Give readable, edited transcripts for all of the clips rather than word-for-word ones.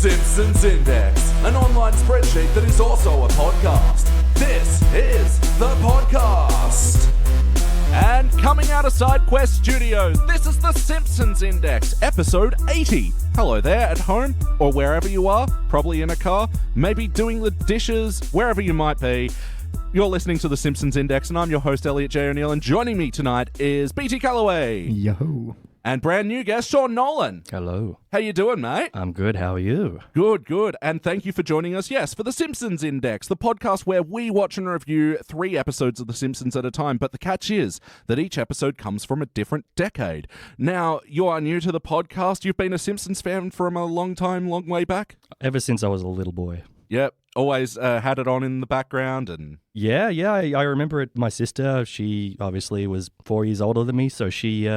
Simpsons Index, an online spreadsheet that is also a podcast. This is the podcast. And coming out of SideQuest Studios, this is the Simpsons Index, episode 80. Hello there at home, or wherever you are, probably in a car, maybe doing the dishes, wherever you might be. You're listening to the Simpsons Index, and I'm your host, Elliot Jay O'Neill, and joining me tonight is BT Calloway. Yo. And brand new guest, Sean Nolan. Hello. How you doing, mate? I'm good. How are you? Good. And thank you for joining us, yes, for the Simpsons Index, the podcast where we watch and review 3 episodes of The Simpsons at a time. But the catch is that each episode comes from a different decade. Now, you are new to the podcast. You've been a Simpsons fan from a long time, long way back? Ever since I was a little boy. Yep. Always had it on in the background and... Yeah. I remember it. My sister, she obviously was 4 years older than me, so she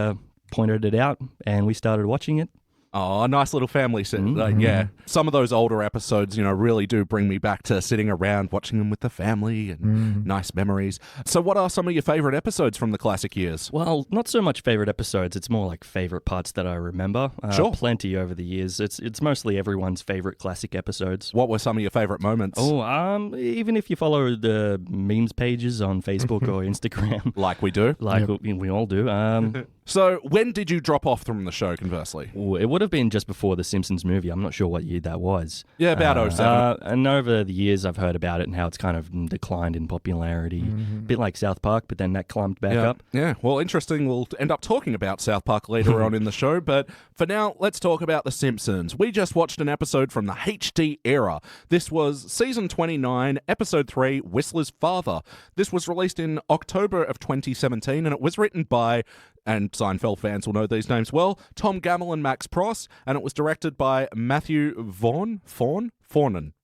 pointed it out and we started watching it. Oh, a nice little family set. Yeah. Some of those older episodes, really do bring me back to sitting around watching them with the family and nice memories. So what are some of your favorite episodes from the classic years? Well, not so much favorite episodes. It's more like favorite parts that I remember. Sure. Plenty over the years. It's mostly everyone's favorite classic episodes. What were some of your favorite moments? Oh, even if you follow the memes pages on Facebook or Instagram. Like we do. We all do. So when did you drop off from the show, conversely? It would have been just before the Simpsons movie. I'm not sure what year that was. Yeah, about 07. And over the years, I've heard about it and how it's kind of declined in popularity. A bit like South Park, but then that climbed back up. Yeah, well, interesting. We'll end up talking about South Park later on in the show, but for now, let's talk about The Simpsons. We just watched an episode from the HD era. This was season 29, episode 3, Whistler's Father. This was released in October of 2017, and it was written by... and Seinfeld fans will know these names well, Tom Gamble and Max Pross, and it was directed by Matthew Vaughn? Faughnan.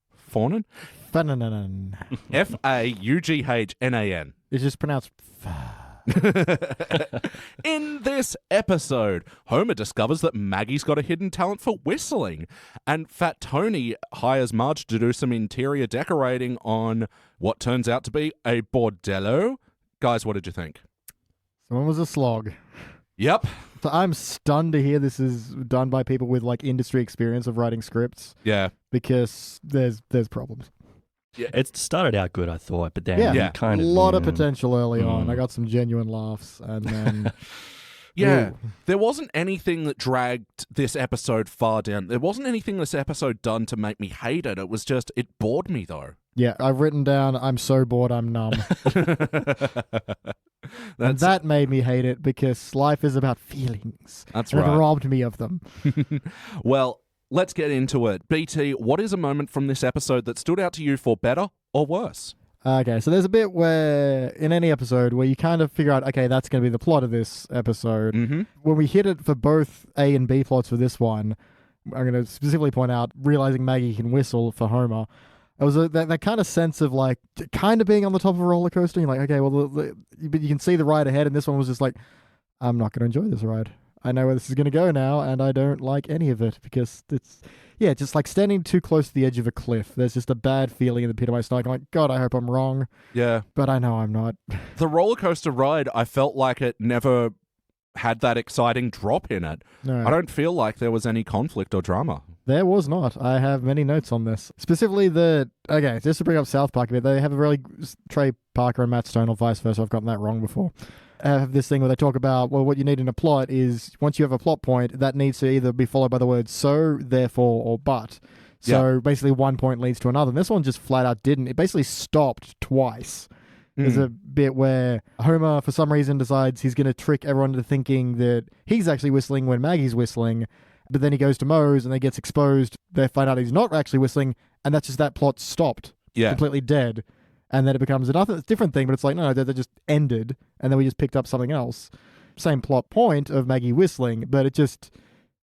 F-A-U-G-H-N-A-N. It's just pronounced In this episode, Homer discovers that Maggie's got a hidden talent for whistling, and Fat Tony hires Marge to do some interior decorating on what turns out to be a bordello. Guys, what did you think? Someone was a slog. Yep. So I'm stunned to hear this is done by people with like industry experience of writing scripts. Yeah. Because there's problems. Yeah. It started out good, I thought, but then kind of... a lot of potential early on. I got some genuine laughs, and then... Yeah, there wasn't anything that dragged this episode far down. There wasn't anything this episode done to make me hate it. It was just, it bored me though. Yeah, I've written down, I'm so bored, I'm numb. And that made me hate it because life is about feelings. That's and right. it robbed me of them. Well, let's get into it. BT, what is a moment from this episode that stood out to you for better or worse? Okay, so there's a bit where, in any episode, where you kind of figure out, okay, that's going to be the plot of this episode. Mm-hmm. When we hit it for both A and B plots for this one, I'm going to specifically point out, realizing Maggie can whistle for Homer. It was that kind of sense of, like, kind of being on the top of a roller coaster. You're like, okay, well, but you can see the ride ahead, and this one was just like, I'm not going to enjoy this ride. I know where this is going to go now, and I don't like any of it, because it's... Yeah, just like standing too close to the edge of a cliff. There's just a bad feeling in the pit of my stomach. I'm like, God, I hope I'm wrong. Yeah. But I know I'm not. The roller coaster ride, I felt like it never had that exciting drop in it. No. I don't feel like there was any conflict or drama. There was not. I have many notes on this. Specifically okay, just to bring up South Park a bit, they have a really... Trey Parker and Matt Stone, or vice versa, I've gotten that wrong before. Have this thing where they talk about, well, what you need in a plot is, once you have a plot point, that needs to either be followed by the words so, therefore, or but. So basically one point leads to another. And this one just flat out didn't. It basically stopped twice. There's a bit where Homer, for some reason, decides he's going to trick everyone into thinking that he's actually whistling when Maggie's whistling. But then he goes to Moe's and they gets exposed. They find out he's not actually whistling. And that's just that plot stopped. Yeah. Completely dead. And then it becomes another different thing, but it's like, no, they just ended, and then we just picked up something else. Same plot point of Maggie whistling, but it just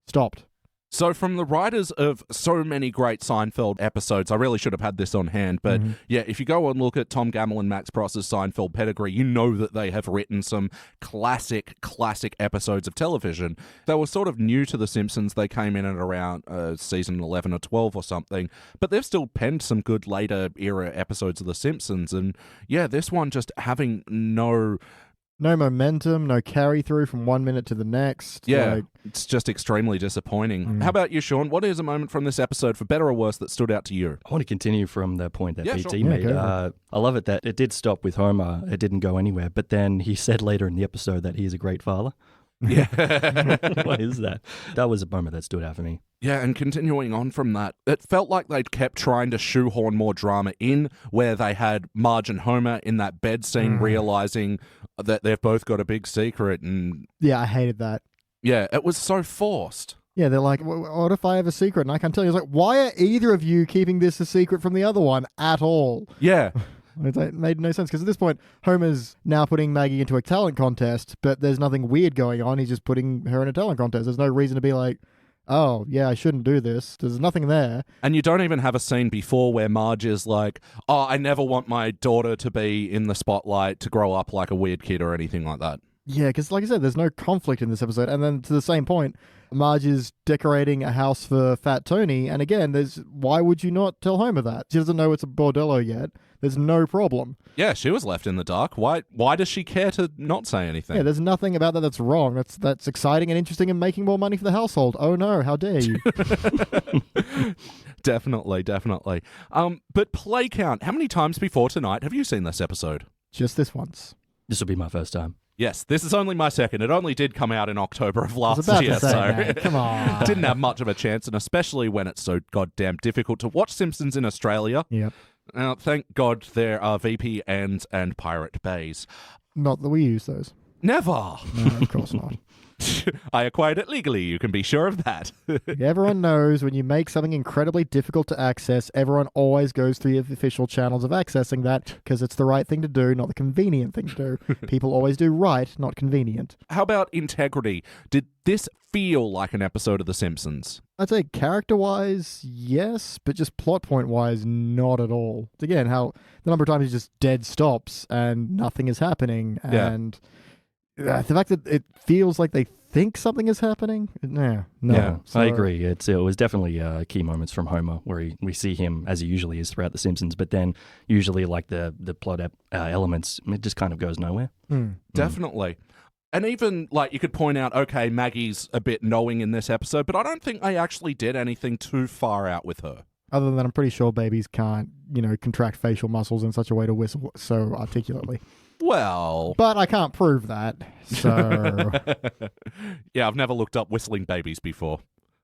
stopped. So from the writers of so many great Seinfeld episodes, I really should have had this on hand, but yeah, if you go and look at Tom Gamble and Max Pross's Seinfeld pedigree, you know that they have written some classic episodes of television. They were sort of new to The Simpsons. They came in at around season 11 or 12 or something, but they've still penned some good later era episodes of The Simpsons, and yeah, this one just having no No momentum, no carry through from 1 minute to the next. Yeah, Like, it's just extremely disappointing. How about you, Sean? What is a moment from this episode, for better or worse, that stood out to you? I want to continue from the point that Yeah, BT sure. made. go for I love it that it did stop with Homer. It didn't go anywhere. But then he said later in the episode that he's a great father. Yeah. What is that? That was a moment that stood out for me. Yeah, and continuing on from that, it felt like they'd kept trying to shoehorn more drama in, where they had Marge and Homer in that bed scene realizing that they've both got a big secret, and yeah, I hated that. yeah, it was so forced. Yeah, they're like, what if I have a secret and I can't tell you? It's like, why are either of you keeping this a secret from the other one at all? Yeah. It made no sense because at this point, Homer's now putting Maggie into a talent contest, but there's nothing weird going on. He's just putting her in a talent contest. There's no reason to be like, oh, yeah, I shouldn't do this. There's nothing there. And you don't even have a scene before where Marge is like, oh, I never want my daughter to be in the spotlight, to grow up like a weird kid or anything like that. Yeah, because like I said, there's no conflict in this episode. And then to the same point, Marge is decorating a house for Fat Tony. And again, why would you not tell Homer that? She doesn't know it's a bordello yet. There's no problem. Yeah, she was left in the dark. Why does she care to not say anything? Yeah, there's nothing about that that's wrong. That's exciting and interesting and making more money for the household. Oh no, how dare you? Definitely. But play count. How many times before tonight have you seen this episode? Just this once. This will be my first time. Yes, this is only my second. It only did come out in October of I was last about year, to say, so man, come on. didn't have much of a chance, and especially when it's so goddamn difficult to watch Simpsons in Australia. Yep. Now, thank God there are VPNs and Pirate Bays. Not that we use those. Never. No, of course not. I acquired it legally, you can be sure of that. Everyone knows when you make something incredibly difficult to access, everyone always goes through the official channels of accessing that because it's the right thing to do, not the convenient thing to do. People always do right, not convenient. How about integrity? Did this feel like an episode of The Simpsons? I'd say character-wise, yes, but just plot point-wise, not at all. It's again, how the number of times he just dead stops and nothing is happening, and the fact that it feels like they think something is happening, no. Yeah, So- I agree. It was definitely key moments from Homer where we see him as he usually is throughout The Simpsons, but then usually like the plot elements, it just kind of goes nowhere. Definitely. And even, like, you could point out, okay, Maggie's a bit knowing in this episode, but I don't think they actually did anything too far out with her. Other than I'm pretty sure babies can't, contract facial muscles in such a way to whistle so articulately. Well... But I can't prove that, so... Yeah, I've never looked up whistling babies before.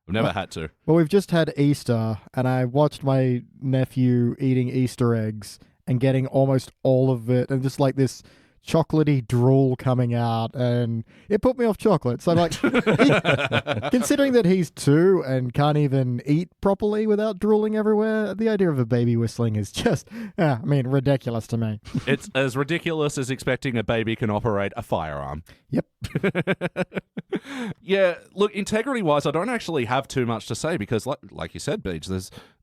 I've never had to. Well, we've just had Easter, and I watched my nephew eating Easter eggs and getting almost all of it, and just like this chocolatey drool coming out, and it put me off chocolate. So, like, considering that he's 2 and can't even eat properly without drooling everywhere, the idea of a baby whistling is just, ridiculous to me. It's as ridiculous as expecting a baby can operate a firearm. Yep. Yeah, look, integrity-wise, I don't actually have too much to say because, like you said, Beach,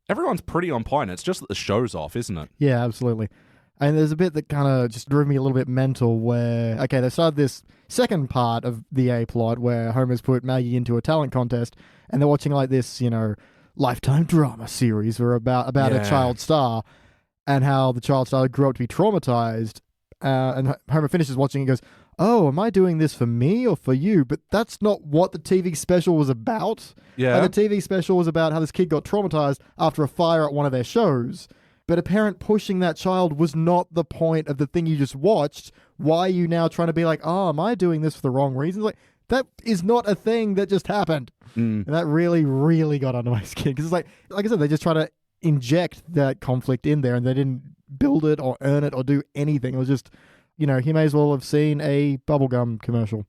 everyone's pretty on point. It's just that the show's off, isn't it? Yeah, absolutely. And there's a bit that kind of just drove me a little bit mental where, okay, they started this second part of the A plot where Homer's put Maggie into a talent contest and they're watching like this, lifetime drama series or about a child star and how the child star grew up to be traumatized. And Homer finishes watching and goes, oh, am I doing this for me or for you? But that's not what the TV special was about. Yeah. The TV special was about how this kid got traumatized after a fire at one of their shows. But a parent pushing that child was not the point of the thing you just watched. Why are you now trying to be like, oh, am I doing this for the wrong reasons? Like, that is not a thing that just happened. And that really, really got under my skin. Because it's like I said, they just try to inject that conflict in there and they didn't build it or earn it or do anything. It was just, he may as well have seen a bubblegum commercial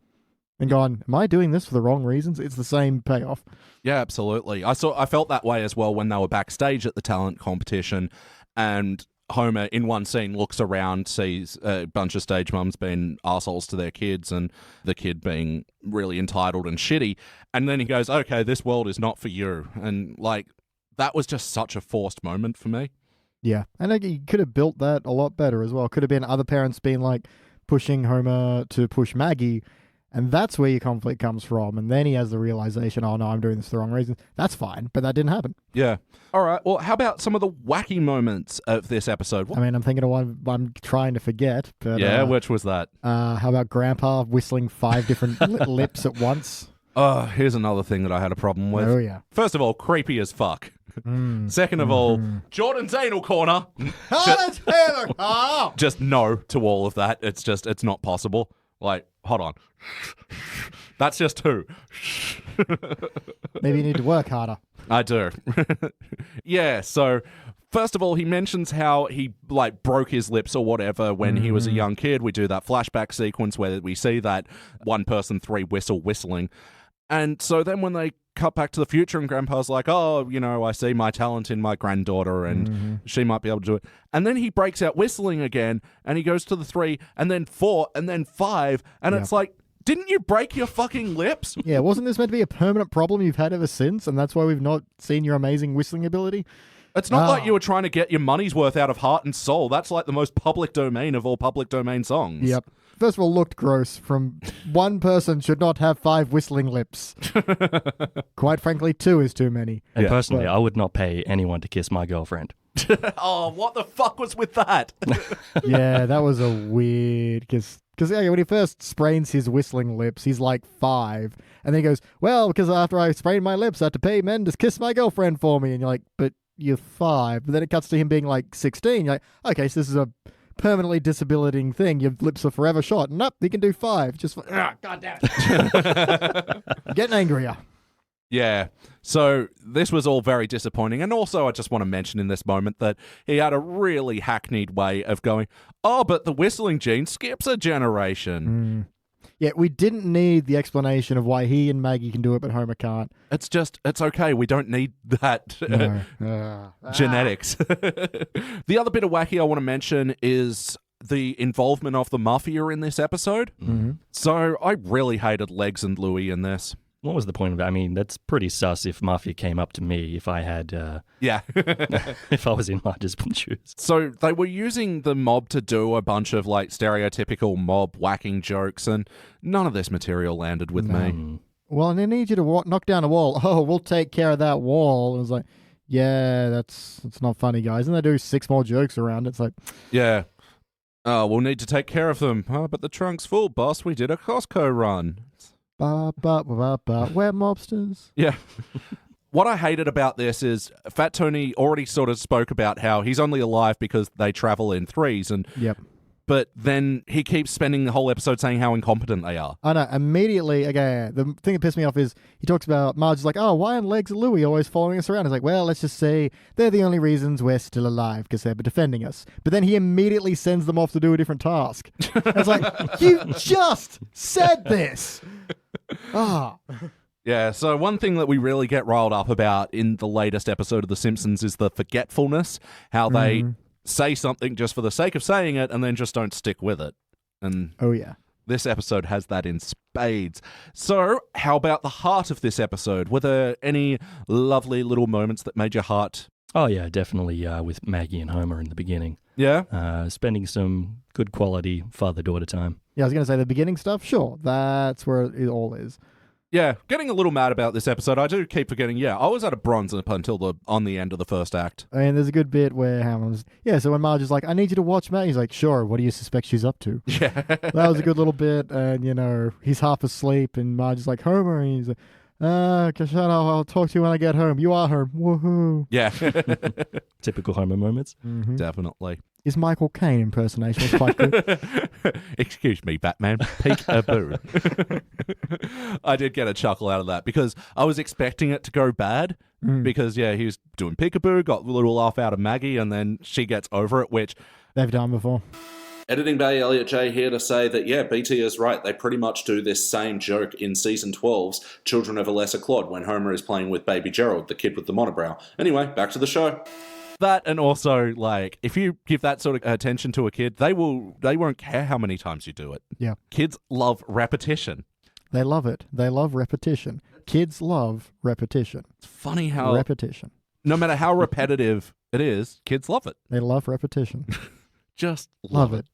and gone, am I doing this for the wrong reasons? It's the same payoff. Yeah, absolutely. I felt that way as well when they were backstage at the talent competition and Homer in one scene looks around, sees a bunch of stage mums being arseholes to their kids and the kid being really entitled and shitty. And then he goes, okay, this world is not for you. And like, that was just such a forced moment for me. Yeah. And he could have built that a lot better as well. Could have been other parents being like pushing Homer to push Maggie. And that's where your conflict comes from. And then he has the realization, oh no, I'm doing this for the wrong reason. That's fine, but that didn't happen. Yeah. All right. Well, how about some of the wacky moments of this episode? I mean, I'm thinking of one I'm trying to forget. But, yeah, which was that? How about Grandpa whistling 5 different lips at once? Here's another thing that I had a problem with. Oh, yeah. First of all, creepy as fuck. Second of all, Jordan's anal corner. Just no to all of that. It's not possible. Like, hold on. That's just 2. Maybe you need to work harder. I do. Yeah, so first of all, he mentions how he broke his lips or whatever when he was a young kid. We do that flashback sequence where we see that 1 person 3 whistling. And so then when they cut back to the future and Grandpa's like, oh, I see my talent in my granddaughter and she might be able to do it. And then he breaks out whistling again and he goes to the 3 and then 4 and then 5. And it's like, didn't you break your fucking lips? Yeah, wasn't this meant to be a permanent problem you've had ever since? And that's why we've not seen your amazing whistling ability? It's not like you were trying to get your money's worth out of Heart and Soul. That's like the most public domain of all public domain songs. Yep. First of all, looked gross. From 1 person should not have 5 whistling lips. Quite frankly, 2 is too many. And personally, I would not pay anyone to kiss my girlfriend. Oh, what the fuck was with that? Yeah, that was a weird... Because when he first sprains his whistling lips, he's like 5. And then he goes, well, because after I sprained my lips, I had to pay men to kiss my girlfriend for me. And you're like, but you're 5. But then it cuts to him being like 16. You're like, okay, so this is a permanently disabilitating thing. Your lips are forever shot. Nope, he can do 5. Just, God damn it. Getting angrier. Yeah. So this was all very disappointing. And also, I just want to mention in this moment that he had a really hackneyed way of going, oh, but the whistling gene skips a generation. Yeah, we didn't need the explanation of why he and Maggie can do it, but Homer can't. It's okay. We don't need that genetics. The other bit of wacky I want to mention is the involvement of the Mafia in this episode. So I really hated Legs and Louie in this. What was the point of it? I mean, that's pretty sus if Mafia came up to me if I had... if I was in Marge's shoes. So they were using the mob to do a bunch of stereotypical mob whacking jokes, and none of this material landed with me. Well, and they need you to knock down a wall. Oh, we'll take care of that wall. And it was like, yeah, that's not funny, guys. And they do 6 more jokes around. It's like... Yeah. Oh, we'll need to take care of them. Oh, but the trunk's full, boss. We did a Costco run. We're mobsters. Yeah. What I hated about this is Fat Tony already sort of spoke about how he's only alive because they travel in 3s. And but then he keeps spending the whole episode saying how incompetent they are. I know. Immediately, again, the thing that pissed me off is he talks about Marge is like, oh, why aren't Legs and Louie always following us around? He's like, well, let's just say they're the only reasons we're still alive because they're defending us. But then he immediately sends them off to do a different task. It's like, you just said this. Yeah, so one thing that we really get riled up about in the latest episode of The Simpsons is the forgetfulness, how they say something just for the sake of saying it and then just don't stick with it. And this episode has that in spades. So how about the heart of this episode? Were there any lovely little moments that made your heart... Oh, yeah, definitely with Maggie and Homer in the beginning. Yeah? Spending some good quality father-daughter time. Yeah, I was going to say the beginning stuff. Sure, that's where it all is. Yeah, getting a little mad about this episode. I do keep forgetting, I was at a bronze up until on the end of the first act. I mean, there's a good bit where Hammond's... Yeah, so when Marge is like, I need you to watch Maggie, he's like, sure, what do you suspect she's up to? Yeah. That was a good little bit, and, he's half asleep, and Marge is like, Homer, and he's like, I'll talk to you when I get home. You are home. Woohoo. Yeah. Typical Homer moments. Definitely. His Michael Caine impersonation was quite good. Excuse me, Batman. Peek-a-boo. I did get a chuckle out of that because I was expecting it to go bad because, he was doing peekaboo, got a little laugh out of Maggie, and then she gets over it, which... They've done before. Editing Bay Elliot Jay here to say that, BT is right. They pretty much do this same joke in Season 12's Children of a Lesser Clod when Homer is playing with Baby Gerald, the kid with the monobrow. Anyway, back to the show. That, and also, if you give that sort of attention to a kid, they won't care how many times you do it. Yeah. Kids love repetition. They love it. They love repetition. Kids love repetition. It's funny how... Repetition. No matter how repetitive it is, kids love it. They love repetition. Just Love it.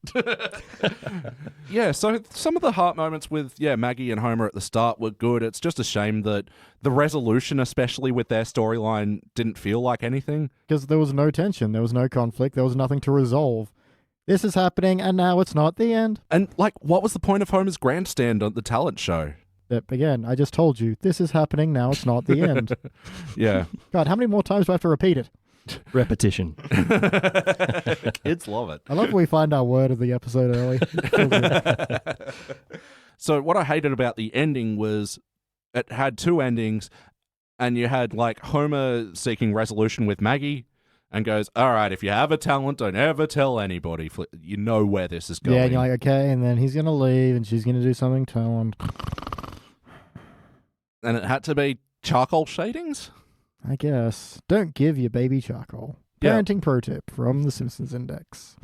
Yeah, so some of the heart moments with Maggie and Homer at the start were good. It's just a shame that the resolution, especially with their storyline, didn't feel like anything. Because there was no tension, there was no conflict, there was nothing to resolve. This is happening, and now it's not the end. And, like, what was the point of Homer's grandstand at the talent show? Yep, again, I just told you, this is happening, now it's not the end. Yeah. God, how many more times do I have to repeat it? Repetition. Kids love it. I love when we find our word of the episode early. So what I hated about the ending was it had two endings, and you had, like, Homer seeking resolution with Maggie, and goes, all right, if you have a talent, don't ever tell anybody. You know where this is going. Yeah, and you're like, okay, and then he's going to leave, and she's going to do something talent. And it had to be charcoal shadings? I guess. Don't give your baby charcoal. Yeah. Parenting pro tip from the Simpsons Index.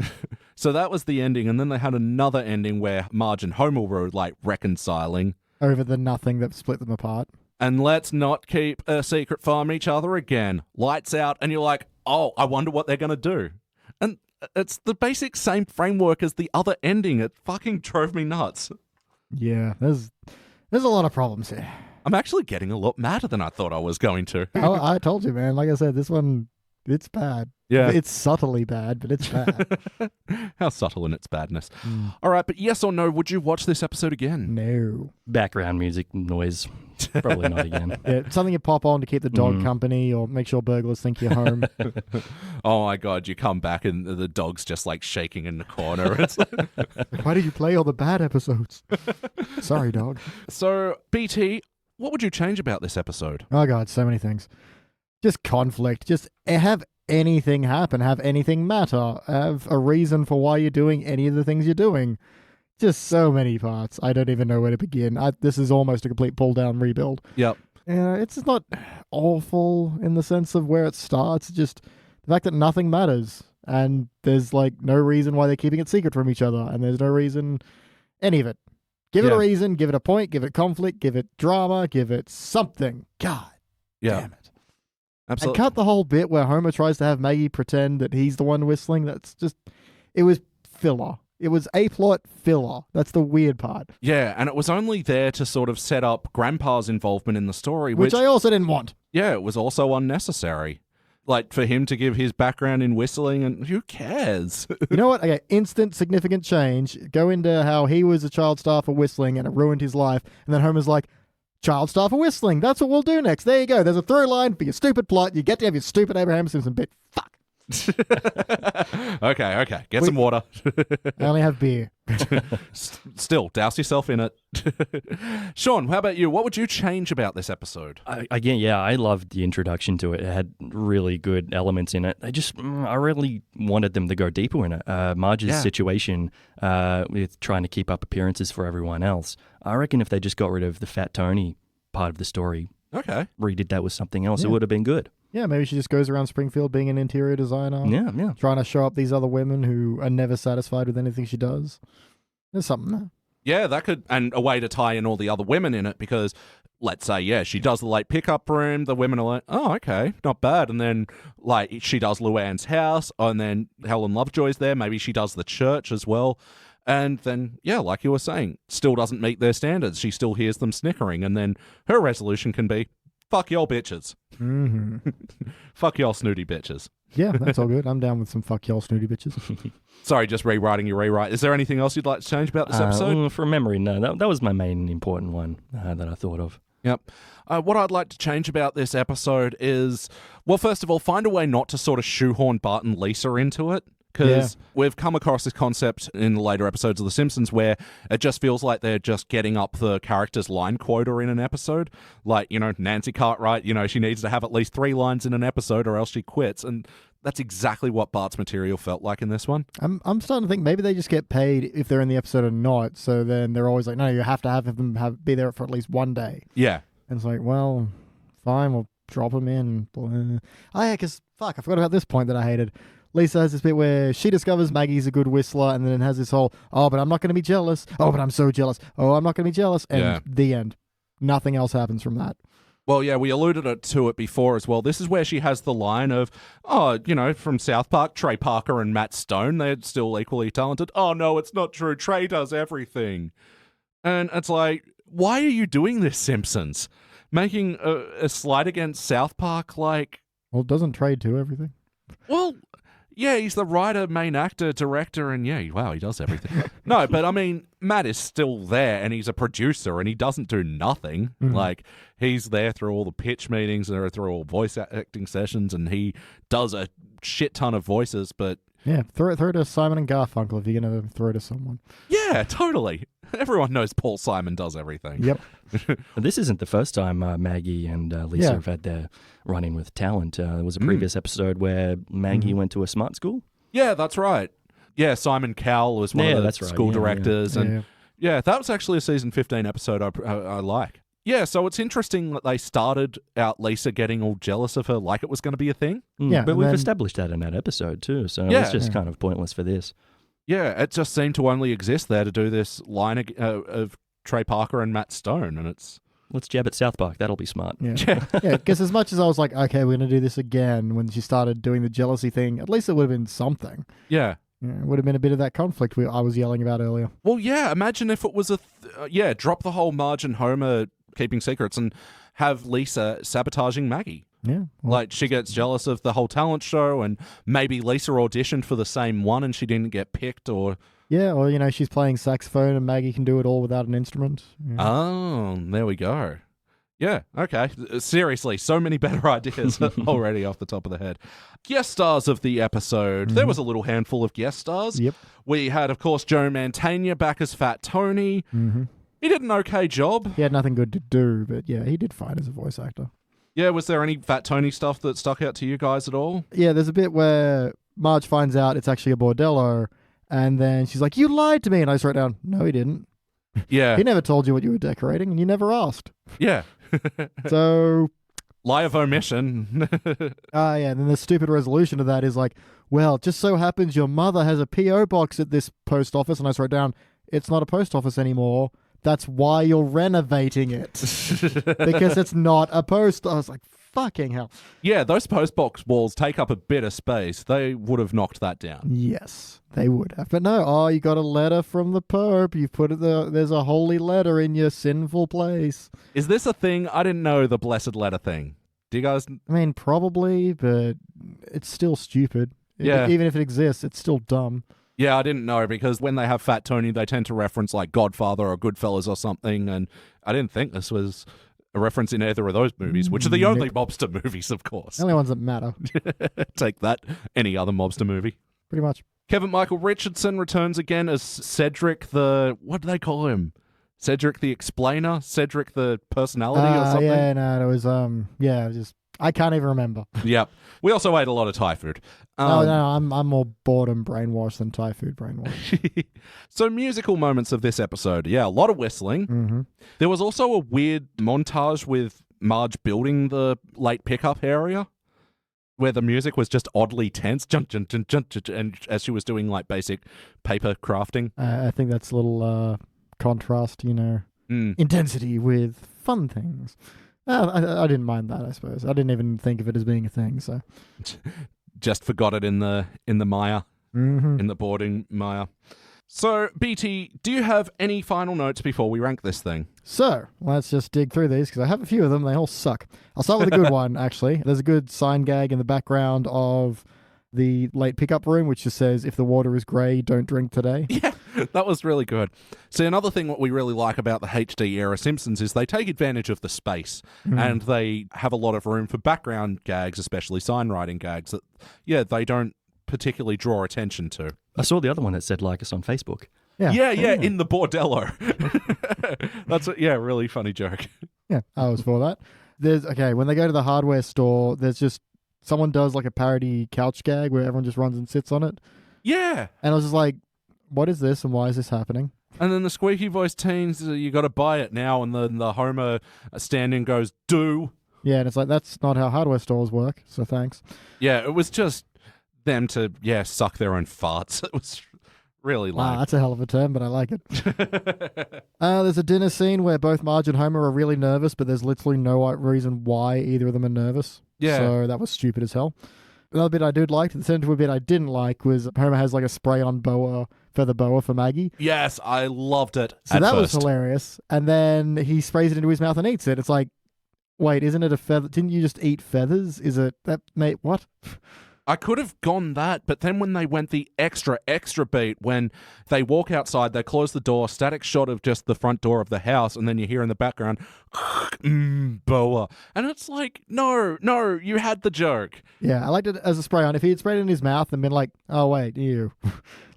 So that was the ending, and then they had another ending where Marge and Homer were, like, reconciling. Over the nothing that split them apart. And let's not keep a secret from each other again. Lights out, and you're like, oh, I wonder what they're going to do. And it's the basic same framework as the other ending. It fucking drove me nuts. Yeah, there's a lot of problems here. I'm actually getting a lot madder than I thought I was going to. I told you, man. Like I said, this one, it's bad. Yeah. It's subtly bad, but it's bad. How subtle in its badness. All right, but yes or no, would you watch this episode again? No. Background music noise. Probably not again. Yeah, something you pop on to keep the dog company or make sure burglars think you're home. Oh my God, you come back and the dog's just like shaking in the corner. It's Why did you play all the bad episodes? Sorry, dog. So, BT, what would you change about this episode? Oh, God, so many things. Just conflict. Just have anything happen. Have anything matter. Have a reason for why you're doing any of the things you're doing. Just so many parts. I don't even know where to begin. This is almost a complete pull-down rebuild. Yep. It's not awful in the sense of where it starts. Just the fact that nothing matters. And there's, like, no reason why they're keeping it secret from each other. And there's no reason, any of it. Give it a reason, give it a point, give it conflict, give it drama, give it something. God damn it. Absolutely. And cut the whole bit where Homer tries to have Maggie pretend that he's the one whistling. That's just, it was filler. It was A-plot filler. That's the weird part. Yeah, and it was only there to sort of set up Grandpa's involvement in the story, Which I also didn't want. Yeah, it was also unnecessary. Like, for him to give his background in whistling, and who cares? You know what? Okay, instant significant change. Go into how he was a child star for whistling and it ruined his life. And then Homer's like, child star for whistling. That's what we'll do next. There you go. There's a through line for your stupid plot. You get to have your stupid Abraham Simpson bit. Fuck. Okay. Get some water. I only have beer. Still, douse yourself in it. Sean, how about you? What would you change about this episode? I loved the introduction to it. It had really good elements in it. I really wanted them to go deeper in it. Marge's situation with trying to keep up appearances for everyone else. I reckon if they just got rid of the Fat Tony part of the story, redid that with something else, it would have been good. Yeah, maybe she just goes around Springfield being an interior designer. Yeah. Trying to show up these other women who are never satisfied with anything she does. There's something there. Yeah, that could, and a way to tie in all the other women in it, because let's say, she does the late pickup room, the women are like, oh, okay, not bad. And then, like, she does Luann's house, and then Helen Lovejoy's there. Maybe she does the church as well. And then, like you were saying, still doesn't meet their standards. She still hears them snickering, and then her resolution can be, fuck y'all bitches. Mm-hmm. Fuck y'all snooty bitches. Yeah, that's all good. I'm down with some fuck y'all snooty bitches. Sorry, just rewriting your rewrite. Is there anything else you'd like to change about this episode? From memory, no. That was my main important one that I thought of. Yep. What I'd like to change about this episode is, well, first of all, find a way not to sort of shoehorn Bart and Lisa into it. Because we've come across this concept in the later episodes of The Simpsons where it just feels like they're just getting up the character's line quota in an episode. Like, Nancy Cartwright, she needs to have at least 3 lines in an episode or else she quits. And that's exactly what Bart's material felt like in this one. I'm starting to think maybe they just get paid if they're in the episode or not. So then they're always like, no, you have to have them be there for at least one day. Yeah. And it's like, well, fine, we'll drop them in. Oh, yeah, because, fuck, I forgot about this point that I hated. Lisa has this bit where she discovers Maggie's a good whistler and then has this whole, oh, but I'm not going to be jealous. Oh, but I'm so jealous. Oh, I'm not going to be jealous. And the end. Nothing else happens from that. Well, yeah, we alluded to it before as well. This is where she has the line of, oh, from South Park, Trey Parker and Matt Stone, they're still equally talented. Oh, no, it's not true. Trey does everything. And it's like, why are you doing this, Simpsons? Making a slight against South Park, like... Well, doesn't Trey do everything? Well... Yeah, he's the writer, main actor, director, and he does everything. No, but I mean, Matt is still there, and he's a producer, and he doesn't do nothing. Mm-hmm. Like, he's there through all the pitch meetings and through all voice acting sessions, and he does a shit ton of voices, but... Yeah, throw it to Simon and Garfunkel if you're going to throw it to someone. Yeah, totally. Everyone knows Paul Simon does everything. Yep. This isn't the first time Maggie and Lisa have had their run-in with talent. There was a previous episode where Maggie went to a smart school. Yeah, that's right. Yeah, Simon Cowell was one of the school directors. And yeah, that was actually a season 15 episode I like. Yeah, so it's interesting that they started out Lisa getting all jealous of her like it was going to be a thing. Yeah, but we've established that in that episode too, so it's just kind of pointless for this. Yeah, it just seemed to only exist there to do this line of Trey Parker and Matt Stone, and it's... Let's jab at South Park. That'll be smart. Yeah, because as much as I was like, okay, we're going to do this again, when she started doing the jealousy thing, at least it would have been something. Yeah. It would have been a bit of that conflict I was yelling about earlier. Well, yeah, imagine if it was drop the whole Marge and Homer keeping secrets and have Lisa sabotaging Maggie. Yeah. Well, Like, she gets jealous of the whole talent show, and maybe Lisa auditioned for the same one and she didn't get picked, or... Yeah, or, she's playing saxophone and Maggie can do it all without an instrument. Yeah. Oh, there we go. Yeah, okay. Seriously, so many better ideas already off the top of the head. Guest stars of the episode. There was a little handful of guest stars. Yep. We had, of course, Joe Mantegna back as Fat Tony. Mm-hmm. He did an okay job. He had nothing good to do, but yeah, he did fine as a voice actor. Yeah, was there any Fat Tony stuff that stuck out to you guys at all? Yeah, there's a bit where Marge finds out it's actually a bordello, and then she's like, "You lied to me," and I just wrote down, "No, he didn't. Yeah. He never told you what you were decorating, and you never asked." Yeah. So... Lie of omission. Yeah, and then the stupid resolution to that is like, well, it just so happens your mother has a P.O. box at this post office, and I just wrote down, it's not a post office anymore. That's why you're renovating it. Because it's not a post. I was like, fucking hell. Yeah, those post box walls take up a bit of space. They would have knocked that down. Yes, they would have. But no, you got a letter from the Pope. You put it there's a holy letter in your sinful place. Is this a thing? I didn't know the blessed letter thing. Do you guys... I mean, probably, but it's still stupid. Yeah. Even if it exists, it's still dumb. Yeah, I didn't know, because when they have Fat Tony, they tend to reference like Godfather or Goodfellas or something, and I didn't think this was a reference in either of those movies, which are the only mobster movies, of course. The only ones that matter. Take that. Any other mobster movie. Pretty much. Kevin Michael Richardson returns again as Cedric the... What do they call him? Cedric the Explainer? Cedric the Personality or something? Yeah, no, it was, I can't even remember. Yep. We also ate a lot of Thai food. No, I'm more boredom brainwashed than Thai food brainwashed. So musical moments of this episode. Yeah, a lot of whistling. Mm-hmm. There was also a weird montage with Marge building the late pickup area where the music was just oddly tense, and as she was doing like basic paper crafting. I think that's a little contrast, intensity with fun things. I didn't mind that, I suppose. I didn't even think of it as being a thing, so... Just forgot it in the Maya, in the boarding Maya. So, BT, do you have any final notes before we rank this thing? So, let's just dig through these, because I have a few of them. They all suck. I'll start with a good one, actually. There's a good sign gag in the background of the late pickup room, which just says, if the water is grey, don't drink today. Yeah, that was really good. See, another thing what we really like about the HD era Simpsons is they take advantage of the space, and they have a lot of room for background gags, especially sign writing gags, that, they don't particularly draw attention to. I saw the other one that said like us on Facebook. Yeah, in the bordello. That's a really funny joke. Yeah, I was for that. When they go to the hardware store, there's just someone does like a parody couch gag where everyone just runs and sits on it. Yeah. And I was just like, what is this and why is this happening? And then the squeaky voice teens, you got to buy it now. And then the Homer stand-in goes, do. Yeah, and it's like, that's not how hardware stores work, so thanks. Yeah, it was just them to, suck their own farts. It was Really Wow, lame. that's a hell of a term, but I like it. There's a dinner scene where both Marge and Homer are really nervous, but there's literally no reason why either of them are nervous. Yeah. So that was stupid as hell. Another bit I did like, the central bit I didn't like, was Homer has like a spray-on feather boa for Maggie. Yes, I loved it. So at that was first. hilarious. And then he sprays it into his mouth and eats it. It's like, wait, isn't it a feather? Didn't you just eat feathers? Is it that, mate? What? I could have gone that, but then when they went the extra beat, when they walk outside, they close the door, static shot of just the front door of the house, and then you hear in the background, boa. And it's like, no, you had the joke. Yeah, I liked it as a spray on. If he had sprayed it in his mouth and been like, oh, wait, ew.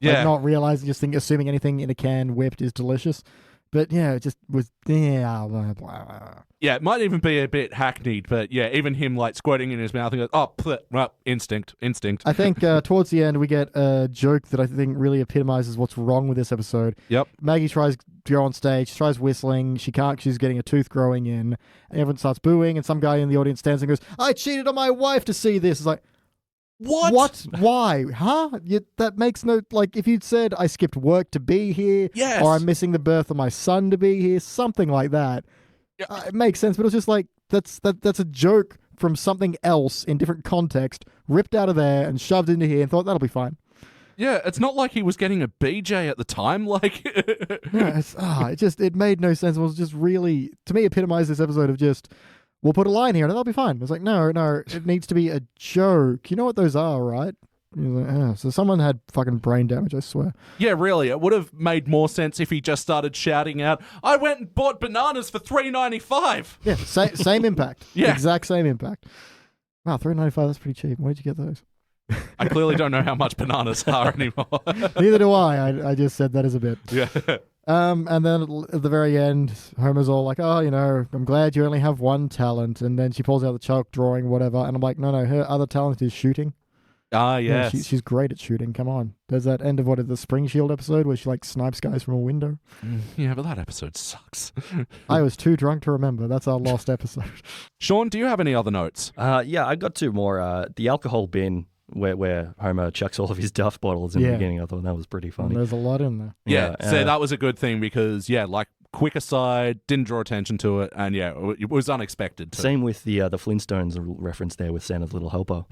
Yeah. Not realizing, just assuming anything in a can whipped is delicious. But yeah, it just was, yeah, blah, blah, blah. Yeah, it might even be a bit hackneyed, but yeah, even him like squirting in his mouth and goes, oh, well, instinct. I think towards the end we get a joke that I think really epitomizes what's wrong with this episode. Yep. Maggie tries to go on stage, she tries whistling, she can't, she's getting a tooth growing in, and everyone starts booing, and some guy in the audience stands and goes, I cheated on my wife to see this. It's like, What? Why? Huh? That makes no... Like, if you'd said, I skipped work to be here, Yes. or I'm missing the birth of my son to be here, something like that, it makes sense. But it was just like, that's a joke from something else in different context, ripped out of there and shoved into here and thought, that'll be fine. Yeah, it's not like he was getting a BJ at the time. Like, Yeah, it made no sense. It was just really, to me, epitomized this episode of just... We'll put a line here and that'll be fine. It's like, no, it needs to be a joke. You know what those are, right? Like, so someone had fucking brain damage, I swear. Yeah, really. It would have made more sense if he just started shouting out, I went and bought bananas for $3.95. Yeah, same impact. Yeah. Exact same impact. Wow, $3.95, that's pretty cheap. Where'd you get those? I clearly don't know how much bananas are anymore. Neither do I. I just said that as a bit. Yeah. And then at the very end, Homer's all like, oh, I'm glad you only have one talent. And then she pulls out the chalk drawing, whatever. And I'm like, no, her other talent is shooting. Ah, yes. Yeah, she's great at shooting. Come on. There's that end of the Springfield episode where she like snipes guys from a window. Yeah, but that episode sucks. I was too drunk to remember. That's our lost episode. Sean, do you have any other notes? Yeah, I got two more. The alcohol bin where Homer chucks all of his Duff bottles in the beginning. I thought that was pretty funny. There's a lot in there. Yeah, so that was a good thing because, like, quick aside, didn't draw attention to it, and it was unexpected too. Same with the Flintstones reference there with Santa's Little Helper.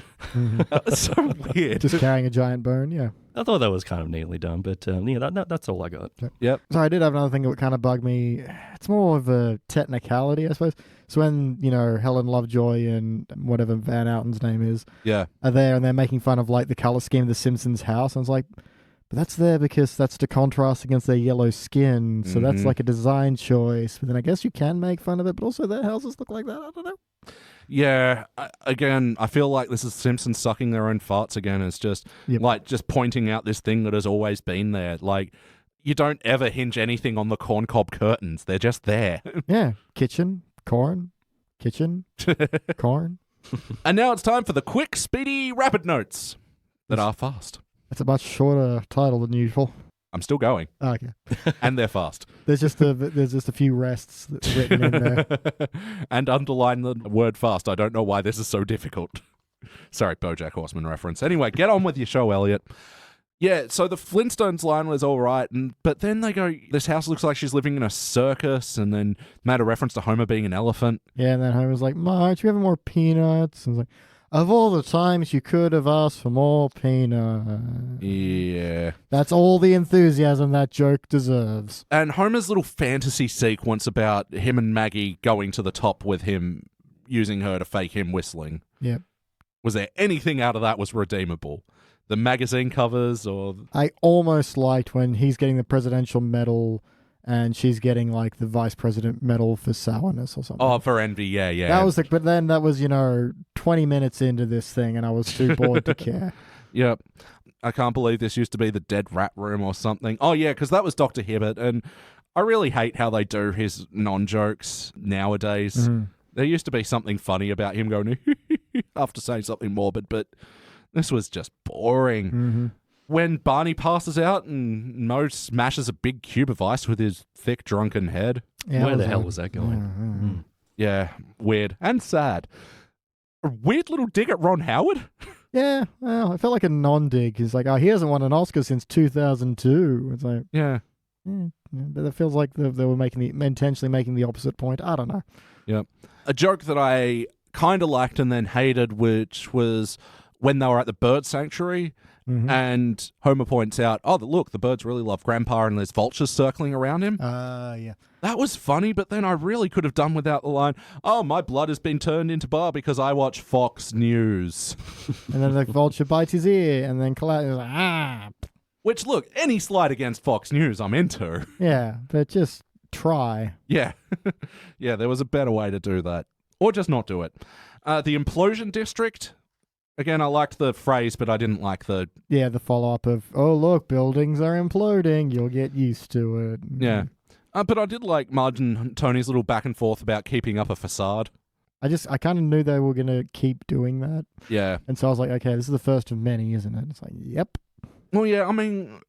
That's so weird. Just carrying a giant bone, yeah. I thought that was kind of neatly done, but that's all I got. Yep. So I did have another thing that kind of bugged me. It's more of a technicality, I suppose. So when, Helen Lovejoy and whatever Van Outen's name is are there and they're making fun of like the color scheme of the Simpsons house, and it's like, but that's there because that's to contrast against their yellow skin. So that's like a design choice. But then I guess you can make fun of it, but also their houses look like that. I don't know. Yeah, again, I feel like this is Simpsons sucking their own farts again. It's just just pointing out this thing that has always been there. Like, you don't ever hinge anything on the corncob curtains. They're just there. Yeah. Kitchen, corn, kitchen, corn. And now it's time for the quick, speedy, rapid notes that are fast. It's a much shorter title than usual. I'm still going. Oh, okay. And they're fast. There's just a few rests that's written in there. And underline the word fast. I don't know why this is so difficult. Sorry, BoJack Horseman reference. Anyway, get on with your show, Elliot. Yeah, so the Flintstones line was all right, but then they go, this house looks like she's living in a circus, and then made a reference to Homer being an elephant. Yeah, and then Homer's like, Marge, we have more peanuts. And it's like, of all the times you could have asked for more peanuts. Yeah. That's all the enthusiasm that joke deserves. And Homer's little fantasy sequence about him and Maggie going to the top with him, using her to fake him whistling. Yep. Was there anything out of that was redeemable? The magazine covers or... I almost liked when he's getting the presidential medal and she's getting like the vice president medal for sourness or something. Oh, for envy, yeah. That was but then that was, 20 minutes into this thing and I was too bored to care. Yep. I can't believe this used to be the dead rat room or something. Oh, yeah, because that was Dr. Hibbert, and I really hate how they do his non-jokes nowadays. Mm-hmm. There used to be something funny about him going after saying something morbid, but this was just boring. Mm-hmm. When Barney passes out and Moe smashes a big cube of ice with his thick, drunken head. Yeah, where the hell was that going? Yeah, weird and sad. A weird little dig at Ron Howard. Yeah, well, I felt like a non-dig. It's like, oh, he hasn't won an Oscar since 2002. It's like, Yeah. But it feels like they were intentionally making the opposite point. I don't know. Yeah. A joke that I kind of liked and then hated, which was when they were at the bird sanctuary, and Homer points out, oh, look, the birds really love Grandpa, and there's vultures circling around him. Yeah. That was funny, but then I really could have done without the line, oh, my blood has been turned into bar because I watch Fox News. And then the vulture bites his ear, and then collapses. Like, ah. Which, look, any slight against Fox News I'm into. Yeah, but just try. Yeah. Yeah, there was a better way to do that. Or just not do it. The Implosion District. Again, I liked the phrase, but I didn't like the... Yeah, the follow-up of, oh, look, buildings are imploding. You'll get used to it. Yeah. But I did like Marge and Tony's little back and forth about keeping up a facade. I kind of knew they were going to keep doing that. Yeah. And so I was like, okay, this is the first of many, isn't it? It's like, yep. Well, yeah, I mean...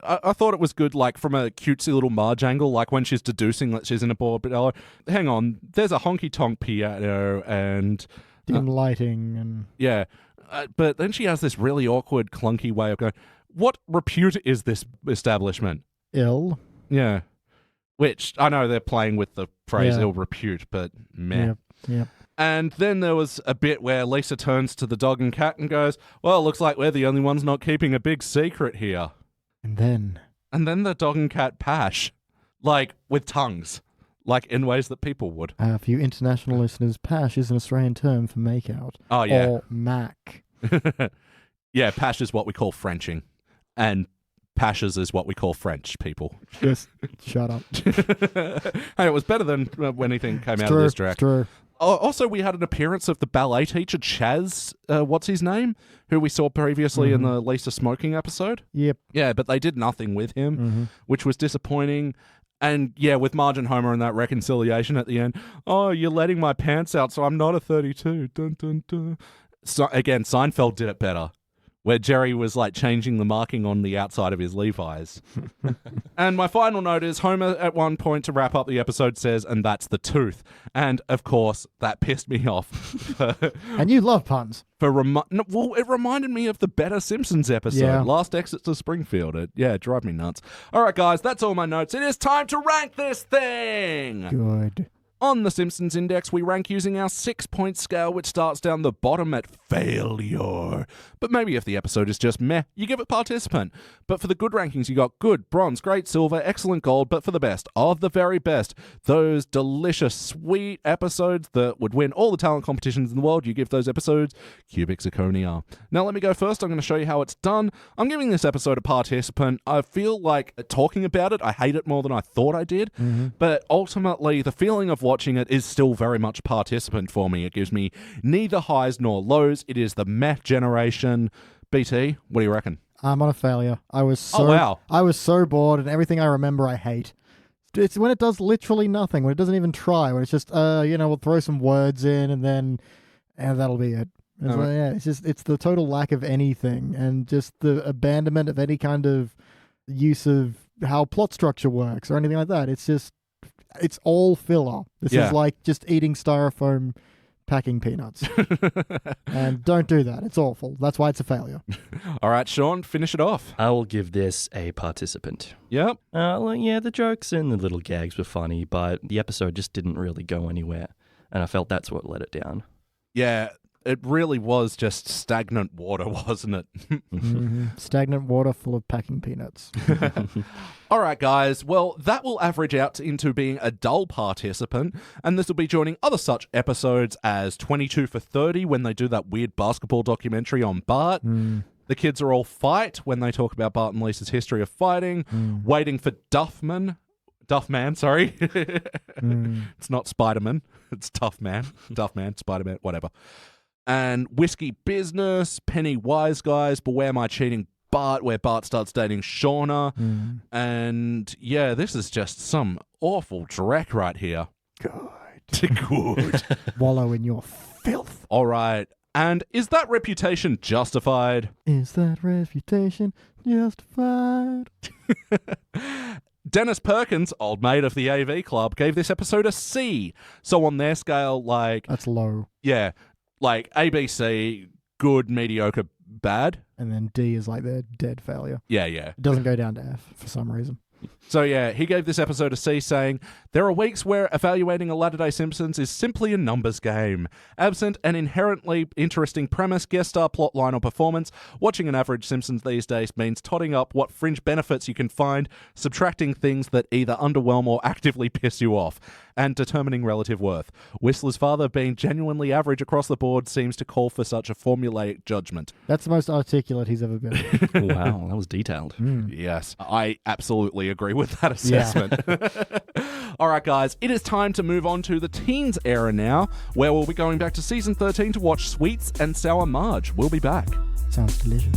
I thought it was good, like, from a cutesy little Marge angle, like when she's deducing that she's in a bordello. Hang on, there's a honky-tonk piano and... Dim lighting and... Yeah. But then she has this really awkward, clunky way of going, what repute is this establishment? Ill. Yeah. Which, I know they're playing with the phrase Yeah. ill repute, but meh. Yep. And then there was a bit where Lisa turns to the dog and cat and goes, well, looks like we're the only ones not keeping a big secret here. And then the dog and cat pash. Like, with tongues. Like, in ways that people would. for you international listeners, pash is an Australian term for makeout. Oh, yeah. Or mac. Yeah, pash is what we call Frenching. And pashes is what we call French people. Just shut up. Hey, it was better than when anything came out True, of this track. it's true. Also, we had an appearance of the ballet teacher, Chaz, what's his name? Who we saw previously in the Lisa smoking episode. Yep. Yeah, but they did nothing with him, which was disappointing. And yeah, with Marge and Homer and that reconciliation at the end, oh, you're letting my pants out, so I'm not a 32. Dun, dun, dun. So, again, Seinfeld did it better, where Jerry was like changing the marking on the outside of his Levi's. And my final note is Homer at one point to wrap up the episode says, and that's the tooth. And of course, that pissed me off. And you love puns. Well, it reminded me of the better Simpsons episode, Yeah. Last Exit to Springfield. It drive me nuts. All right, guys, that's all my notes. It is time to rank this thing. Good. On the Simpsons Index, we rank using our 6-point scale, which starts down the bottom at failure. But maybe if the episode is just meh, you give it participant. But for the good rankings, you got good, bronze, great, silver, excellent, gold, but for the best of the very best, those delicious, sweet episodes that would win all the talent competitions in the world, you give those episodes cubic zirconia. Now, let me go first. I'm going to show you how it's done. I'm giving this episode a participant. I feel like talking about it, I hate it more than I thought I did. But ultimately, the feeling of watching it is still very much participant for me. It gives me neither highs nor lows. It is the meh generation. BT, what do you reckon? I'm on a failure. I was so wow. I was so bored, and everything I remember I hate. It's when it does literally nothing, when it doesn't even try, when it's just we'll throw some words in and that'll be it. It's like, yeah, it's the total lack of anything and just the abandonment of any kind of use of how plot structure works or anything like that. It's all filler. This is like just eating styrofoam packing peanuts. And don't do that. It's awful. That's why it's a failure. All right, Sean, finish it off. I will give this a participant. Yep. The jokes and the little gags were funny, but the episode just didn't really go anywhere. And I felt that's what let it down. Yeah, it really was just stagnant water, wasn't it? Stagnant water full of packing peanuts. All right, guys. Well, that will average out into being a dull participant, and this will be joining other such episodes as 22 for 30 when they do that weird basketball documentary on Bart. The Kids Are All Fight when they talk about Bart and Lisa's history of fighting. Waiting for Duffman, sorry. It's not Spider-Man. It's Duffman, Spider-Man, whatever. And Whiskey Business, Penny Wise Guys, Beware My Cheating Bart, where Bart starts dating Shauna. And yeah, this is just some awful dreck right here. Good. Wallow in your filth. All right. And is that reputation justified? Is that reputation justified? Dennis Perkins, old mate of the AV Club, gave this episode a C. So on their scale, like... That's low. Yeah. Like ABC, good, mediocre, bad. And then D is like their dead failure. Yeah. It doesn't go down to F for some reason. So yeah, he gave this episode a C, saying, "There are weeks where evaluating a latter-day Simpsons is simply a numbers game. Absent an inherently interesting premise, guest star plotline or performance, watching an average Simpsons these days means totting up what fringe benefits you can find, subtracting things that either underwhelm or actively piss you off, and determining relative worth. Whistler's father being genuinely average across the board seems to call for such a formulaic judgment." That's the most articulate he's ever been. Wow, that was detailed. Yes, I absolutely agree with that assessment. All right, guys, it is time to move on to the teens era now, where we'll be going back to season 13 to watch Sweets and Sour Marge. We'll be back. Sounds delicious.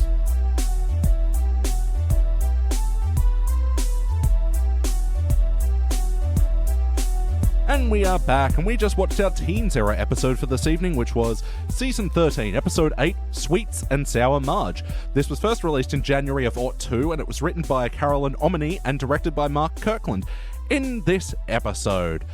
And we are back, and we just watched our teens era episode for this evening, which was season 13, episode 8, Sweets and Sour Marge. This was first released in January of '02, and it was written by Carolyn Omni and directed by Mark Kirkland. In this episode,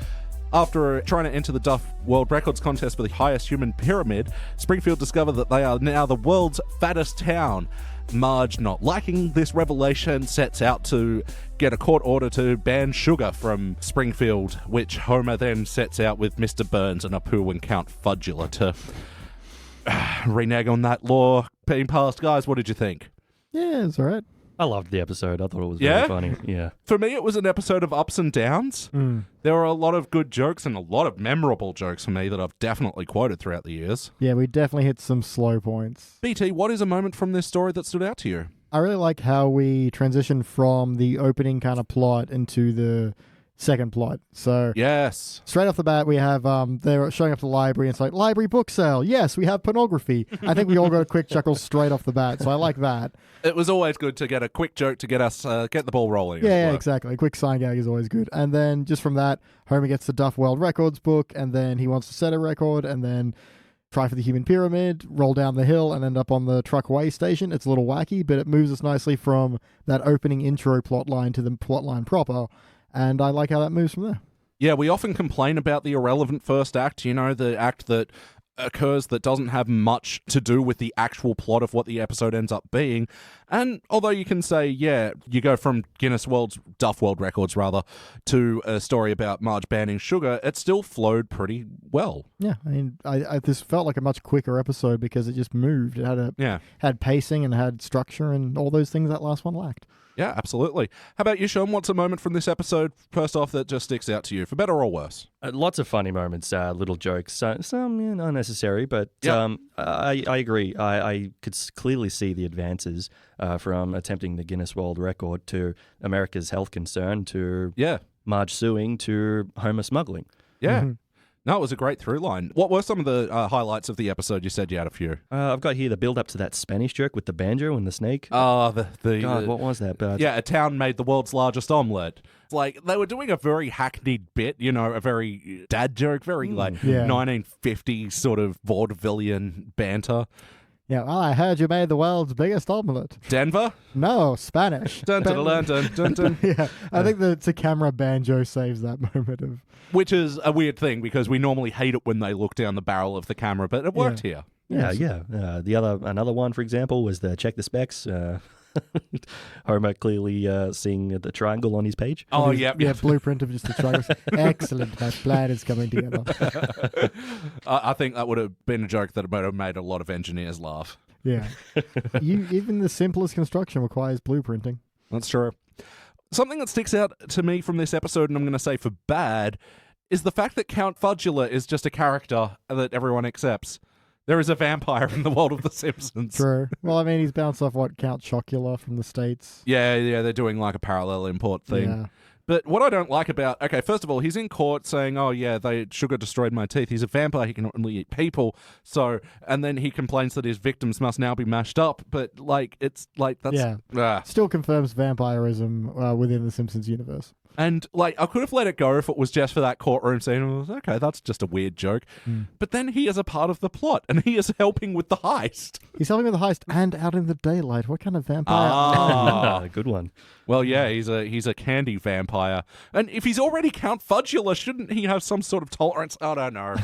after trying to enter the Duff World Records contest for the highest human pyramid, Springfield discover that they are now the world's fattest town. Marge, not liking this revelation, sets out to get a court order to ban sugar from Springfield, which Homer then sets out with Mr. Burns and Apu and Count Fudula to renege on that law being passed. Guys, what did you think? Yeah, it's all right. I loved the episode. I thought it was very funny. Yeah. For me, it was an episode of ups and downs. There were a lot of good jokes and a lot of memorable jokes for me that I've definitely quoted throughout the years. Yeah, we definitely hit some slow points. BT, what is a moment from this story that stood out to you? I really like how we transitioned from the opening kind of plot into the second plot. So Yes. straight off the bat, we have they're showing up to the library, and it's like, library book sale. Yes, we have pornography. I think we all got a quick chuckle straight off the bat, so I like that. It was always good to get a quick joke to get us get the ball rolling. Yeah, exactly. A quick sign gag is always good. And then just from that, Homer gets the Duff World Records book, and then he wants to set a record, and then try for the human pyramid, roll down the hill, and end up on the truck way station. It's a little wacky, but it moves us nicely from that opening intro plot line to the plot line proper, and I like how that moves from there. Yeah, we often complain about the irrelevant first act, you know, the act that occurs that doesn't have much to do with the actual plot of what the episode ends up being. And although you can say, yeah, you go from Duff World Records, to a story about Marge banning sugar, it still flowed pretty well. Yeah, I mean, I this felt like a much quicker episode because it just moved. It had pacing and had structure and all those things that last one lacked. Yeah, absolutely. How about you, Sean? What's a moment from this episode, first off, that just sticks out to you, for better or worse? Lots of funny moments, little jokes, some unnecessary, but I agree. I could clearly see the advances from attempting the Guinness World Record to America's health concern to Marge suing to Homer smuggling. Yeah. Mm-hmm. No, it was a great through line. What were some of the highlights of the episode? You said you had a few. I've got here the build up to that Spanish joke with the banjo and the snake. Oh, God, what was that? A town made the world's largest omelette. Like, they were doing a very hackneyed bit, you know, a very dad joke, very 1950s sort of vaudevillian banter. Yeah, well, I heard you made the world's biggest omelette. Denver? No, Spanish. Dun, dun, dun, dun, dun, dun. Yeah, I think the camera banjo saves that moment of... Which is a weird thing, because we normally hate it when they look down the barrel of the camera, but it worked here. Yeah. Another one, for example, was the check the specs. Homer clearly seeing the triangle on his page. Oh, yeah. Blueprint of just the triangle. Excellent, that plan is coming together. I think that would have been a joke that would have made a lot of engineers laugh. Yeah. Even the simplest construction requires blueprinting. That's true. Something that sticks out to me from this episode, and I'm going to say for bad, is the fact that Count Fudula is just a character that everyone accepts. There is a vampire in the world of The Simpsons. True. Well, I mean, he's bounced off, Count Chocula from the States. Yeah, they're doing like a parallel import thing. Yeah. But what I don't like about... Okay, first of all, he's in court saying, oh, yeah, sugar destroyed my teeth. He's a vampire. He can only eat people. So... And then he complains that his victims must now be mashed up. But, it's that's... Yeah. Still confirms vampirism within the Simpsons universe. And, I could have let it go if it was just for that courtroom scene. I was, okay, that's just a weird joke. But then he is a part of the plot, and he is helping with the heist. He's helping with the heist and out in the daylight. What kind of vampire? Good one. Well, yeah, he's a candy vampire. And if he's already Count Fudula, shouldn't he have some sort of tolerance? I don't know.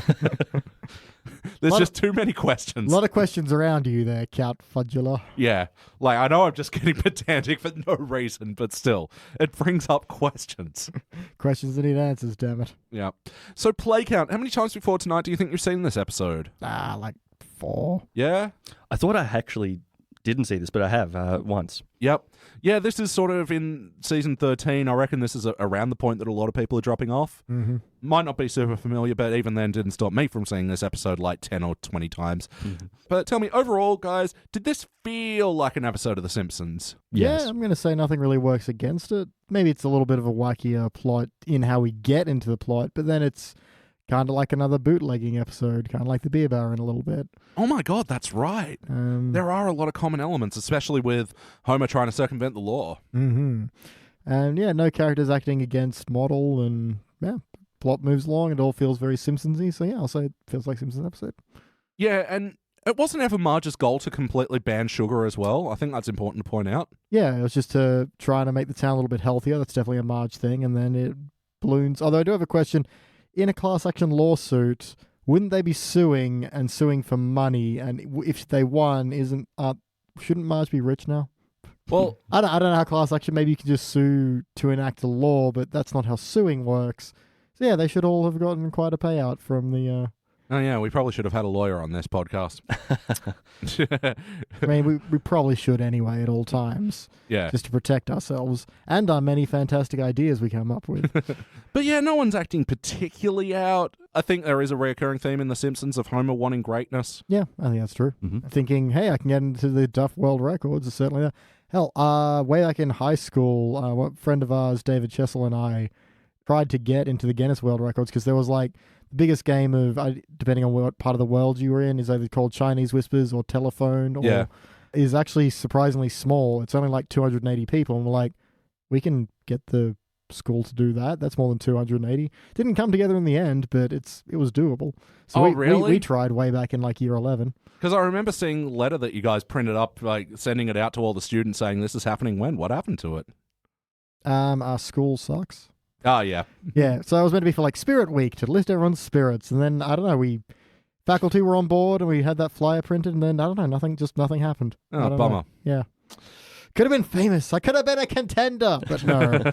There's just too many A questions. lot of questions around you there, Count Fudula. Yeah. Like, I know I'm just getting pedantic for no reason, but still, it brings up questions. Questions that need answers, damn it. Yeah. So, play count. How many times before tonight do you think you've seen this episode? Like 4. Yeah? I thought I actually didn't see this, but I have once. Yep. Yeah, this is sort of in season 13. I reckon this is around the point that a lot of people are dropping off. Mm-hmm. Might not be super familiar, but even then didn't stop me from seeing this episode like 10 or 20 times. Mm-hmm. But tell me, overall, guys, did this feel like an episode of The Simpsons? Yes. Yeah, I'm going to say nothing really works against it. Maybe it's a little bit of a wackier plot in how we get into the plot, but then it's kind of like another bootlegging episode, kind of like the Beer Baron a little bit. Oh my god, that's right. There are a lot of common elements, especially with Homer trying to circumvent the law. Mm-hmm. And yeah, no characters acting against model, and yeah, plot moves along. It all feels very Simpsons-y. So yeah, I'll say it feels like Simpsons episode. Yeah, and it wasn't ever Marge's goal to completely ban sugar as well. I think that's important to point out. Yeah, it was just to try to make the town a little bit healthier. That's definitely a Marge thing. And then it balloons. Although I do have a question. In a class action lawsuit, wouldn't they be suing for money? And if they won, shouldn't Marge be rich now? Well, I don't know how class action. Maybe you can just sue to enact a law, but that's not how suing works. So yeah, they should all have gotten quite a payout from the. oh yeah, we probably should have had a lawyer on this podcast. I mean, we probably should anyway at all times. Yeah. Just to protect ourselves and our many fantastic ideas we come up with. But yeah, no one's acting particularly out. I think there is a recurring theme in The Simpsons of Homer wanting greatness. Yeah, I think that's true. Mm-hmm. Thinking, hey, I can get into the Duff World Records is certainly there. Hell, way back in high school, a friend of ours, David Chessel, and I tried to get into the Guinness World Records because there was like the biggest game of, depending on what part of the world you were in, is either called Chinese Whispers or Telephone, or is actually surprisingly small. It's only like 280 people, and we're like, we can get the school to do that. That's more than 280. Didn't come together in the end, but it was doable. So we tried way back in like year 11. Because I remember seeing a letter that you guys printed up, like sending it out to all the students saying this is happening when? What happened to it? Our school sucks. Oh, yeah. Yeah, so it was meant to be for like Spirit Week to list everyone's spirits, and then I don't know, faculty were on board and we had that flyer printed, and then I don't know, nothing happened. Oh, bummer. Know. Yeah. Could have been famous. I could have been a contender, but no.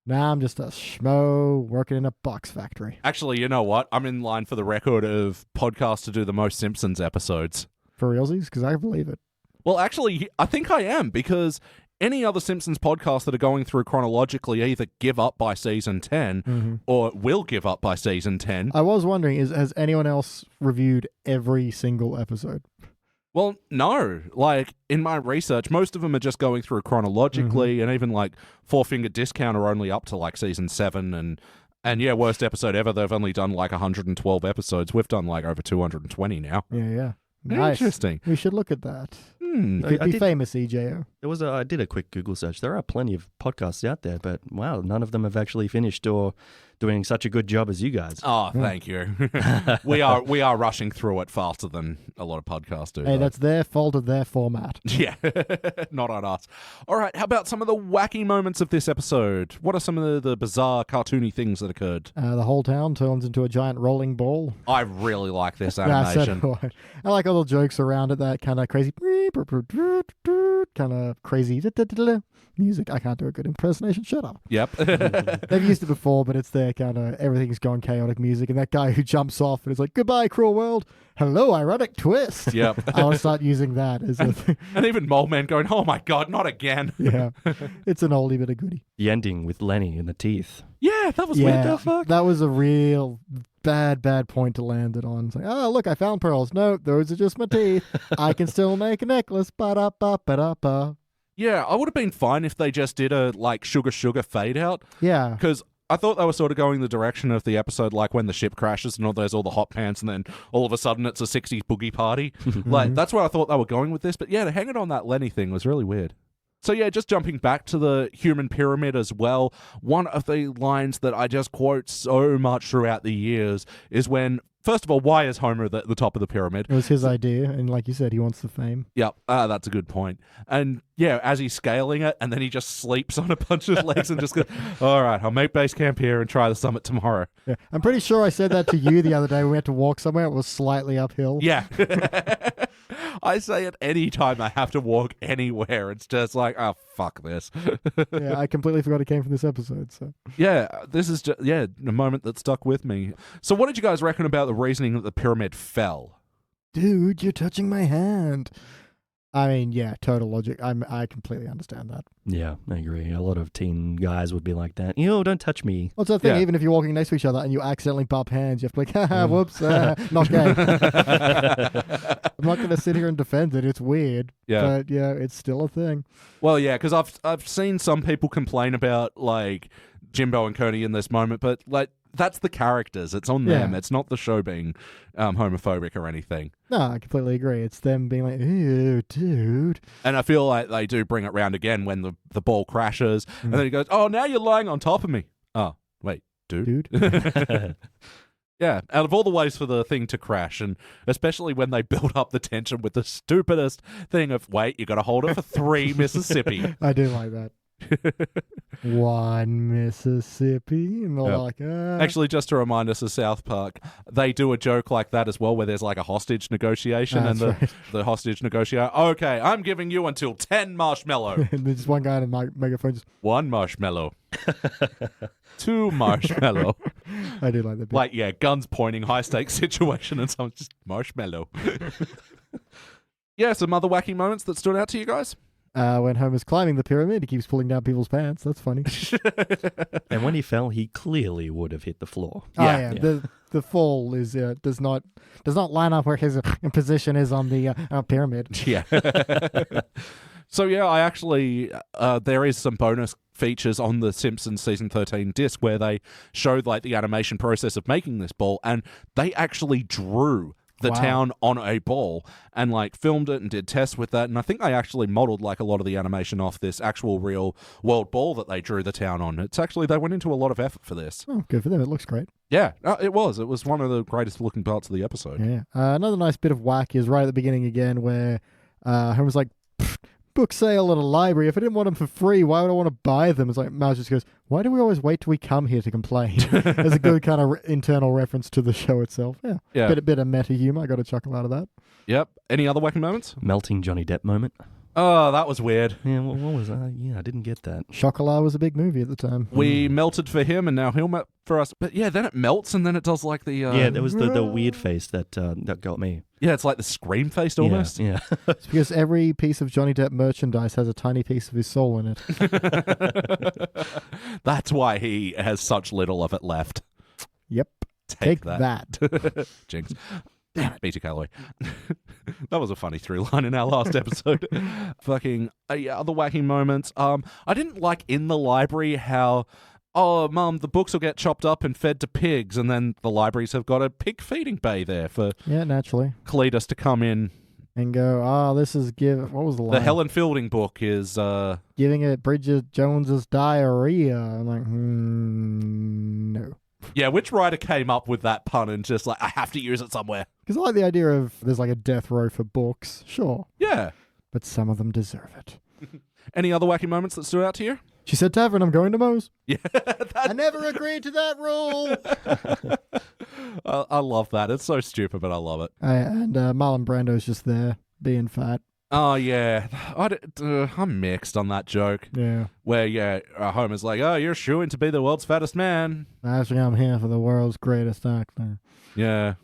Now I'm just a schmo working in a box factory. Actually, you know what? I'm in line for the record of podcasts to do the most Simpsons episodes. For realsies? Because I believe it. Well, actually, I think I am, because any other Simpsons podcasts that are going through chronologically either give up by season 10 or will give up by season 10. I was wondering, has anyone else reviewed every single episode? Well, no. Like, in my research, most of them are just going through chronologically, and even, like, Four Finger Discount are only up to, like, season 7, and yeah, worst episode ever, they've only done, like, 112 episodes. We've done, like, over 220 now. Yeah. Nice. Interesting. We should look at that. I Be famous, EJO. I did a quick Google search. There are plenty of podcasts out there, but wow, none of them have actually finished or doing such a good job as you guys. Oh, thank you. we are rushing through it faster than a lot of podcasts do. Hey, though. that's their fault of their format. Yeah, not on us. All right, how about some of the wacky moments of this episode? What are some of the bizarre, cartoony things that occurred? The whole town turns into a giant rolling ball. I really like this Yeah, animation. so do I like all the jokes around it, that kind of crazy, kind of crazy music. I can't do a good impersonation. Shut up. Yep. They've used it before, but it's their kind of everything's gone chaotic music. And that guy who jumps off and is like, goodbye, cruel world. Hello, ironic twist. Yep. I want to start using that as a thing. And even Mole Man going, oh my God, not again. Yeah. It's an oldie but a goodie. The ending with Lenny and the teeth. Yeah, that was Yeah, weird. The fuck? that was a real bad point to land it on. It's like, oh, look, I found pearls. No, those are just my teeth. I can still make a necklace. Ba-da-ba-ba-da-ba. Yeah, I would have been fine if they just did a, like, sugar fade out. Yeah. Because I thought they were sort of going the direction of the episode, like when the ship crashes and there's all the hot pants, and then all of a sudden it's a 60s boogie party. Like, that's where I thought they were going with this. But yeah, to hang it on that Lenny thing was really weird. So yeah, just jumping back to the human pyramid as well, one of the lines that I just quote so much throughout the years is when first of all, why is Homer at the top of the pyramid? It was his idea, and like you said, he wants the fame. Yep, that's a good point. And yeah, as he's scaling it, and then he just sleeps on a bunch of legs and just goes, all right, I'll make base camp here and try the summit tomorrow. Yeah. I'm pretty sure I said that to you the other day when we had to walk somewhere. It was slightly uphill. Yeah. I say it any time I have to walk anywhere. It's just like, oh, fuck this. Yeah, I completely forgot it came from this episode. So Yeah, this is just, a moment that stuck with me. So what did you guys reckon about the reasoning that the pyramid fell? Dude, you're touching my hand. I mean, yeah, total logic. I completely understand that. Yeah, I agree. A lot of teen guys would be like that. Ew, don't touch me. What's the thing? Yeah. Even if you're walking next to each other and you accidentally bump hands, you have to be like, haha, whoops, not gay. I'm not going to sit here and defend it. It's weird. Yeah. But yeah, it's still a thing. Well, yeah, because I've seen some people complain about, like, Jimbo and Cody in this moment, but, like, that's the characters. It's on them. Yeah. It's not the show being homophobic or anything. No, I completely agree. It's them being like, ew, dude. And I feel like they do bring it round again when the ball crashes, and then he goes, oh, now you're lying on top of me. Oh, wait, dude? Yeah, out of all the ways for the thing to crash, and especially when they build up the tension with the stupidest thing of, wait, you got to hold it for 3 Mississippi. I do like that. 1 Mississippi, and they're like, Actually, just to remind us of South Park, they do a joke like that as well, where there's like a hostage negotiation, and the hostage negotiator, okay, I'm giving you until 10 marshmallow. And there's just one guy in a megaphone just, 1 marshmallow. 2 marshmallow. I do like that bit. Like, yeah, guns pointing, high stakes situation, and someone's just marshmallow. Yeah, some other wacky moments that stood out to you guys? When Homer's climbing the pyramid, he keeps pulling down people's pants. That's funny. And when he fell, he clearly would have hit the floor. Yeah. The fall is does not line up where his position is on the pyramid. Yeah. So yeah, I actually there is some bonus features on the Simpsons season 13 disc where they showed like the animation process of making this ball, and they actually drew the town on a ball and like filmed it and did tests with that. And I think they actually modeled like a lot of the animation off this actual real world ball that they drew the town on. It's actually, they went into a lot of effort for this. Oh, good for them. It looks great. Yeah, it was. It was one of the greatest looking parts of the episode. Yeah. Another nice bit of whack is right at the beginning again where Homer's like, book sale at a library. If I didn't want them for free, why would I want to buy them? It's like, Marge just goes, why do we always wait till we come here to complain? There's a good kind of internal reference to the show itself. Yeah. Bit of meta humor. I got a chuckle out of that. Yep. Any other wacky moments? Melting Johnny Depp moment. Oh, that was weird. Yeah, what was that? Yeah, I didn't get that. Chocolat was a big movie at the time. We melted for him, and now he'll melt for us. But yeah, then it melts, and then it does like the... yeah, there was the weird face that got me. Yeah, it's like the scream face almost. Yeah. It's because every piece of Johnny Depp merchandise has a tiny piece of his soul in it. That's why he has such little of it left. Yep. Take that. Jinx. BT Calloway. That was a funny through line in our last episode. Fucking other wacky moments. I didn't like in the library how, oh, Mum, the books will get chopped up and fed to pigs, and then the libraries have got a pig feeding bay there for naturally Cletus to come in and go, this is what was the line? The Helen Fielding book is giving it Bridget Jones's diarrhea. I'm like, no. Yeah, which writer came up with that pun and just like, I have to use it somewhere? Because I like the idea of there's like a death row for books. Sure. Yeah. But some of them deserve it. Any other wacky moments that stood out to you? She said, Tavern, I'm going to Moe's. Yeah. I never agreed to that rule. I love that. It's so stupid, but I love it. And Marlon Brando's just there being fat. Oh, yeah. I'm mixed on that joke. Yeah. Where, Homer's like, oh, you're shooing to be the world's fattest man. Actually, I'm here for the world's greatest actor. Yeah.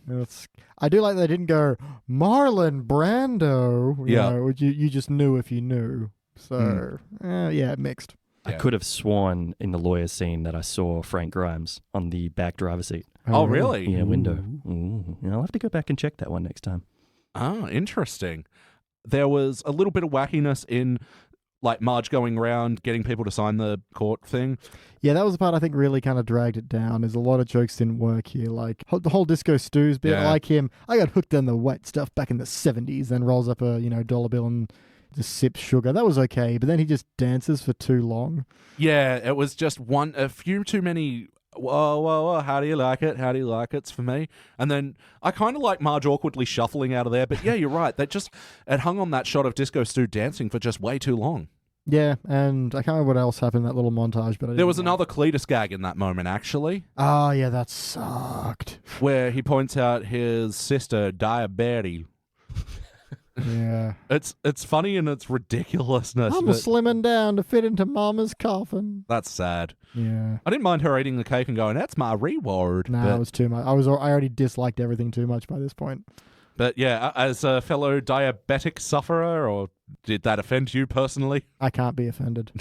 I do like they didn't go, Marlon Brando. You just knew if you knew. So, mixed. I could have sworn in the lawyer scene that I saw Frank Grimes on the back driver's seat. Oh, really? Yeah, window. Ooh. I'll have to go back and check that one next time. Oh, interesting. There was a little bit of wackiness in, like, Marge going around getting people to sign the court thing. Yeah, that was the part I think really kind of dragged it down. There's a lot of jokes didn't work here. Like, the whole Disco Stews bit, like him, I got hooked on the wet stuff back in the 70s, then rolls up a, dollar bill and just sips sugar. That was okay, but then he just dances for too long. Yeah, it was just a few too many whoa, whoa, whoa, how do you like it? How do you like it? It's for me. And then I kind of like Marge awkwardly shuffling out of there. But yeah, you're right. It hung on that shot of Disco Stu dancing for just way too long. Yeah, and I can't remember what else happened in that little montage, but There was another Cletus gag in that moment, actually. Oh, yeah, that sucked. Where he points out his sister, Diabetes. Yeah. It's funny in its ridiculously. I'm slimming down to fit into Mama's coffin. That's sad. Yeah. I didn't mind her eating the cake and going, that's my reward. Nah, it was too much. I already disliked everything too much by this point. But yeah, as a fellow diabetic sufferer, or did that offend you personally? I can't be offended.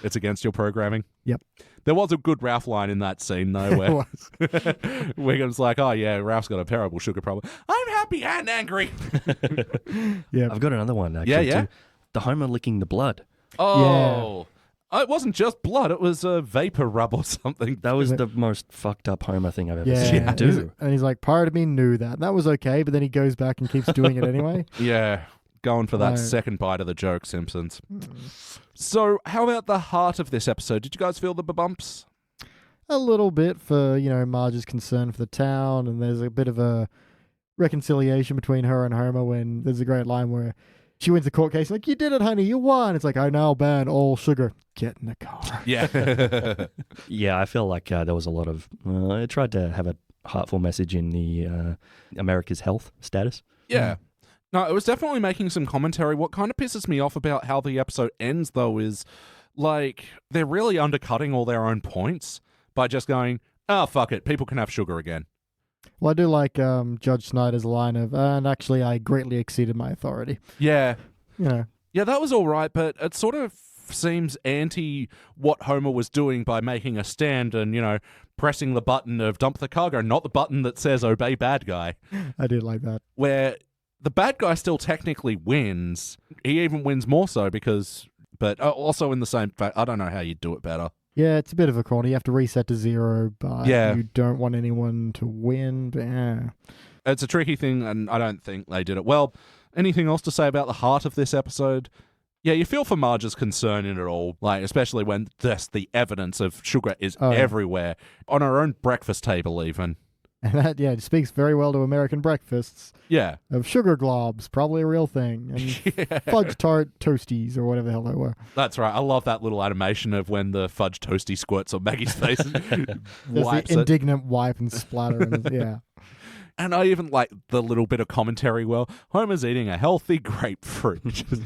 It's against your programming? Yep. There was a good Ralph line in that scene, though, where Wiggum's like, oh yeah, Ralph's got a terrible sugar problem. I'm happy and angry. Yeah. I've got another one, actually, too. The Homer licking the blood. Oh. Yeah. It wasn't just blood, it was a vapor rub or something. That was the most fucked up Homer thing I've ever seen him do. And he's like, part of me knew that. That was okay, but then he goes back and keeps doing it anyway. Yeah, going for that second bite of the joke, Simpsons. So, how about the heart of this episode? Did you guys feel the bumps? A little bit for, Marge's concern for the town, and there's a bit of a reconciliation between her and Homer when there's a great line where she wins the court case, like, you did it, honey, you won. It's like, I now ban all sugar. Get in the car. Yeah. Yeah, I feel like there was a lot of... I tried to have a heartful message in the America's health status. Yeah. No, it was definitely making some commentary. What kind of pisses me off about how the episode ends, though, is, like, they're really undercutting all their own points by just going, oh, fuck it, people can have sugar again. Well, I do like Judge Snyder's line of, and actually I greatly exceeded my authority. Yeah. Yeah, that was all right, but it sort of seems anti what Homer was doing by making a stand and, pressing the button of dump the cargo, not the button that says obey bad guy. I did like that. Where the bad guy still technically wins. He even wins more so but also in the same fact, I don't know how you'd do it better. Yeah, it's a bit of a corner. You have to reset to 0, but you don't want anyone to win. But yeah. It's a tricky thing, and I don't think they did it well. Anything else to say about the heart of this episode? Yeah, you feel for Marge's concern in it all, like especially when the evidence of sugar is everywhere, on her own breakfast table even. And that, it speaks very well to American breakfasts. Yeah. Of sugar globs, probably a real thing. And fudge tart toasties, or whatever the hell they were. That's right. I love that little animation of when the fudge toasty squirts on Maggie's face and wipes the indignant wipe and splatter. And, And I even like the little bit of commentary. Well, Homer's eating a healthy grapefruit. Just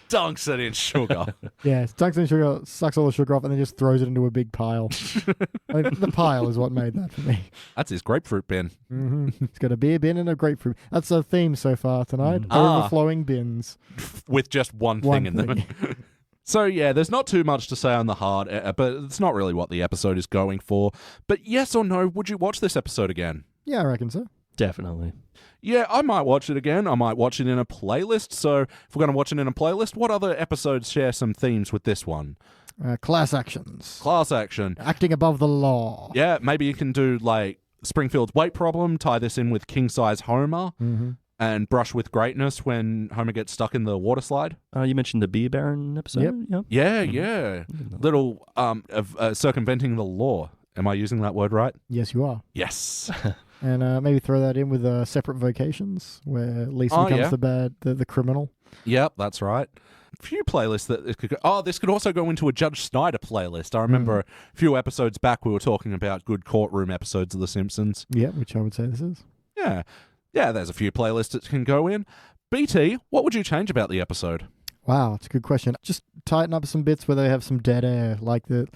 dunks it in sugar. Yeah, dunks it in sugar, sucks all the sugar off, and then just throws it into a big pile. The pile is what made that for me. That's his grapefruit bin. Mm-hmm. It's got a beer bin and a grapefruit. That's the theme so far tonight. Overflowing bins. With just one thing in them. So, yeah, there's not too much to say on the heart, but it's not really what the episode is going for. But yes or no, would you watch this episode again? Yeah, I reckon so. Definitely. Yeah, I might watch it again. I might watch it in a playlist. So if we're going to watch it in a playlist, what other episodes share some themes with this one? Class actions. Class action. Acting above the law. Yeah, maybe you can do like Springfield's weight problem, tie this in with King Size Homer, and Brush with Greatness when Homer gets stuck in the water slide. You mentioned the Beer Baron episode? Yep. Yeah. Little of circumventing the law. Am I using that word right? Yes, you are. Yes. And maybe throw that in with separate vocations, where Lisa becomes the criminal. Yep, that's right. A few playlists that it could go. This could also go into a Judge Snyder playlist. I remember a few episodes back we were talking about good courtroom episodes of The Simpsons. Yeah, which I would say this is. Yeah, there's a few playlists that can go in. BT, what would you change about the episode? Wow, it's a good question. Just tighten up some bits where they have some dead air, like the...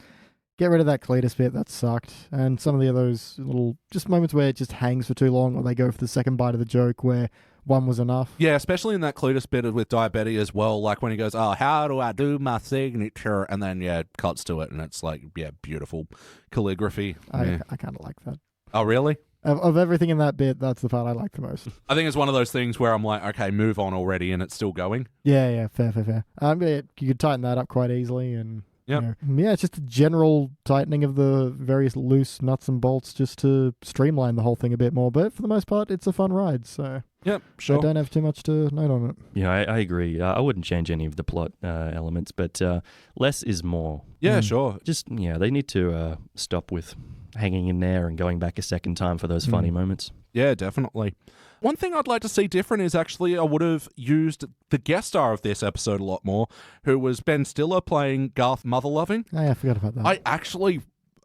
Get rid of that Cletus bit, that sucked. And some of the others little just moments where it just hangs for too long, or they go for the second bite of the joke where one was enough. Yeah, especially in that Cletus bit with Diabetes as well, like when he goes, how do I do my signature? And then, cuts to it, and it's like, beautiful calligraphy. I kind of like that. Oh, really? Of everything in that bit, that's the part I like the most. I think it's one of those things where I'm like, okay, move on already, and it's still going. Yeah, fair. You could tighten that up quite easily, and... Yep. Yeah, it's just a general tightening of the various loose nuts and bolts just to streamline the whole thing a bit more. But for the most part, it's a fun ride. So Yep, sure. I don't have too much to note on it. Yeah, I agree. I wouldn't change any of the plot elements, but less is more. Yeah, sure. Just, they need to stop with hanging in there and going back a second time for those funny moments. Yeah, definitely. One thing I'd like to see different is actually I would have used the guest star of this episode a lot more, who was Ben Stiller playing Garth Motherloving. Oh, yeah, I forgot about that. I actually,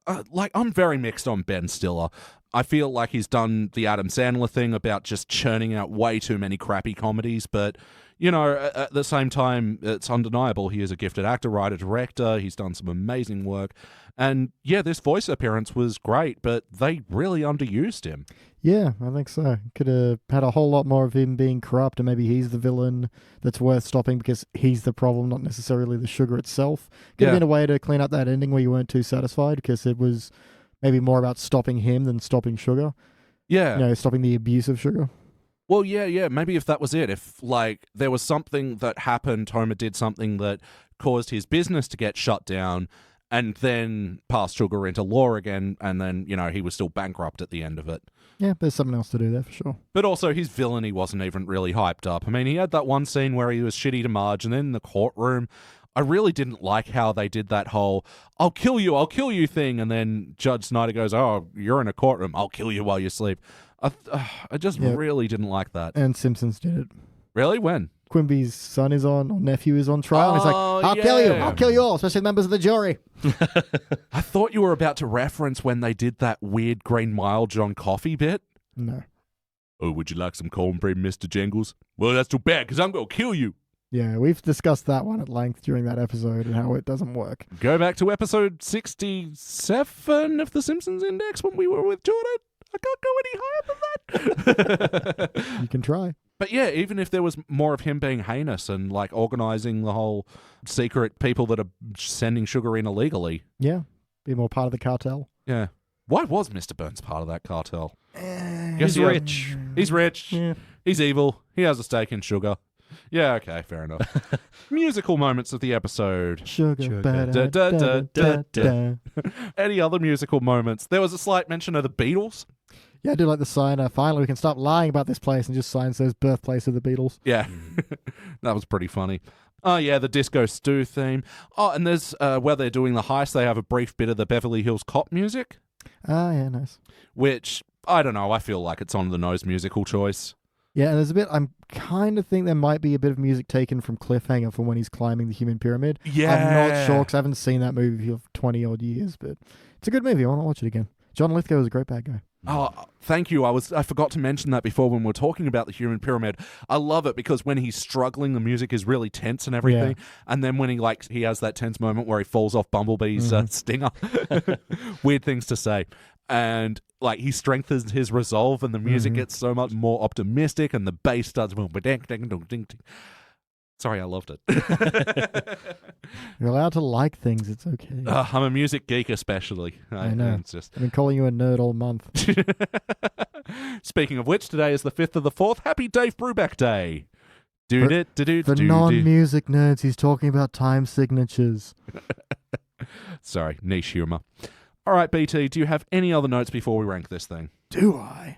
I'm very mixed on Ben Stiller. I feel like he's done the Adam Sandler thing about just churning out way too many crappy comedies, but, at the same time, it's undeniable he is a gifted actor, writer, director. He's done some amazing work. And, yeah, this voice appearance was great, but they really underused him. Yeah, I think so. Could have had a whole lot more of him being corrupt, and maybe he's the villain that's worth stopping because he's the problem, not necessarily the sugar itself. Could have been a way to clean up that ending where you weren't too satisfied because it was maybe more about stopping him than stopping sugar. Yeah. Stopping the abuse of sugar. Well, yeah. Maybe if that was it, if, there was something that happened, Homer did something that caused his business to get shut down, and then passed sugar into law again, and then, he was still bankrupt at the end of it. Yeah, there's something else to do there for sure. But also, his villainy wasn't even really hyped up. I mean, he had that one scene where he was shitty to Marge, and then in the courtroom, I really didn't like how they did that whole, I'll kill you thing, and then Judge Snyder goes, oh, you're in a courtroom, I'll kill you while you sleep. I just really didn't like that. And Simpsons did it. Really? When? Quimby's son is on, or nephew is on trial. And he's like, I'll kill you all, especially members of the jury. I thought you were about to reference when they did that weird Green Mile John Coffey bit. No. Oh, would you like some cornbread, Mr. Jingles? Well, that's too bad, because I'm going to kill you. Yeah, we've discussed that one at length during that episode and how it doesn't work. Go back to episode 67 of the Simpsons Index when we were with Jordan. I can't go any higher than that. You can try. But yeah, even if there was more of him being heinous and organizing the whole secret people that are sending sugar in illegally. Yeah, be more part of the cartel. Yeah. Why was Mr. Burns part of that cartel? He's rich. He's rich. Yeah. He's evil. He has a stake in sugar. Yeah, okay, fair enough. Musical moments of the episode. Sugar. Da, da, da, da, da. Any other musical moments? There was a slight mention of the Beatles. Yeah, I do like the sign. Finally, we can stop lying about this place and just sign says birthplace of the Beatles. Yeah, that was pretty funny. Oh, yeah, the Disco Stew theme. Oh, and there's, where they're doing the heist, they have a brief bit of the Beverly Hills Cop music. Ah, yeah, nice. Which, I don't know, I feel like it's on the nose musical choice. Yeah, and there's a bit, I'm kind of think there might be a bit of music taken from Cliffhanger from when he's climbing the human pyramid. Yeah. I'm not sure because I haven't seen that movie for 20 odd years, but it's a good movie. I want to watch it again. John Lithgow is a great bad guy. Oh, thank you. I forgot to mention that before when we were talking about the human pyramid. I love it because when he's struggling, the music is really tense and everything. Yeah. And then when he has that tense moment where he falls off Bumblebee's stinger. Weird things to say. And he strengthens his resolve and the music gets so much more optimistic and the bass starts boom. Sorry, I loved it. You're allowed to like things. It's okay. I'm a music geek, especially. I know. I've been calling you a nerd all month. Speaking of which, today is the 5th of the 4th. Happy Dave Brubeck Day. For non-music nerds, he's talking about time signatures. Sorry, niche humor. All right, BT, do you have any other notes before we rank this thing? Do I?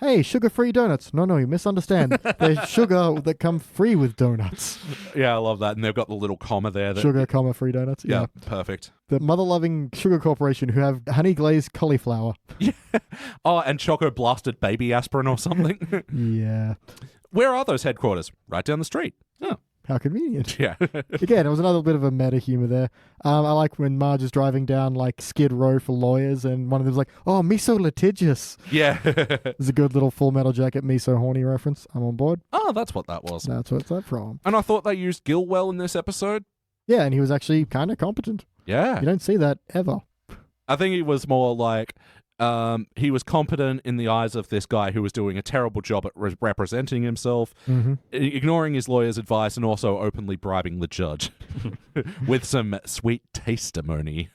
Hey, sugar-free donuts. No, you misunderstand. They're sugar that come free with donuts. Yeah, I love that. And they've got the little comma there. Sugar, comma, free donuts. Yeah, perfect. The mother-loving sugar corporation who have honey-glazed cauliflower. Yeah. Oh, and choco-blasted baby aspirin or something. Yeah. Where are those headquarters? Right down the street. Oh. How convenient. Yeah. Again, it was another bit of a meta humor there. I like when Marge is driving down Skid Row for lawyers and one of them's like, oh, me so litigious. Yeah. There's a good little Full Metal Jacket me so horny reference. I'm on board. Oh, that's what that was. That's what's that from. And I thought they used Gil well in this episode. Yeah, and he was actually kind of competent. Yeah. You don't see that ever. I think he was more he was competent in the eyes of this guy who was doing a terrible job at representing himself, ignoring his lawyer's advice, and also openly bribing the judge with some sweet testimony.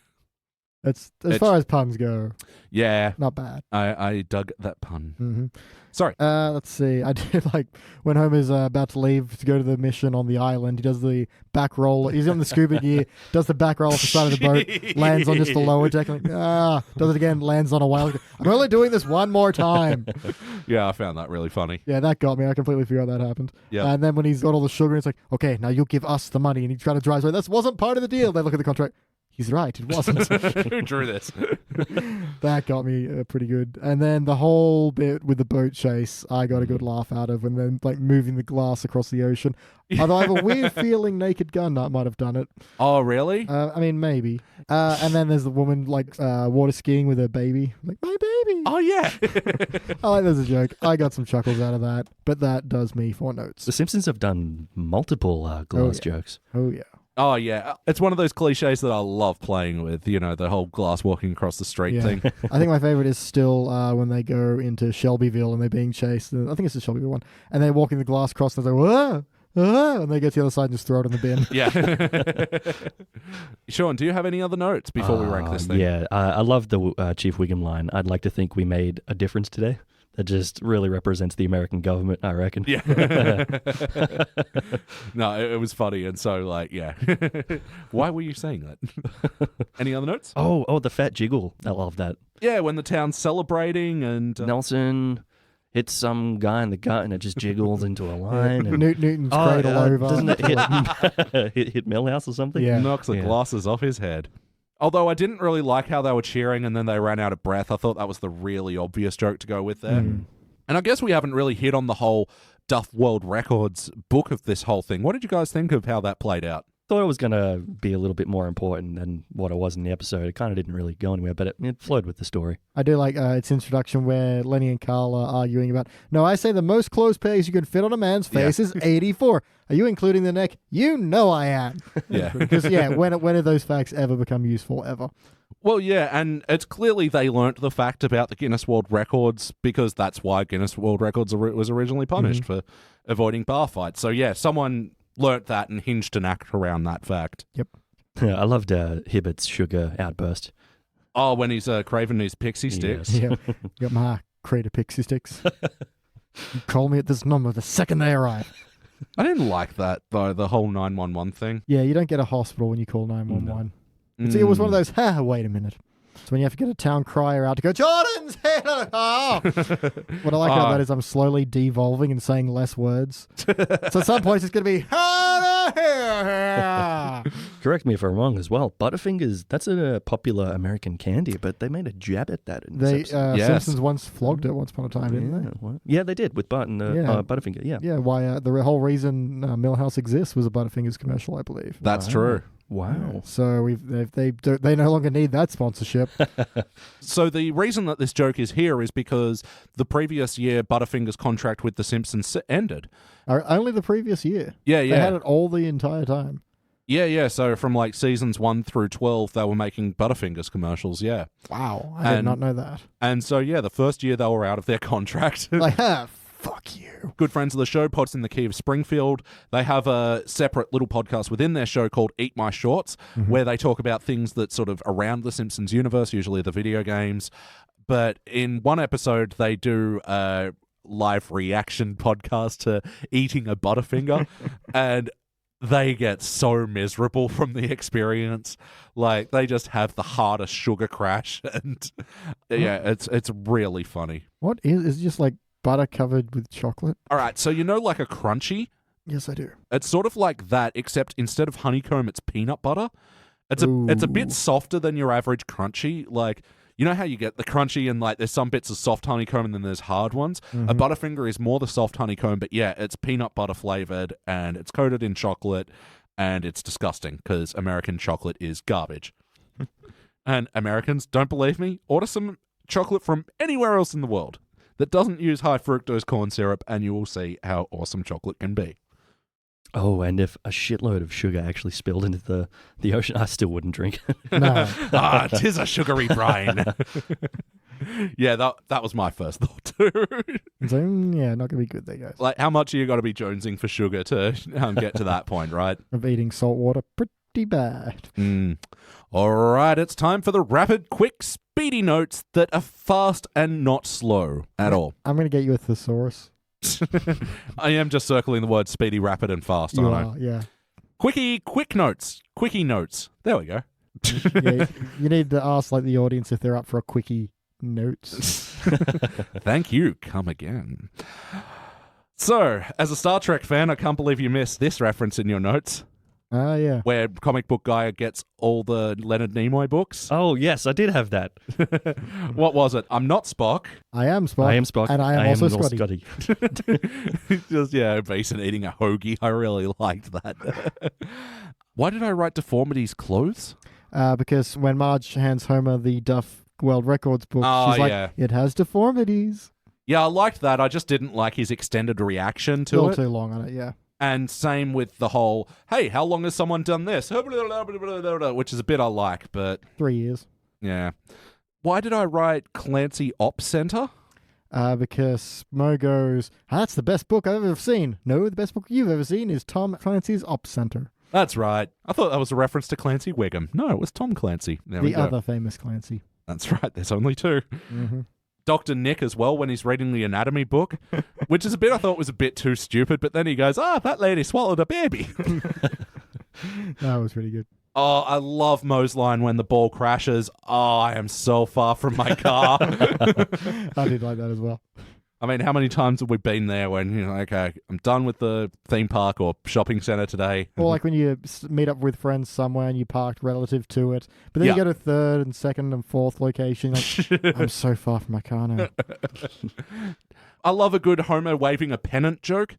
As far as puns go, Yeah, not bad. I dug that pun. Mm-hmm. Sorry. Let's see. I did like when Homer's about to leave to go to the mission on the island. He does the back roll. He's on the scuba gear, does the back roll off the side of the boat, lands on just the lower deck. Like, does it again, lands on a whale. I'm only doing this one more time. Yeah, I found that really funny. Yeah, that got me. I completely forgot that happened. Yeah. And then when he's got all the sugar, it's like, okay, now you'll give us the money. And he tries to drive away. That wasn't part of the deal. They look at the contract. He's right. It wasn't. Who drew this? That got me pretty good. And then the whole bit with the boat chase, I got a good laugh out of. And then like moving the glass across the ocean. Although I have a weird feeling Naked Gun might have done it. Oh, really? I mean, maybe. And then there's the woman like water skiing with her baby. Like, my baby. Oh, yeah. I like there's a joke. I got some chuckles out of that. But that does me for notes. The Simpsons have done multiple glass jokes. Oh, yeah. Oh, yeah. It's one of those cliches that I love playing with, the whole glass walking across the street thing. I think my favorite is still when they go into Shelbyville and they're being chased. I think it's the Shelbyville one. And they're walking the glass across and they're like, whoa! And they get to the other side and just throw it in the bin. Yeah. Sean, do you have any other notes before we rank this thing? Yeah, I love the Chief Wiggum line. I'd like to think we made a difference today. That just really represents the American government, I reckon. Yeah. No, it was funny. And so, like, yeah. Why were you saying that? Any other notes? Oh, the fat jiggle. I love that. Yeah, when the town's celebrating and... Nelson hits some guy in the gut and it just jiggles into a line. And... Newton's cradle over. Doesn't it hit Millhouse or something? Yeah. Knocks the glasses off his head. Although I didn't really like how they were cheering and then they ran out of breath. I thought that was the really obvious joke to go with there. And I guess we haven't really hit on the whole Duff World Records book of this whole thing. What did you guys think of how that played out? Thought it was going to be a little bit more important than what it was in the episode. It kind of didn't really go anywhere, but it flowed with the story. I do like its introduction where Lenny and Carl are arguing about, no, I say the most clothes pegs you can fit on a man's face is 84. Are you including the neck? You know I am. Yeah. Because, when do those facts ever become useful, ever? Well, yeah, and it's clearly they learnt the fact about the Guinness World Records because that's why Guinness World Records was originally punished for avoiding bar fights. So, yeah, someone learnt that and hinged an act around that fact. Yep. Yeah, I loved Hibbert's sugar outburst. Oh, when he's craving his pixie sticks. Yeah. Got my crate of pixie sticks. You call me at this number the second they arrive. I didn't like that, though, the whole 911 thing. Yeah, you don't get a hospital when you call 911. See, it was one of those, wait a minute. So when you have to get a town crier out to go, Jordan's here! Oh! What I like about that is I'm slowly devolving and saying less words. So at some points it's going to be, Correct me if I'm wrong as well. Butterfingers, that's a popular American candy, but they made a jab at that in the Simpsons. Simpsons once flogged it once upon a time, didn't they? What? Yeah, they did with Bart and Butterfinger, yeah. Yeah, why the whole reason Millhouse exists was a Butterfingers commercial, I believe. That's true. Wow. So they no longer need that sponsorship. So the reason that this joke is here is because the previous year Butterfinger's contract with The Simpsons ended. Only the previous year. Yeah. They had it all the entire time. Yeah. So from like seasons 1 through 12, they were making Butterfingers commercials, yeah. Wow. I did not know that. And so, yeah, the first year they were out of their contract. Like, fuck you. Good friends of the show, Pods in the Key of Springfield. They have a separate little podcast within their show called Eat My Shorts, where they talk about things that sort of around the Simpsons universe, usually the video games. But in one episode, they do a live reaction podcast to eating a Butterfinger, and they get so miserable from the experience. Like, they just have the hardest sugar crash, and yeah, it's really funny. What is it just like butter covered with chocolate? All right, so like a Crunchy? Yes, I do. It's sort of like that, except instead of honeycomb, it's peanut butter. It's a bit softer than your average Crunchy. Like, you know how you get the Crunchy and like there's some bits of soft honeycomb and then there's hard ones? A Butterfinger is more the soft honeycomb, but yeah, it's peanut butter flavored and it's coated in chocolate and it's disgusting because American chocolate is garbage. And Americans, don't believe me? Order some chocolate from anywhere else in the world that doesn't use high fructose corn syrup, and you will see how awesome chocolate can be. Oh, and if a shitload of sugar actually spilled into the ocean, I still wouldn't drink it. No. 'Tis a sugary brine. Yeah, that was my first thought too. So, yeah, not going to be good there, guys. Like, how much are you got to be jonesing for sugar to get to that point, right? Of eating salt water. pretty bad. All right, it's time for the rapid, quick, speedy notes that are fast and not slow at all. I'm going to get you a thesaurus. I am just circling the words speedy, rapid, and fast, You aren't I? are, yeah. Quickie notes. Quickie notes. There we go. Yeah. You need to ask like the audience if they're up for a quickie notes. Thank you. Come again. So, as a Star Trek fan, I can't believe you missed this reference in your notes, Yeah. where comic book guy gets all the Leonard Nimoy books. Oh, yes, I did have that. What was it? I'm not Spock. I am Spock. I am Spock. And I am also Scotty. Just, Mason eating a hoagie. I really liked that. Why did I write deformities clothes? Because when Marge hands Homer the Duff World Records book, she's like, it has deformities. Yeah, I liked that. I just didn't like his extended reaction to it. Too long on it, yeah. And same with the whole, hey, how long has someone done this? Which is a bit I like, but... 3 years. Yeah. Why did I write Clancy Op Center? Because Mo goes, that's the best book I've ever seen. No, the best book you've ever seen is Tom Clancy's Op Center. That's right. I thought that was a reference to Clancy Wiggum. No, it was Tom Clancy. There we The go. other famous Clancy. That's right. There's only two. Mm-hmm. Dr. Nick as well when he's reading the anatomy book, which is a bit I thought was a bit too stupid, but then he goes, that lady swallowed a baby. That was pretty good. Oh, I love Mo's line when the ball crashes. Oh, I am so far from my car. I did like that as well. I mean, how many times have we been there when, okay, I'm done with the theme park or shopping center today? Or like when you meet up with friends somewhere and you parked relative to it, but then you go to third and second and fourth location. Like, I'm so far from my car now. I love a good Homer waving a pennant joke.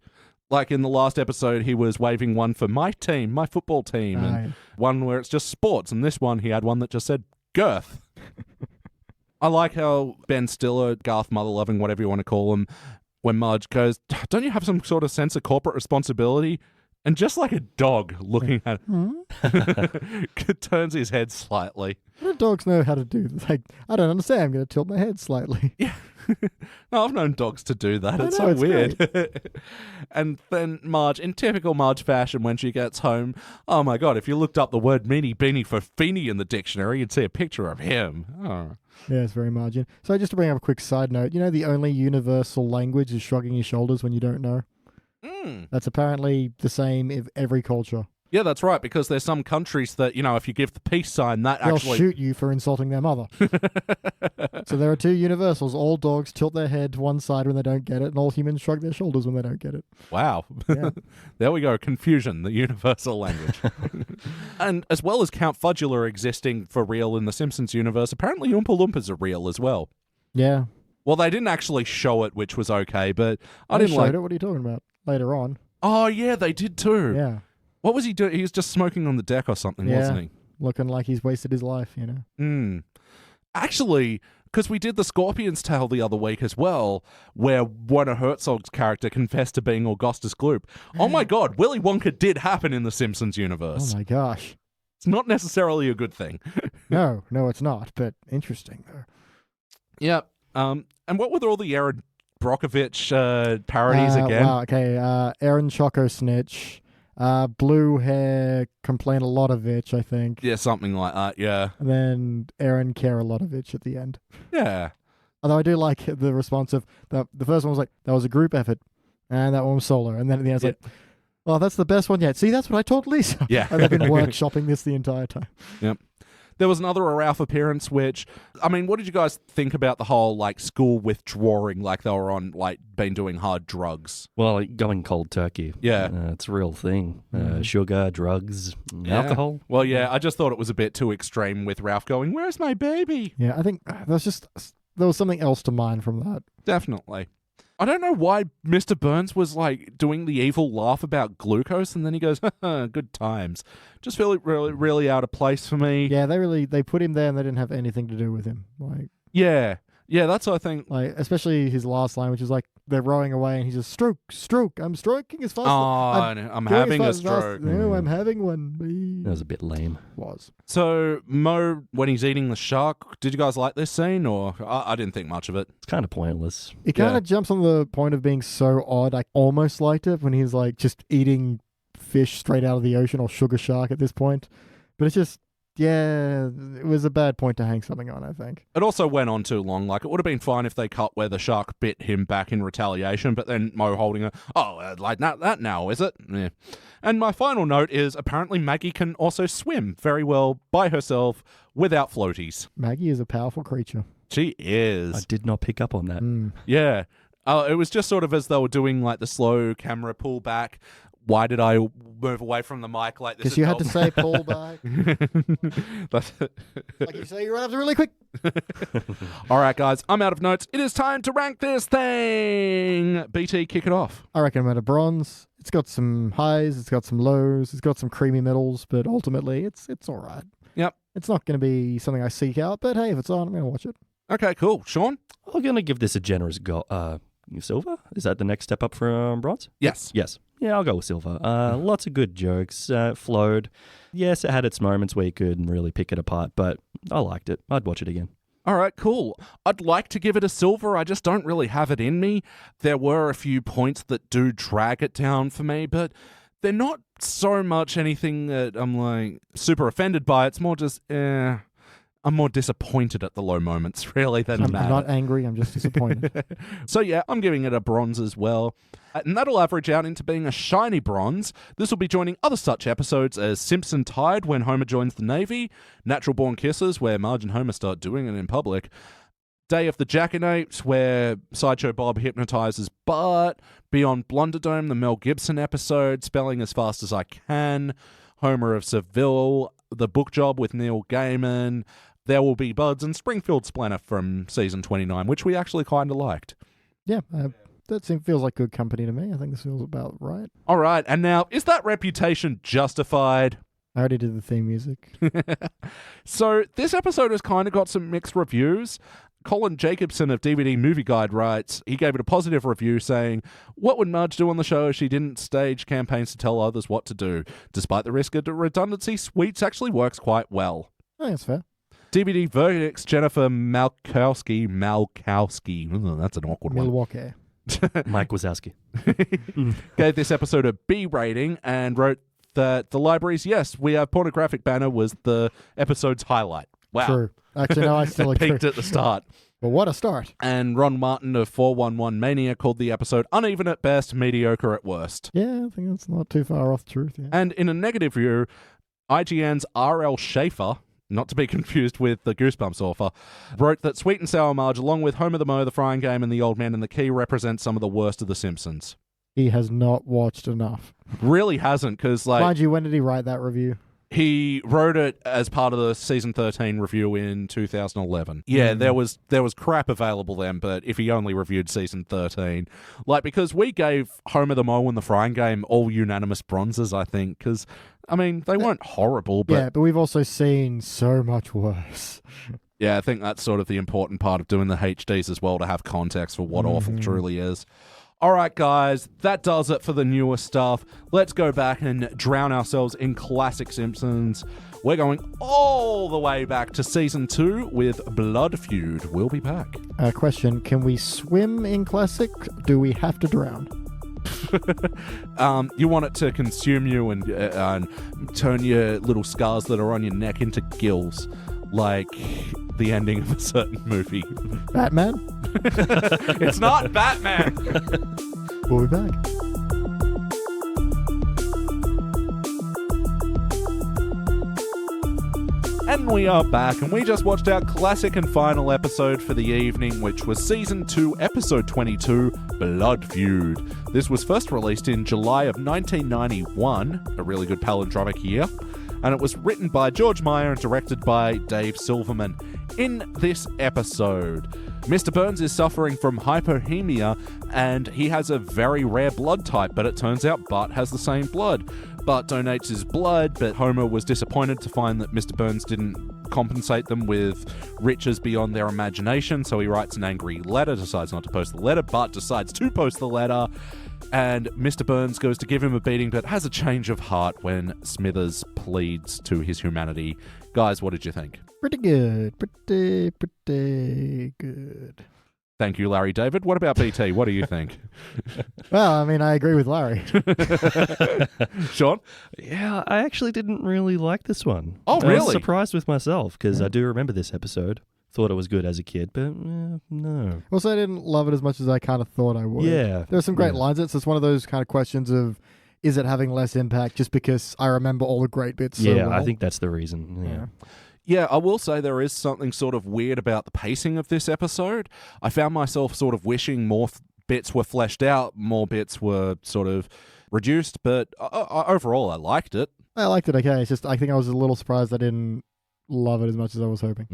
Like in the last episode, he was waving one for my team, my football team, and one where it's just sports. And this one, he had one that just said girth. I like how Ben Stiller, Garth Motherloving, whatever you want to call him, when Marge goes, don't you have some sort of sense of corporate responsibility? And just like a dog looking at it, turns his head slightly. How do dogs know how to do this? Like, I don't understand. I'm going to tilt my head slightly. Yeah. No, I've known dogs to do that. It's so it's weird. And then Marge, in typical Marge fashion, when she gets home, oh my God, if you looked up the word meanie beanie for Feeny in the dictionary, you'd see a picture of him. Oh. Yeah, it's very Margin. So just to bring up a quick side note, the only universal language is shrugging your shoulders when you don't know. That's apparently the same in every culture. Yeah, that's right, because there's some countries that, if you give the peace sign, that They'll actually... shoot you for insulting their mother. So there are two universals. All dogs tilt their head to one side when they don't get it, and all humans shrug their shoulders when they don't get it. Wow. Yeah. There we go. Confusion, the universal language. And as well as Count Fudula existing for real in the Simpsons universe, apparently Oompa Loompas are real as well. Yeah. Well, they didn't actually show it, which was okay, but I They didn't showed like... it. What are you talking about? Later on. Oh, yeah, they did too. Yeah. What was he doing? He was just smoking on the deck or something, wasn't he? Looking like he's wasted his life, Actually, because we did the Scorpion's Tale the other week as well, where Werner Herzog's character confessed to being Augustus Gloop. Oh my God, Willy Wonka did happen in the Simpsons universe. Oh my gosh. It's not necessarily a good thing. No, it's not, but interesting though. Yep. And what were all the Aaron Brockovich parodies again? Wow, okay. Aaron Choco Snitch. Blue hair complain a lot of itch, I think. Yeah, something like that, yeah. And then Aaron care a lot of itch at the end. Yeah. Although I do like the response of the first one was like, that was a group effort, and that one was solo. And then at the end it's like, well, that's the best one yet. See, that's what I told Lisa. Yeah. And they've been workshopping this the entire time. Yep. There was another Ralph appearance, which, I mean, what did you guys think about the whole, school withdrawing, they were on, been doing hard drugs? Well, going cold turkey. Yeah. It's a real thing. Sugar, drugs, alcohol. Well, yeah, I just thought it was a bit too extreme with Ralph going, where's my baby? Yeah, I think there was something else to mine from that. Definitely. I don't know why Mr. Burns was doing the evil laugh about glucose, and then he goes, good times. Just feel really, really out of place for me. Yeah, they put him there and they didn't have anything to do with him. Yeah, that's what I think. Especially his last line, which is they're rowing away and he's just stroke. I'm stroking as fast. I'm having a stroke. No, I'm having one. That was a bit lame. So Mo, when he's eating the shark, did you guys like this scene, or I didn't think much of it? It's kind of pointless. It kind of jumps on the point of being so odd. I almost liked it when he's just eating fish straight out of the ocean or sugar shark at this point. But it's just, yeah, it was a bad point to hang something on, I think. It also went on too long. Like, it would have been fine if they cut where the shark bit him back in retaliation, but then Mo holding her, like that now, is it? Yeah. And my final note is apparently Maggie can also swim very well by herself without floaties. Maggie is a powerful creature. She is. I did not pick up on that. Yeah. It was just sort of as they were doing like the slow camera pull back. Why did I move away from the mic like this? Because you had to say pull back. Like you say, you run up really quick. All right, guys, I'm out of notes. It is time to rank this thing. BT, kick it off. I reckon I'm at a bronze. It's got some highs, it's got some lows, it's got some creamy middles, but ultimately it's all right. Yep. It's not going to be something I seek out, but hey, if it's on, I'm going to watch it. Okay, cool. Sean? I'm going to give this a generous silver. Is that the next step up from bronze? Yes. Yes. Yeah, I'll go with silver. Lots of good jokes. Flowed. Yes, it had its moments where you could really pick it apart, but I liked it. I'd watch it again. All right, cool. I'd like to give it a silver. I just don't really have it in me. There were a few points that do drag it down for me, but they're not so much anything that I'm like super offended by. It's more just, I'm more disappointed at the low moments, really, than I'm mad. not angry, I'm just disappointed. So yeah, I'm giving it a bronze as well. And that'll average out into being a shiny bronze. This will be joining other such episodes as Simpson Tide, when Homer joins the Navy, Natural Born Kisses, where Marge and Homer start doing it in public, Day of the Jackanapes, where Sideshow Bob hypnotizes Bart, Beyond Blunderdome, the Mel Gibson episode, Spelling as Fast as I Can, Homer of Seville, The Book Job with Neil Gaiman, There Will Be Buds, and Springfield Splinter from season 29, which we actually kind of liked. Yeah, that feels like good company to me. I think this feels about right. All right, and now, is that reputation justified? I already did the theme music. So, this episode has kind of got some mixed reviews. Colin Jacobson of DVD Movie Guide writes, he gave it a positive review saying, "What would Marge do on the show if she didn't stage campaigns to tell others what to do? Despite the risk of redundancy, Sweets actually works quite well." I think that's fair. DVD Verdict's Jennifer Malkowski, that's an awkward one. Milwaukee. Mike Wazowski Gave this episode a B rating and wrote that the library's "Yes, we have pornographic" banner was the episode's highlight. Wow. True. Actually, no, I still agree. Peaked at the start. But what a start. And Ron Martin of 411 Mania called the episode uneven at best, mediocre at worst. Yeah, I think that's not too far off the truth. Yeah. And in a negative review, IGN's R.L. Schaefer, not to be confused with the Goosebumps author, wrote that Sweet and Sour Marge, along with Homer the Mo, The Frying Game, and The Old Man and the Key, represent some of the worst of The Simpsons. He has not watched enough. Really hasn't, because Mind you, when did he write that review? He wrote it as part of the season 13 review in 2011. Yeah, there was crap available then, but if he only reviewed season 13, because we gave Homer the Mo and The Frying Game all unanimous bronzes, I think, because I mean they weren't horrible, but yeah, but we've also seen so much worse. Yeah, I think that's sort of the important part of doing the HDs as well, to have context for what awful truly is. All right, guys, that does it for the newer stuff. Let's go back and drown ourselves in classic Simpsons. We're going all the way back to season 2 with Blood Feud. We'll be back. Question, can we swim in classic? Do we have to drown? You want it to consume you and turn your little scars that are on your neck into gills, like the ending of a certain movie. Batman? It's not Batman! We'll be back. And we are back, and we just watched our classic and final episode for the evening, which was Season 2, Episode 22, Blood Feud. This was first released in July of 1991, a really good palindromic year, and it was written by George Meyer and directed by Dave Silverman. In this episode, Mr. Burns is suffering from hypohemia, and he has a very rare blood type, but it turns out Bart has the same blood. Bart donates his blood, but Homer was disappointed to find that Mr. Burns didn't compensate them with riches beyond their imagination, so he writes an angry letter, decides not to post the letter. Bart decides to post the letter, and Mr. Burns goes to give him a beating, but has a change of heart when Smithers pleads to his humanity. Guys, what did you think? Pretty good. Pretty good. Thank you, Larry David. What about BT? What do you think? Well, I mean, I agree with Larry. Sean? Yeah, I actually didn't really like this one. Oh, I was really? surprised with myself because I do remember this episode. Thought it was good as a kid, but no. Also, I didn't love it as much as I kind of thought I would. Yeah. There are some great lines. It's one of those kind of questions of, is it having less impact just because I remember all the great bits so well? I think that's the reason. Yeah. Yeah, I will say there is something sort of weird about the pacing of this episode. I found myself sort of wishing more bits were fleshed out, more bits were sort of reduced, but overall I liked it. I liked it okay. It's just, I think I was a little surprised I didn't love it as much as I was hoping.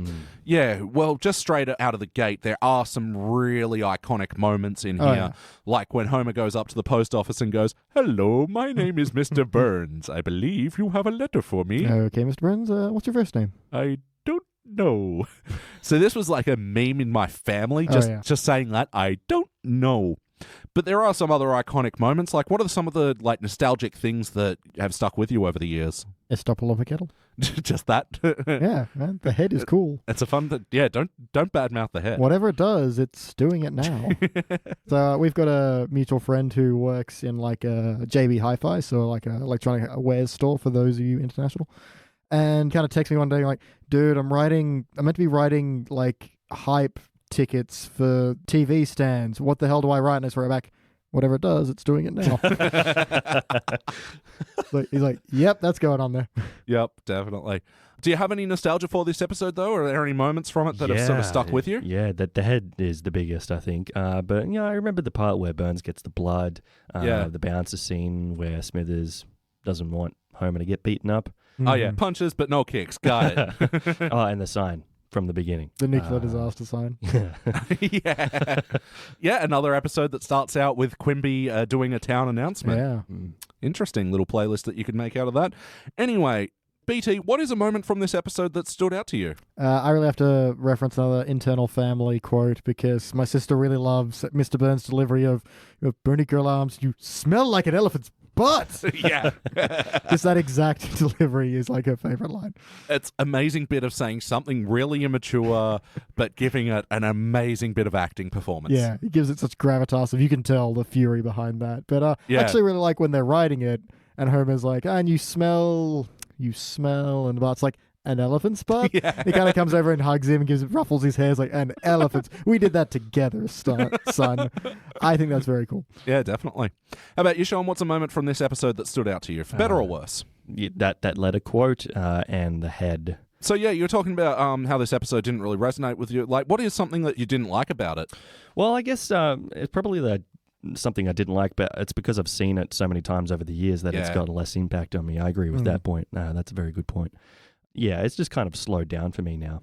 Yeah, well, just straight out of the gate, there are some really iconic moments in here. Yeah. Like when Homer goes up to the post office and goes, "Hello, my name is Mr. Burns. I believe you have a letter for me." Okay, Mr. Burns, what's your first name? I don't know. So this was like a meme in my family, just saying that. I don't know. But there are some other iconic moments. Like, what are some of the like nostalgic things that have stuck with you over the years? Estopolopicettle. Just that. Yeah, man, the head is cool. It's a fun. Don't badmouth the head. Whatever it does, it's doing it now. So we've got a mutual friend who works in like a JB Hi-Fi, so like a electronic wares store for those of you international, and kind of texts me one day like, "Dude, I'm meant to be writing like hype tickets for TV stands. What the hell do I write?" And I just write back, "Whatever it does, it's doing it now." He's like, "Yep, that's going on there." Yep, definitely. Do you have any nostalgia for this episode, though? Are there any moments from it that have sort of stuck with you? Yeah, the head is the biggest, I think. But, I remember the part where Burns gets the blood, the bouncer scene where Smithers doesn't want Homer to get beaten up. Oh, yeah, punches but no kicks. Got it. And the sign from the beginning. The nuclear disaster sign. Yeah, another episode that starts out with Quimby doing a town announcement. Yeah. Interesting little playlist that you could make out of that. Anyway, BT, what is a moment from this episode that stood out to you? I really have to reference another internal family quote because my sister really loves Mr. Burns' delivery of "Bernie Girl Arms, you smell like an elephant's butt." Yeah. Just that exact delivery is like her favorite line. It's an amazing bit of saying something really immature, but giving it an amazing bit of acting performance. Yeah, it gives it such gravitas. You can tell the fury behind that. But I actually really like when they're writing it and Homer's like, "And you smell," and Bart's like, "An elephant's butt?" Yeah. He kind of comes over and hugs him and ruffles his hair. He's like, "An elephant. We did that together, son." I think that's very cool. Yeah, definitely. How about you, Sean? What's a moment from this episode that stood out to you, for better or worse? That letter quote and the head. So, yeah, you were talking about how this episode didn't really resonate with you. Like, what is something that you didn't like about it? Well, I guess it's probably something I didn't like, but it's because I've seen it so many times over the years that it's got less impact on me. I agree with that point. That's a very good point. Yeah, it's just kind of slowed down for me now.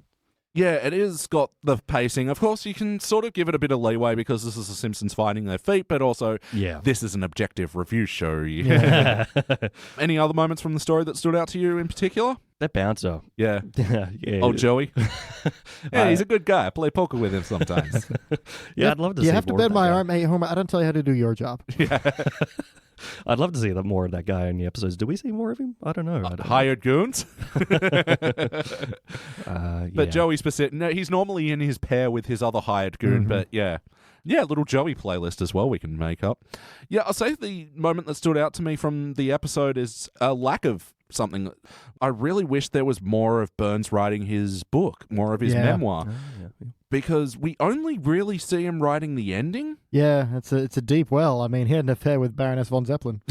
Yeah, it is got the pacing. Of course, you can sort of give it a bit of leeway because this is the Simpsons finding their feet, but also this is an objective review show. Yeah. Any other moments from the story that stood out to you in particular? That bouncer. Yeah. Yeah. Oh, Joey. Yeah, he's a good guy. I play poker with him sometimes. I'd love to see You have to more bend of my that arm. Hey, Homer, I don't tell you how to do your job. Yeah. I'd love to see more of that guy in the episodes. Do we see more of him? I don't know. Hired goons? But Yeah. Joey's specific. No, he's normally in his pair with his other hired goon, but yeah. Yeah, little Joey playlist as well we can make up. Yeah, I'll say the moment that stood out to me from the episode is a lack of something. I really wish there was more of Burns writing his book, more of his memoir. Because we only really see him writing the ending. Yeah, it's a deep well. I mean, he had an affair with Baroness von Zeppelin.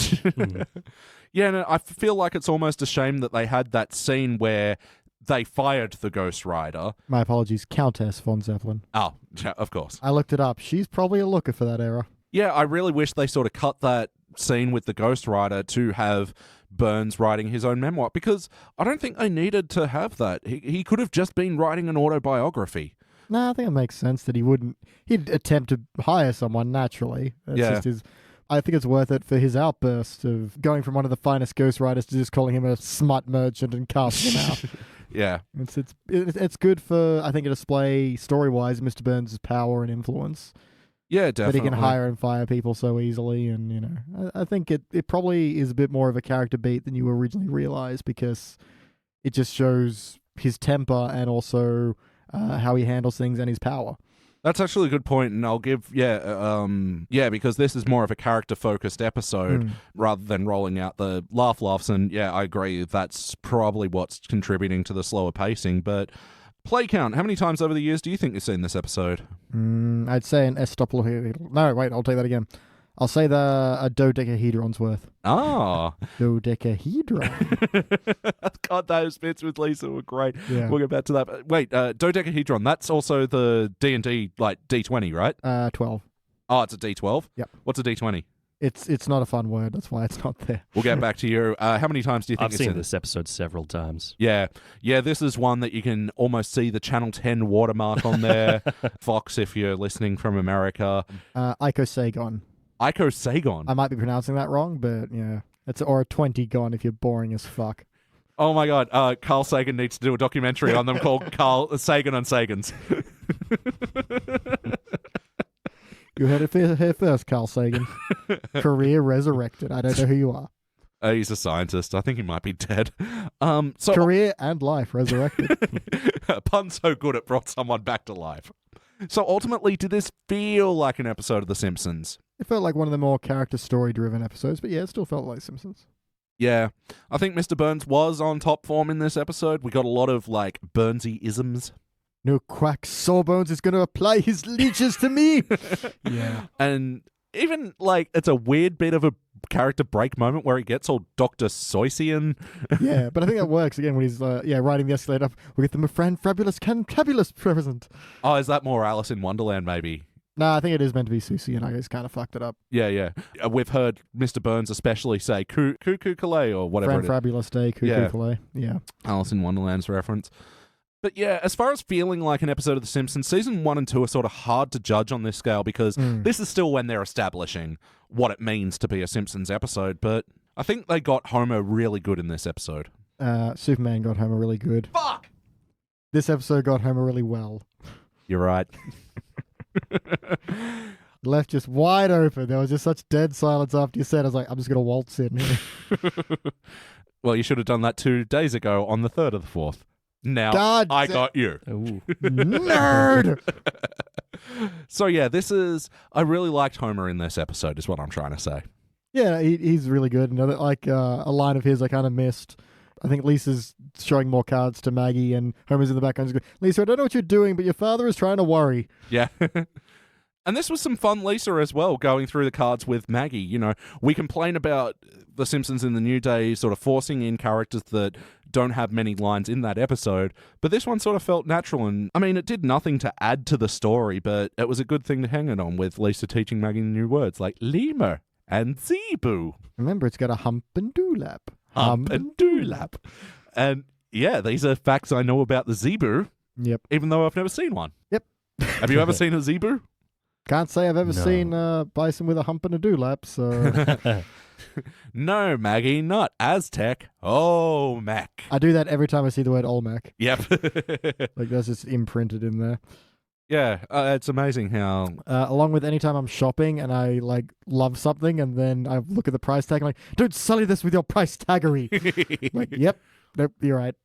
Yeah, no, I feel like it's almost a shame that they had that scene where they fired the Ghost Rider. My apologies, Countess von Zeppelin. Oh, of course. I looked it up. She's probably a looker for that era. Yeah, I really wish they sort of cut that scene with the Ghost Rider to have Burns writing his own memoir, because I don't think they needed to have that. He could have just been writing an autobiography. No, I think it makes sense that he'd attempt to hire someone naturally. That's just I think it's worth it for his outburst of going from one of the finest Ghost Riders to just calling him a smut merchant and casting him out. Yeah. It's good for, I think, a display story-wise Mr. Burns' power and influence. Yeah, definitely. That he can hire and fire people so easily, and I think it probably is a bit more of a character beat than you originally realized, because it just shows his temper and also how he handles things and his power. That's actually a good point, and I'll give, because this is more of a character-focused episode rather than rolling out the laughs, and yeah, I agree, that's probably what's contributing to the slower pacing, but play count, how many times over the years do you think you've seen this episode? I'd say an No, wait, I'll take that again. I'll say a dodecahedron's worth. Ah. Dodecahedron. God, those bits with Lisa were great. Yeah. We'll get back to that. Wait, dodecahedron, that's also the D&D, like, D20, right? 12. Oh, it's a D12? Yep. What's a D20? It's not a fun word, that's why it's not there. We'll get back to you. How many times do you think I've seen this episode several times. Yeah, this is one that you can almost see the Channel 10 watermark on there. Fox, if you're listening from America. Icosagon. Icosagon. I might be pronouncing that wrong, but yeah. Or a 20 gone if you're boring as fuck. Oh my god, Carl Sagan needs to do a documentary on them called Carl Sagan and Sagans. You heard it here first, Carl Sagan. Career resurrected. I don't know who you are. He's a scientist. I think he might be dead. Career and life resurrected. A pun so good it brought someone back to life. So ultimately, did this feel like an episode of The Simpsons? It felt like one of the more character story-driven episodes, but yeah, it still felt like Simpsons. Yeah. I think Mr. Burns was on top form in this episode. We got a lot of, like, Burnsy-isms. No quack Sawbones is going to apply his leeches to me. Yeah. And even, like, it's a weird bit of a character break moment where he gets all Dr. Soysian. Yeah, but I think that works, again, when he's, riding the escalator up. We get them a friend, fabulous, cantabulous present. Oh, is that more Alice in Wonderland, maybe? No, I think it is meant to be Susie, and I just kind of fucked it up. Yeah. We've heard Mr. Burns especially say Cuckoo Calais or whatever Friend, fabulous day, Cuckoo Calais. Yeah. Alice in Wonderland's reference. But yeah, as far as feeling like an episode of The Simpsons, season 1 and 2 are sort of hard to judge on this scale because this is still when they're establishing what it means to be a Simpsons episode, but I think they got Homer really good in this episode. Superman got Homer really good. Fuck! This episode got Homer really well. You're right. Left just wide open. There was just such dead silence after you said. I was like, I'm just going to waltz in here. Well, you should have done that 2 days ago on the 3rd of the 4th. Now, I got you. Ooh. Nerd! So yeah, I really liked Homer in this episode is what I'm trying to say. Yeah, he's really good. Another, a line of his I kind of missed. I think Lisa's showing more cards to Maggie and Homer's in the background. Going, Lisa, I don't know what you're doing, but your father is trying to worry. Yeah. And this was some fun Lisa as well, going through the cards with Maggie. You know, we complain about The Simpsons in the New Day sort of forcing in characters that don't have many lines in that episode, but this one sort of felt natural, and I mean, it did nothing to add to the story, but it was a good thing to hang it on with Lisa teaching Maggie new words like lemur and zebu. Remember, it's got a hump and dewlap. Hump and dewlap. And yeah, these are facts I know about the zebu. Yep. Even though I've never seen one. Yep. Have you ever seen a zebu? Can't say I've ever seen bison with a hump and a dewlap, so... No, Maggie, not Aztec. Oh, Mac. I do that every time I see the word Olmec. Yep. Like, that's just imprinted in there. Yeah, it's amazing how... along with any time I'm shopping and I, love something and then I look at the price tag and I'm like, don't sully this with your price taggery. Like, yep, nope, you're right.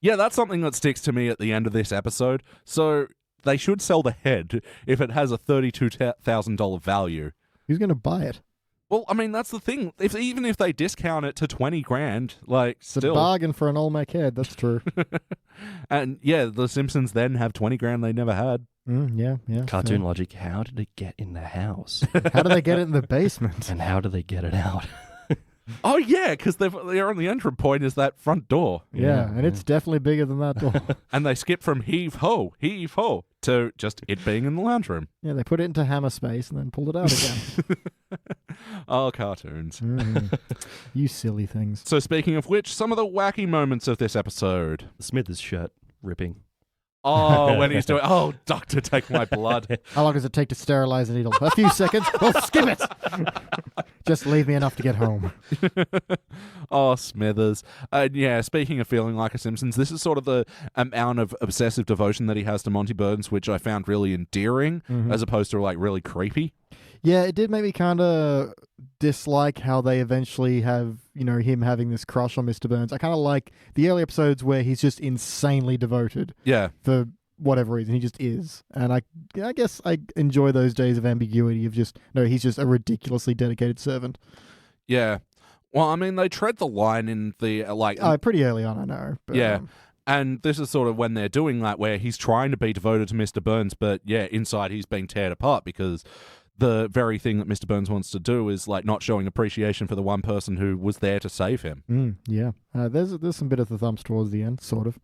Yeah, that's something that sticks to me at the end of this episode. So... they should sell the head if it has a $32,000 value. Who's going to buy it? Well, I mean, that's the thing. Even if they discount it to $20,000, it's a bargain for an Olmec head. That's true. And yeah, the Simpsons then have $20,000 they never had. Yeah. Cartoon logic. How did it get in the house? How do they get it in the basement? And how do they get it out? Oh yeah, because their only entry point is that front door. Yeah, and it's definitely bigger than that door. And they skip from heave ho to just it being in the lounge room. Yeah, they put it into hammer space and then pulled it out again. Oh, cartoons. You silly things. So speaking of which, some of the wacky moments of this episode. Smithers' shirt ripping. Oh, when he's doing, doctor, take my blood. How long does it take to sterilize a needle? A few seconds. Oh, skip it. Just leave me enough to get home. Oh, Smithers. Yeah, speaking of feeling like a Simpsons, this is sort of the amount of obsessive devotion that he has to Monty Burns, which I found really endearing, as opposed to really creepy. Yeah, it did make me kind of dislike how they eventually have, him having this crush on Mr. Burns. I kind of like the early episodes where he's just insanely devoted. Yeah. For whatever reason. He just is. And I guess I enjoy those days of ambiguity of just, no, he's just a ridiculously dedicated servant. Yeah. Well, I mean, they tread the line in the, like... pretty early on, I know. But, yeah. And this is sort of when they're doing that, where he's trying to be devoted to Mr. Burns, but yeah, inside he's being torn apart because the very thing that Mr. Burns wants to do is like not showing appreciation for the one person who was there to save him. Yeah. There's some bit of the thumbs towards the end, sort of.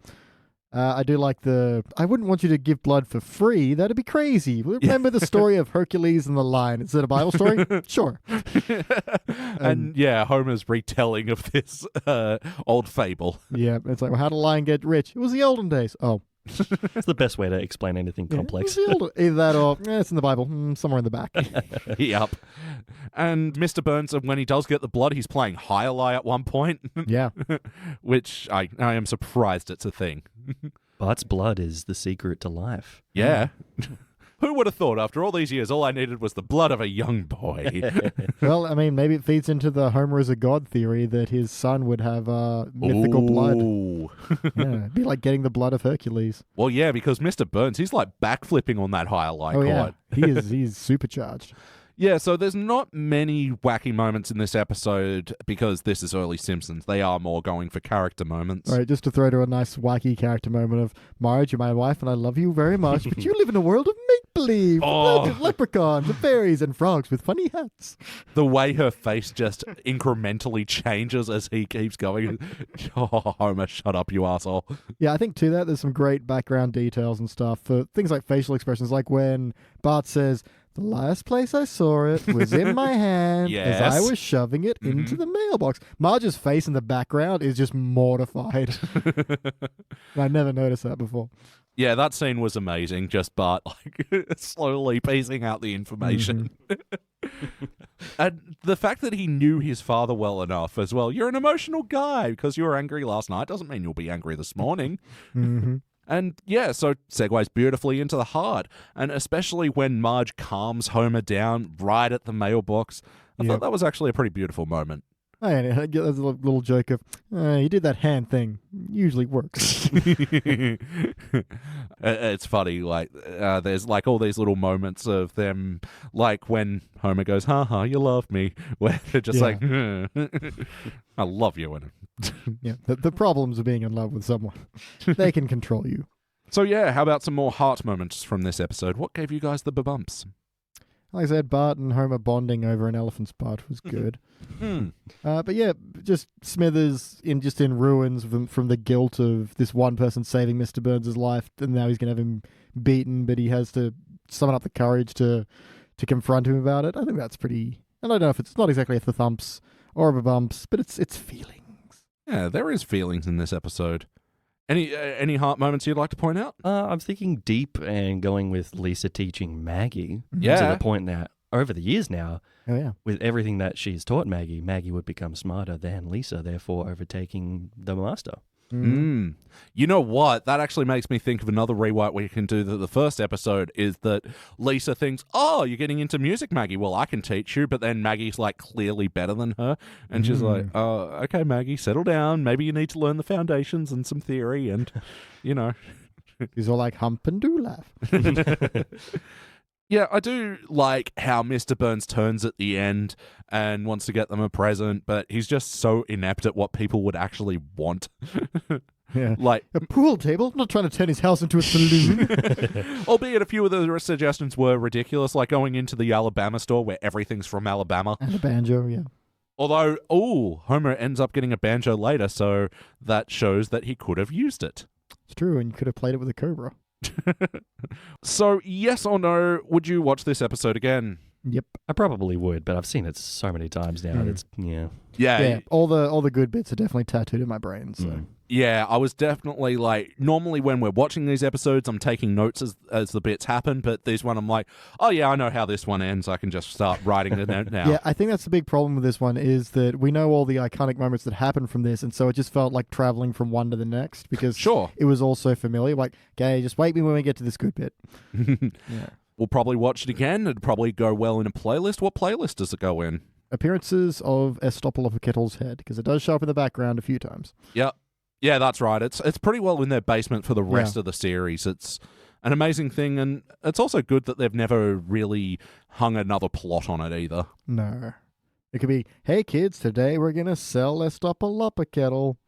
I do like I wouldn't want you to give blood for free. That'd be crazy. Remember the story of Hercules and the lion? Is it a Bible story? Sure. And yeah, Homer's retelling of this old fable. Yeah, it's like, well, how did a lion get rich? It was the olden days. Oh. It's the best way to explain anything complex. Either that or it's in the Bible, somewhere in the back. Yep. And Mr. Burns, when he does get the blood, he's playing High-Lie at one point. Yeah. Which I am surprised it's a thing. Bart's blood is the secret to life. Yeah. Who would have thought after all these years all I needed was the blood of a young boy? Well, I mean, maybe it feeds into the Homer is a god theory that his son would have mythical blood. Yeah, it'd be like getting the blood of Hercules. Well, yeah, because Mr. Burns, he's like backflipping on that High-Lie cord. Yeah. He's supercharged. Yeah, so there's not many wacky moments in this episode because this is early Simpsons. They are more going for character moments. All right, just to throw to a nice wacky character moment of, Marge, you're my wife and I love you very much, but you live in a world of make-believe. Leprechauns and fairies and frogs with funny hats. The way her face just incrementally changes as he keeps going. Oh, Homer, shut up, you asshole. Yeah, I think to that there's some great background details and stuff for things like facial expressions, like when Bart says, the last place I saw it was in my hand as I was shoving it into the mailbox. Marge's face in the background is just mortified. I never noticed that before. Yeah, that scene was amazing. Just Bart like slowly piecing out the information. And the fact that he knew his father well enough as well. You're an emotional guy because you were angry last night doesn't mean you'll be angry this morning. And yeah, so segues beautifully into the heart. And especially when Marge calms Homer down right at the mailbox. I thought that was actually a pretty beautiful moment. There's a little joke of, you did that hand thing. Usually works. It's funny, like, there's like all these little moments of them, like when Homer goes, ha, you love me, where they're just like, I love you. And yeah, the problems of being in love with someone. They can control you. So yeah, how about some more heart moments from this episode? What gave you guys the bumps? Like I said, Bart and Homer bonding over an elephant's butt was good. But yeah, just Smithers in ruins from the guilt of this one person saving Mr. Burns' life, and now he's going to have him beaten, but he has to summon up the courage to confront him about it. I think that's pretty... I don't know if it's not exactly a thumps or a bumps, but it's feelings. Yeah, there is feelings in this episode. Any heart moments you'd like to point out? I'm thinking deep and going with Lisa teaching Maggie to Yeah. the point that over the years now, Oh, with everything that she's taught Maggie, Maggie would become smarter than Lisa, therefore overtaking the master. You know what? That actually makes me think of another rewrite we can do. The first episode is that Lisa thinks, oh, you're getting into music, Maggie. Well, I can teach you. But then Maggie's like clearly better than her. And she's like, oh, okay, Maggie, settle down. Maybe you need to learn the foundations and some theory and, you know. He's all like, hump and do laugh. Yeah, I do like how Mr. Burns turns at the end and wants to get them a present, but he's just so inept at what people would actually want. Yeah. Like a pool table? I'm not trying to turn his house into a saloon. Albeit a few of the suggestions were ridiculous, like going into the Alabama store where everything's from Alabama. And a banjo, yeah. Although, Homer ends up getting a banjo later, so that shows that he could have used it. It's true, and you could have played it with a cobra. So, yes or no, would you watch this episode again? Yep. I probably would, but I've seen it so many times now. It's Yeah. All the good bits are definitely tattooed in my brain. So. Yeah, I was definitely like, normally when we're watching these episodes, I'm taking notes as the bits happen, but this one I'm like, oh yeah, I know how this one ends. I can just start writing it out now. Yeah, I think that's the big problem with this one is that we know all the iconic moments that happen from this, and so it just felt like traveling from one to the next because it was all so familiar. Like, okay, just wait me when we get to this good bit. Yeah. We'll probably watch it again. It'd probably go well in a playlist. What playlist does it go in? Appearances of Estoppel of a Kettle's Head, because it does show up in the background a few times. Yep. Yeah, that's right. It's pretty well in their basement for the rest of the series. It's an amazing thing, and it's also good that they've never really hung another plot on it either. No. It could be, hey kids, today we're going to sell a Stopaloppa kettle.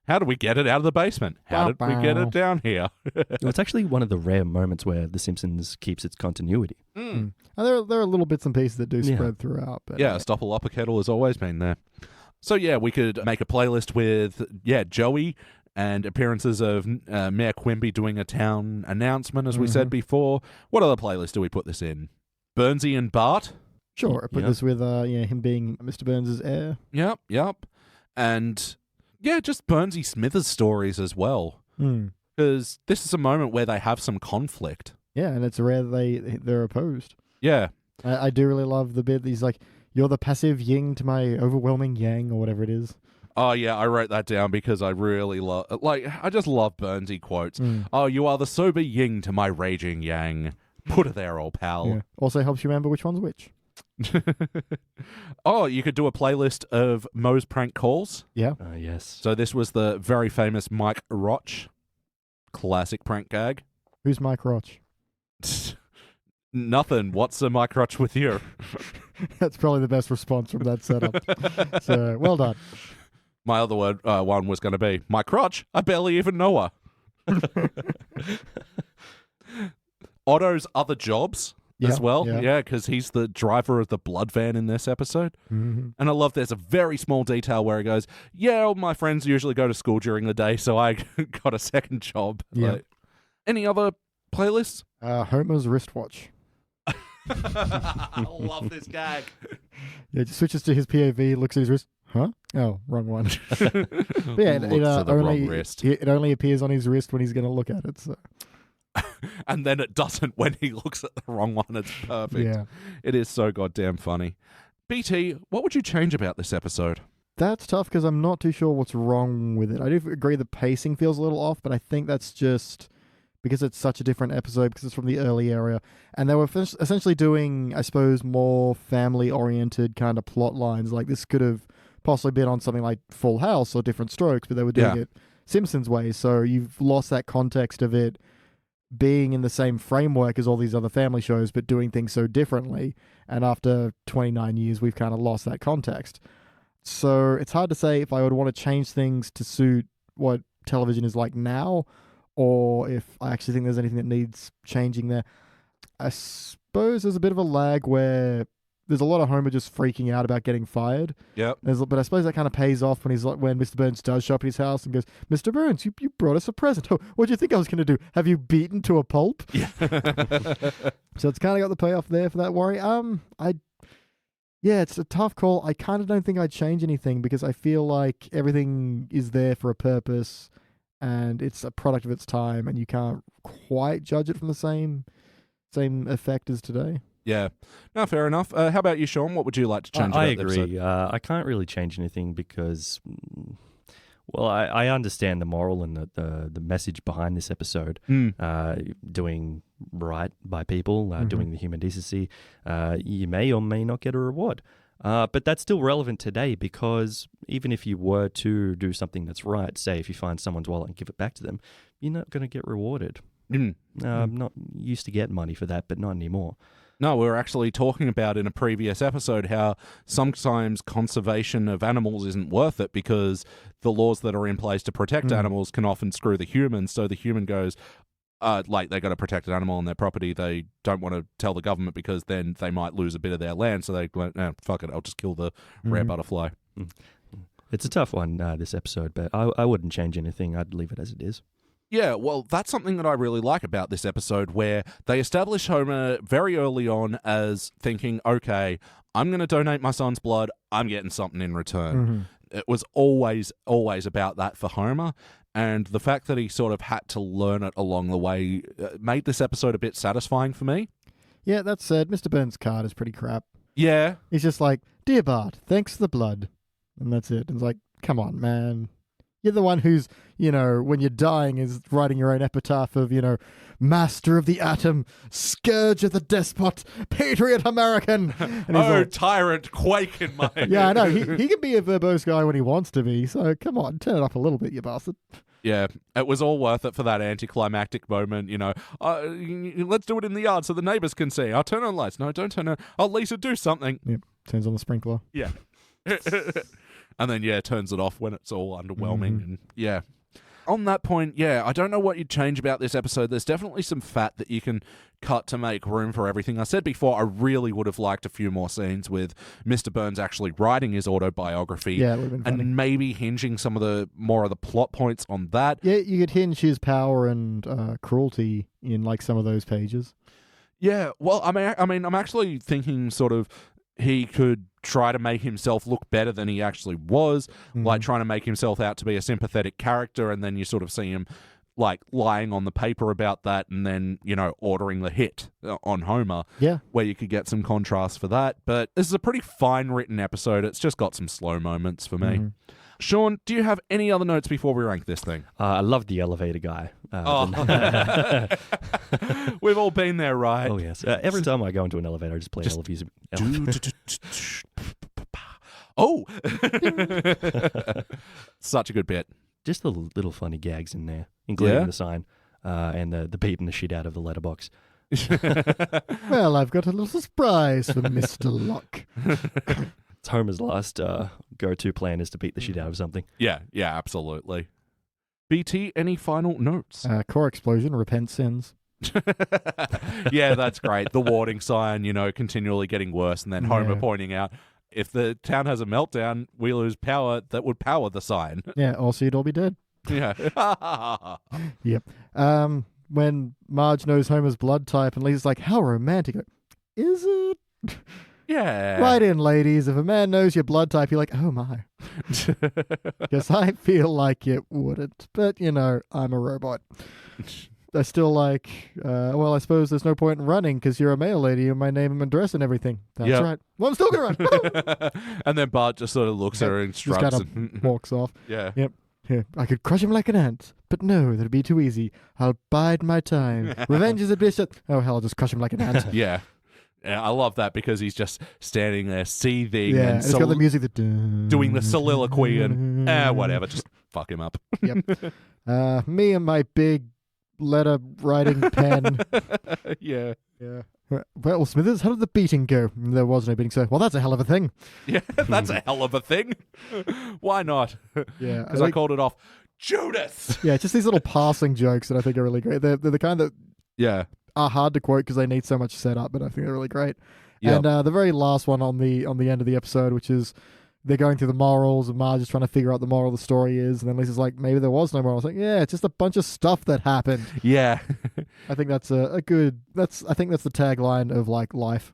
How do we get it out of the basement? How did we get it down here? Well, it's actually one of the rare moments where The Simpsons keeps its continuity. And there are little bits and pieces that do spread throughout. But yeah, Stopaloppa kettle has always been there. So yeah, we could make a playlist with, Joey and appearances of Mayor Quimby doing a town announcement, as we said before. What other playlist do we put this in? Burnsy and Bart? Sure, I put this with him being Mr. Burns' heir. Yep. And just Burnsy Smithers stories as well. Because this is a moment where they have some conflict. Yeah, and it's rare they're opposed. Yeah. I do really love the bit that he's like, you're the passive yin to my overwhelming yang, or whatever it is. Oh, yeah, I wrote that down because I really love... I just love Burnsy quotes. Oh, you are the sober yin to my raging yang. Put it there, old pal. Yeah. Also helps you remember which one's which. Oh, you could do a playlist of Moe's prank calls. Yeah. Yes. So this was the very famous Mike Roch. Classic prank gag. Who's Mike Roch? Nothing. What's a Mike Roch with you? That's probably the best response from that setup. So, well done. My other one was going to be, Mike Roch? I barely even know her. Otto's other jobs as well. Yeah, because he's the driver of the blood van in this episode. And I love there's a very small detail where he goes, all my friends usually go to school during the day, so I got a second job. Yeah. Any other playlists? Homer's wristwatch. I love this gag. Yeah, it just switches to his POV, looks at his wrist. Huh? Oh, wrong one. But yeah, it only appears on his wrist when he's going to look at it. So. And then it doesn't when he looks at the wrong one. It's perfect. Yeah. It is so goddamn funny. BT, what would you change about this episode? That's tough because I'm not too sure what's wrong with it. I do agree the pacing feels a little off, but I think that's just because it's such a different episode because it's from the early era. And they were essentially doing, I suppose, more family-oriented kind of plot lines. Like this could have possibly been on something like Full House or Different Strokes, but they were doing it Simpsons way. So you've lost that context of it being in the same framework as all these other family shows, but doing things so differently. And after 29 years, we've kind of lost that context. So it's hard to say if I would want to change things to suit what television is like now, or if I actually think there's anything that needs changing there. I suppose there's a bit of a lag where there's a lot of Homer just freaking out about getting fired. Yep. But I suppose that kind of pays off when Mr. Burns does show up at his house and goes, Mr. Burns, you brought us a present. Oh, what do you think I was going to do? Have you beaten to a pulp? Yeah. So it's kind of got the payoff there for that worry. It's a tough call. I kind of don't think I'd change anything because I feel like everything is there for a purpose and it's a product of its time and you can't quite judge it from the same effect as today. Yeah. No, fair enough. How about you, Sean? What would you like to change about I agree. I can't really change anything because, well, I understand the moral and the message behind this episode. Doing right by people, doing the human decency. You may or may not get a reward. But that's still relevant today because even if you were to do something that's right, say if you find someone's wallet and give it back to them, you're not going to get rewarded. I'm not used to get money for that, but not anymore. No, we were actually talking about in a previous episode how sometimes conservation of animals isn't worth it because the laws that are in place to protect animals can often screw the humans. So the human goes, they got to protect an animal on their property. They don't want to tell the government because then they might lose a bit of their land. So they go, fuck it, I'll just kill the rare butterfly. It's a tough one, this episode, but I wouldn't change anything. I'd leave it as it is. Yeah, well, that's something that I really like about this episode where they establish Homer very early on as thinking, okay, I'm going to donate my son's blood. I'm getting something in return. It was always about that for Homer. And the fact that he sort of had to learn it along the way made this episode a bit satisfying for me. Yeah, that said, Mr. Burns' card is pretty crap. Yeah. He's just like, Dear Bart, thanks for the blood. And that's it. And it's like, come on, man. You're the one who's, when you're dying is writing your own epitaph of, master of the atom, scourge of the despot, patriot American. And tyrant, quake in my... Yeah, I know. He can be a verbose guy when he wants to be. So come on, turn it up a little bit, you bastard. Yeah, it was all worth it for that anticlimactic moment, let's do it in the yard so the neighbours can see. I'll turn on lights. No, don't turn on. Oh, Lisa, do something. Yep, turns on the sprinkler. Yeah. And then, turns it off when it's all underwhelming. And on that point, I don't know what you'd change about this episode. There's definitely some fat that you can cut to make room for everything. I said before, I really would have liked a few more scenes with Mr. Burns actually writing his autobiography. Yeah, it would have been funny. And maybe hinging some of the more of the plot points on that. Yeah, you could hinge his power and cruelty in like some of those pages. Yeah, well, I mean, I'm actually thinking sort of he could try to make himself look better than he actually was, like trying to make himself out to be a sympathetic character, and then you sort of see him like lying on the paper about that, and then, ordering the hit on Homer, where you could get some contrast for that. But this is a pretty fine written episode. It's just got some slow moments for me. Sean, do you have any other notes before we rank this thing? I love the elevator guy. We've all been there, right? Oh, yes. Every time I go into an elevator, I just play elevator. Oh! Such a good bit. Just the little funny gags in there, including the sign and the beating the shit out of the letterbox. Well, I've got a little surprise for Mr. Locke. It's Homer's last go-to plan is to beat the shit out of something. Yeah, absolutely. BT, any final notes? Core explosion, repent sins. Yeah, that's great. The warning sign, continually getting worse, and then Homer pointing out, if the town has a meltdown, we lose power that would power the sign. Yeah, also you'd all be dead. Yeah. Yep. When Marge knows Homer's blood type, and Lisa's like, how romantic. Is it? Yeah. Right in, ladies. If a man knows your blood type, you're like, oh my. Because I feel like it wouldn't. But, I'm a robot. They're still like, well, I suppose there's no point in running because you're a male lady and my name and address and everything. That's right. Well, I'm still going to run. And then Bart just sort of looks at her and shrugs. Just kind of walks off. Yeah. Yep. Yeah. I could crush him like an ant. But no, that'd be too easy. I'll bide my time. Revenge is a bishop. Oh, hell, I'll just crush him like an ant. Yeah. Yeah, I love that because he's just standing there seething and it's got the music that doing the soliloquy and whatever, just fuck him up. Yep. Me and my big letter writing pen. Yeah. Well, Smithers, how did the beating go? There was no beating, so well, that's a hell of a thing. Yeah, that's a hell of a thing. Why not? Yeah, because I called it off. Judith. Yeah, just these little passing jokes that I think are really great. They're the kind that are hard to quote because they need so much setup, but I think they're really great. Yep. And the very last one on the end of the episode, which is they're going through the morals, and Marge is trying to figure out the moral of the story is, and then Lisa's like, maybe there was no moral. I was like, yeah, it's just a bunch of stuff that happened. Yeah. I think that's I think that's the tagline of like life.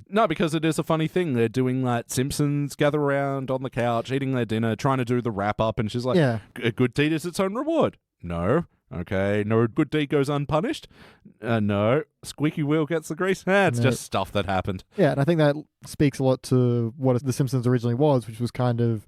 No, because it is a funny thing. They're doing that Simpsons gather around on the couch, eating their dinner, trying to do the wrap up, and she's like, a good deed is its own reward. No. Okay, no good deed goes unpunished. No, squeaky wheel gets the grease. It's just stuff that happened. Yeah, and I think that speaks a lot to what The Simpsons originally was, which was kind of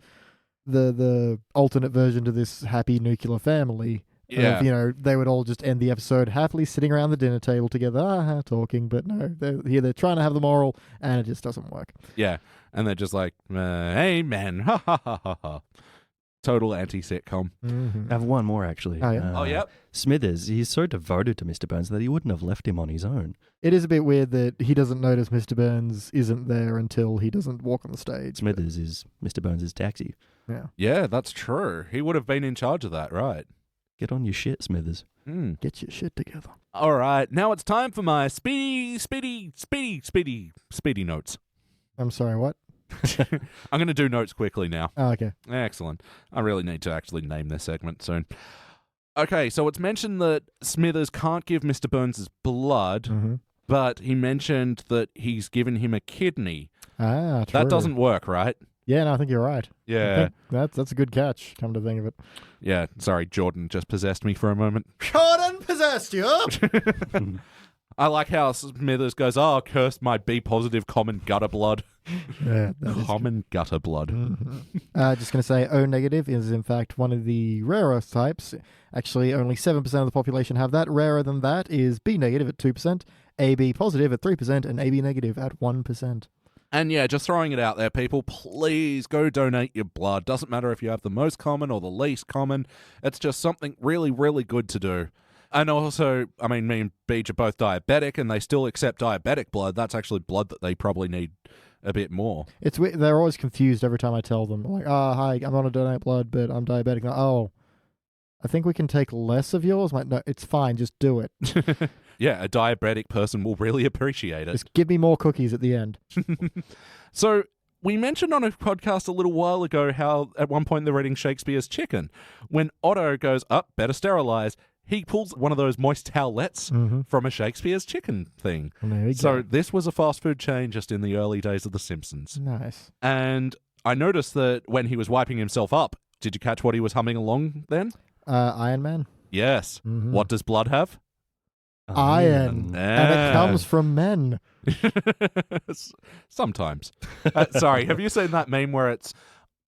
the alternate version to this happy nuclear family. Yeah. Of, they would all just end the episode happily sitting around the dinner table together, talking, but no, they're trying to have the moral, and it just doesn't work. Yeah, and they're just like, hey, man, ha, ha, ha, ha, ha. Total anti-sitcom. Mm-hmm. I have one more, actually. Oh, yeah. Yep. Smithers, he's so devoted to Mr. Burns that he wouldn't have left him on his own. It is a bit weird that he doesn't notice Mr. Burns isn't there until he doesn't walk on the stage. Smithers is Mr. Burns' taxi. Yeah. Yeah, that's true. He would have been in charge of that, right? Get on your shit, Smithers. Get your shit together. All right, now it's time for my speedy notes. I'm sorry, what? I'm going to do notes quickly now. Oh, okay. Excellent. I really need to actually name this segment soon. Okay, so it's mentioned that Smithers can't give Mr. Burns' blood, but he mentioned that he's given him a kidney. Ah, true. That doesn't work, right? Yeah, no, I think you're right. Yeah. That's a good catch, come to think of it. Yeah, sorry, Jordan just possessed me for a moment. Jordan possessed you? I like how Smithers goes, curse my B-positive common gutter blood. Yeah, common gutter blood. Just going to say O negative is in fact one of the rarer types. Actually, only 7% of the population have that. Rarer than that is B negative at 2%, AB positive at 3%, and AB negative at 1%. And yeah, just throwing it out there, people, please go donate your blood. Doesn't matter if you have the most common or the least common. It's just something really, really good to do. And also, I mean, me and Beej are both diabetic, and they still accept diabetic blood. That's actually blood that they probably need a bit more. It's weird. They're always confused every time I tell them, like, hi, I'm on a donate blood, but I'm diabetic. Like, oh, I think we can take less of yours. I'm like, no, it's fine. Just do it. Yeah, a diabetic person will really appreciate it. Just give me more cookies at the end. So we mentioned on a podcast a little while ago how at one point they're eating Shakespeare's chicken. When Otto goes, better sterilize, he pulls one of those moist towelettes from a Shakespeare's chicken thing. There you So go. this was a fast food chain just in the early days of The Simpsons. Nice. And I noticed that when he was wiping himself up, did you catch what he was humming along then? Iron Man. Yes. What does blood have? Iron. And it comes from men. Sometimes. Sorry, have you seen that meme where it's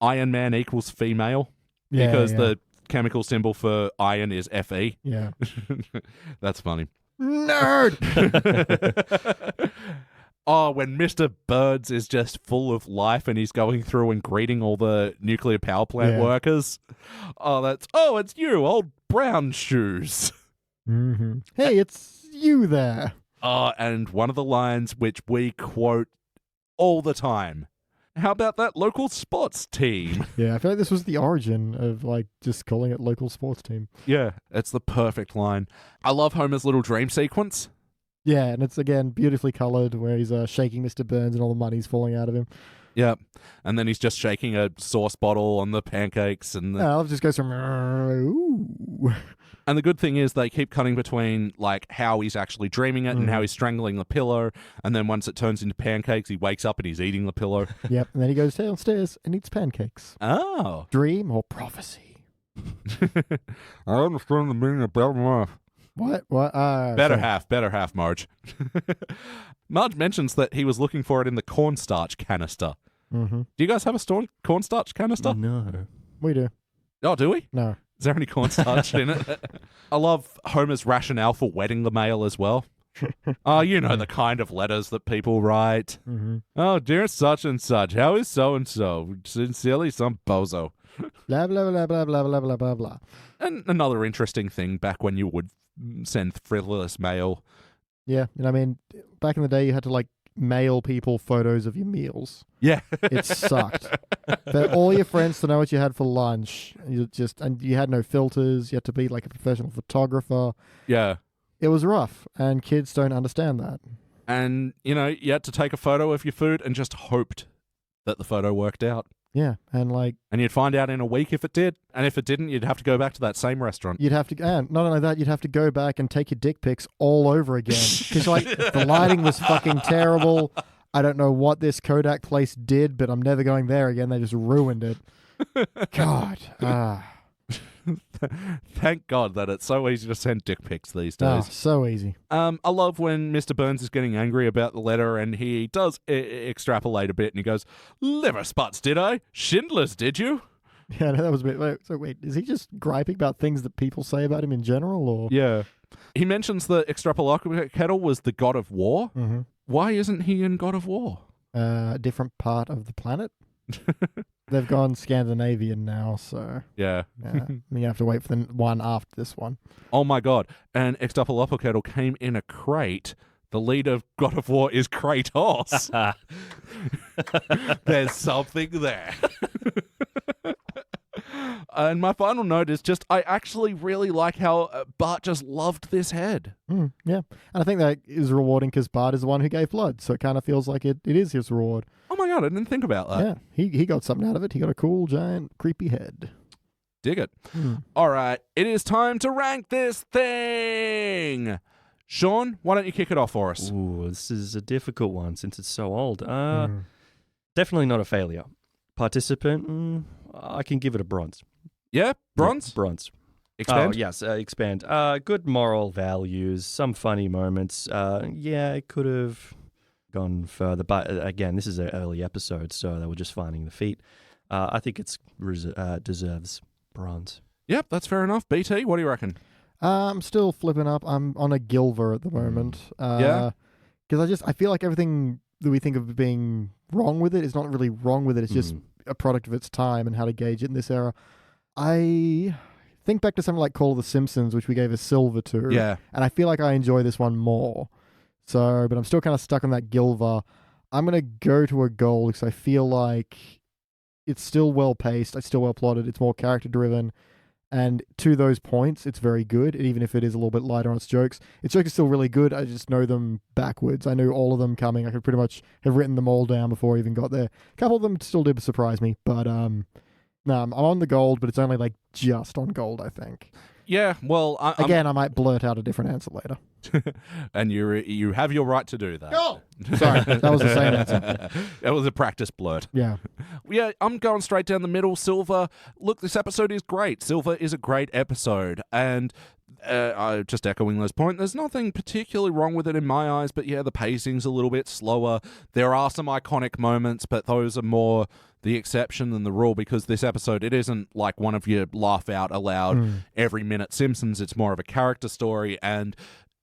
Iron Man equals female? Yeah, Because yeah. the chemical symbol for iron is Fe. Yeah. That's funny. Nerd! Oh, when Mr. Burns is just full of life and he's going through and greeting all the nuclear power plant workers. It's you, old brown shoes. Hey, it's you there. And one of the lines which we quote all the time. How about that local sports team? Yeah, I feel like this was the origin of, like, just calling it local sports team. Yeah, it's the perfect line. I love Homer's little dream sequence. Yeah, and it's, again, beautifully coloured, where he's shaking Mr. Burns and all the money's falling out of him. Yeah, and then he's just shaking a sauce bottle on the pancakes. And It just goes from, ooh. And the good thing is they keep cutting between, like, how he's actually dreaming it and how he's strangling the pillow. And then once it turns into pancakes, he wakes up and he's eating the pillow. Yep, and then he goes downstairs and eats pancakes. Oh. Dream or prophecy? I understand the meaning of better half. What? Better half, Marge. Marge mentions that he was looking for it in the cornstarch canister. Do you guys have a cornstarch canister? No. We do. Oh, do we? No. Is there any cornstarch in it? I love Homer's rationale for wetting the mail as well. Oh, you know the kind of letters that people write. Oh, dear such and such, how is so-and-so? Sincerely, some bozo. Blah, blah, blah, blah, blah, blah, blah, blah, blah. And another interesting thing back when you would send frivolous mail. Yeah, and I mean, back in the day, you had to, like, mail people photos of your meals. Yeah. It sucked. For all your friends to know what you had for lunch, and you had no filters, you had to be like a professional photographer. Yeah. It was rough, and kids don't understand that. And, you know, you had to take a photo of your food and just hoped that the photo worked out. Yeah, and like... And you'd find out in a week if it did. And if it didn't, you'd have to go back to that same restaurant. You'd have to... And not only that, you'd have to go back and take your dick pics all over again. Because, like, the lighting was fucking terrible. I don't know what this Kodak place did, but I'm never going there again. They just ruined it. God. Thank God that it's so easy to send dick pics these days. So easy. I love when Mr. Burns is getting angry about the letter and he does extrapolate a bit and he goes, liver spots, did I? Schindler's, did you? Yeah, no, that was a bit... Wait, is he just griping about things that people say about him in general, or...? Yeah. He mentions the Extrapolockettle was the god of war. Why isn't he in God of War? A different part of the planet. They've gone Scandinavian now, so... Yeah. You have to wait for the one after this one. Oh my God. And Extrapolockettle came in a crate. The lead of God of War is Kratos. There's something there. And my final note is just, I actually really like how Bart just loved this head. Yeah. And I think that is rewarding because Bart is the one who gave blood, so it kind of feels like it is his reward. Oh my God, I didn't think about that. Yeah. He got something out of it. He got a cool, giant, creepy head. Dig it. All right, it is time to rank this thing. Sean, why don't you kick it off for us? Ooh, this is a difficult one since it's so old. Definitely not a failure. Participant, I can give it a bronze. Yeah? Bronze? Yeah, bronze. Expand? Oh, yes, expand. Good moral values, some funny moments. Yeah, it could have gone further. But again, this is an early episode, so they were just finding the feet. I think it deserves bronze. Yep, that's fair enough. BT, what do you reckon? I'm still flipping up. I'm on a Gilver at the moment. Yeah? Because I feel like everything that we think of being wrong with it. It's not really wrong with it. It's just a product of its time and how to gauge it in this era. I think back to something like Call of the Simpsons, which we gave a silver to. Yeah. And I feel like I enjoy this one more. So, but I'm still kind of stuck on that Gilva. I'm going to go to a gold because I feel like it's still well paced. It's still well plotted. It's more character driven. And to those points, it's very good, even if it is a little bit lighter on its jokes. Its jokes are still really good. I just know them backwards. I knew all of them coming. I could pretty much have written them all down before I even got there. A couple of them still did surprise me, but no, I'm on the gold, but it's only like just on gold, I think. Yeah, well, I might blurt out a different answer later. And you have your right to do that. Go! Sorry, that was the same answer. It was a practice blurt. Yeah. Yeah, I'm going straight down the middle. Silver. Look, this episode is great. Silver is a great episode. And just echoing those points, there's nothing particularly wrong with it in my eyes, but yeah, the pacing's a little bit slower. There are some iconic moments, but those are more the exception than the rule, because this episode, it isn't like one of your laugh out aloud every minute Simpsons. It's more of a character story, and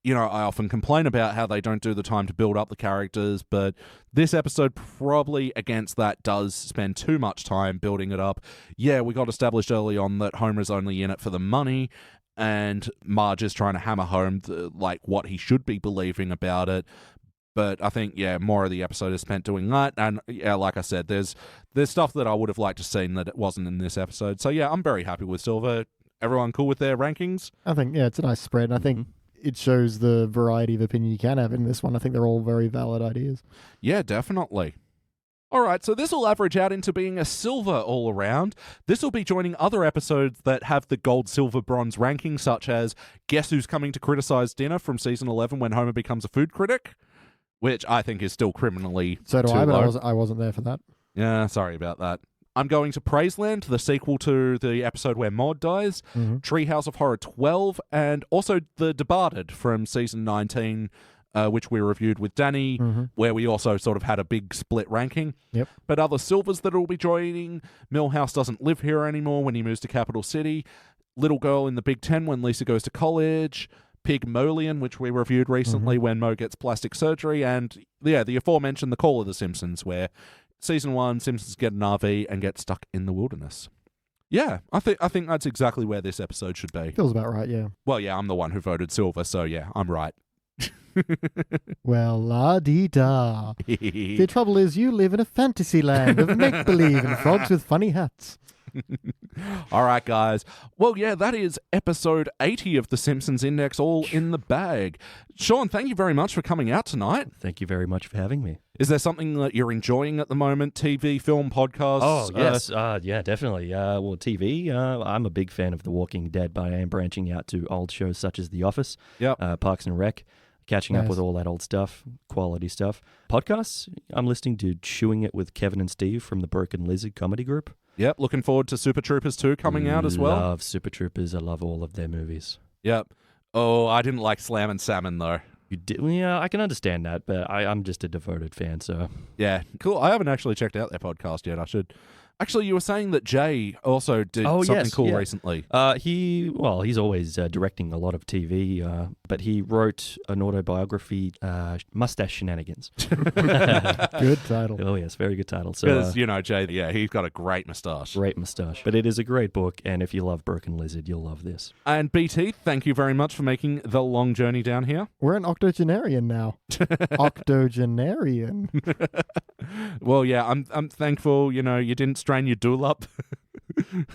you know, I often complain about how they don't do the time to build up the characters, but this episode probably against that does spend too much time building it up. Yeah, we got established early on that Homer's only in it for the money, and Marge is trying to hammer home what he should be believing about it. But I think, yeah, more of the episode is spent doing that. And yeah, like I said, there's stuff that I would have liked to seen that it wasn't in this episode. So yeah, I'm very happy with Silver. Everyone cool with their rankings? I think, yeah, it's a nice spread. And I think it shows the variety of opinion you can have in this one. I think they're all very valid ideas. Yeah, definitely. All right, so this will average out into being a silver all around. This will be joining other episodes that have the gold, silver, bronze ranking, such as Guess Who's Coming to Criticize Dinner from season 11 when Homer becomes a food critic, which I think is still criminally So do too I, but low. I wasn't there for that. Yeah, sorry about that. I'm going to Praiseland, the sequel to the episode where Maud dies, Treehouse of Horror 12, and also The Departed from season 19, which we reviewed with Danny, where we also sort of had a big split ranking. Yep. But other silvers that will be joining, Millhouse doesn't live here anymore when he moves to Capital City, Little Girl in the Big Ten when Lisa goes to college, Pygmalion, which we reviewed recently when Mo gets plastic surgery, and yeah, the aforementioned The Call of the Simpsons, where season 1, Simpsons get an RV and get stuck in the wilderness. Yeah, I think that's exactly where this episode should be. Feels about right, yeah. Well, yeah, I'm the one who voted silver, so yeah, I'm right. Well, la-dee-da. The trouble is you live in a fantasy land of make-believe and frogs with funny hats. All right, guys. Well, yeah, that is episode 80 of The Simpsons Index, all in the bag. Sean, thank you very much for coming out tonight. Thank you very much for having me. Is there something that you're enjoying at the moment? TV, film, podcasts? Oh, yes. Yeah, definitely. Well, TV, I'm a big fan of The Walking Dead, but I am branching out to old shows such as The Office, Parks and Rec, catching up with all that old stuff, quality stuff. Podcasts, I'm listening to Chewing It with Kevin and Steve from the Broken Lizard comedy group. Yep, looking forward to Super Troopers 2 coming out as well. Love Super Troopers. I love all of their movies. Yep. Oh, I didn't like Slam and Salmon, though. You did? Yeah, I can understand that, but I'm just a devoted fan, so... Yeah, cool. I haven't actually checked out their podcast yet. I should... Actually, you were saying that Jay also did something cool recently. He's always directing a lot of TV, but he wrote an autobiography, Mustache Shenanigans. Good title. Oh, yes, very good title. So, because, Jay, yeah, he's got a great moustache. Great moustache. But it is a great book, and if you love Broken Lizard, you'll love this. And BT, thank you very much for making the long journey down here. We're an octogenarian now. Octogenarian. Well, yeah, I'm thankful, you didn't strain your dual up.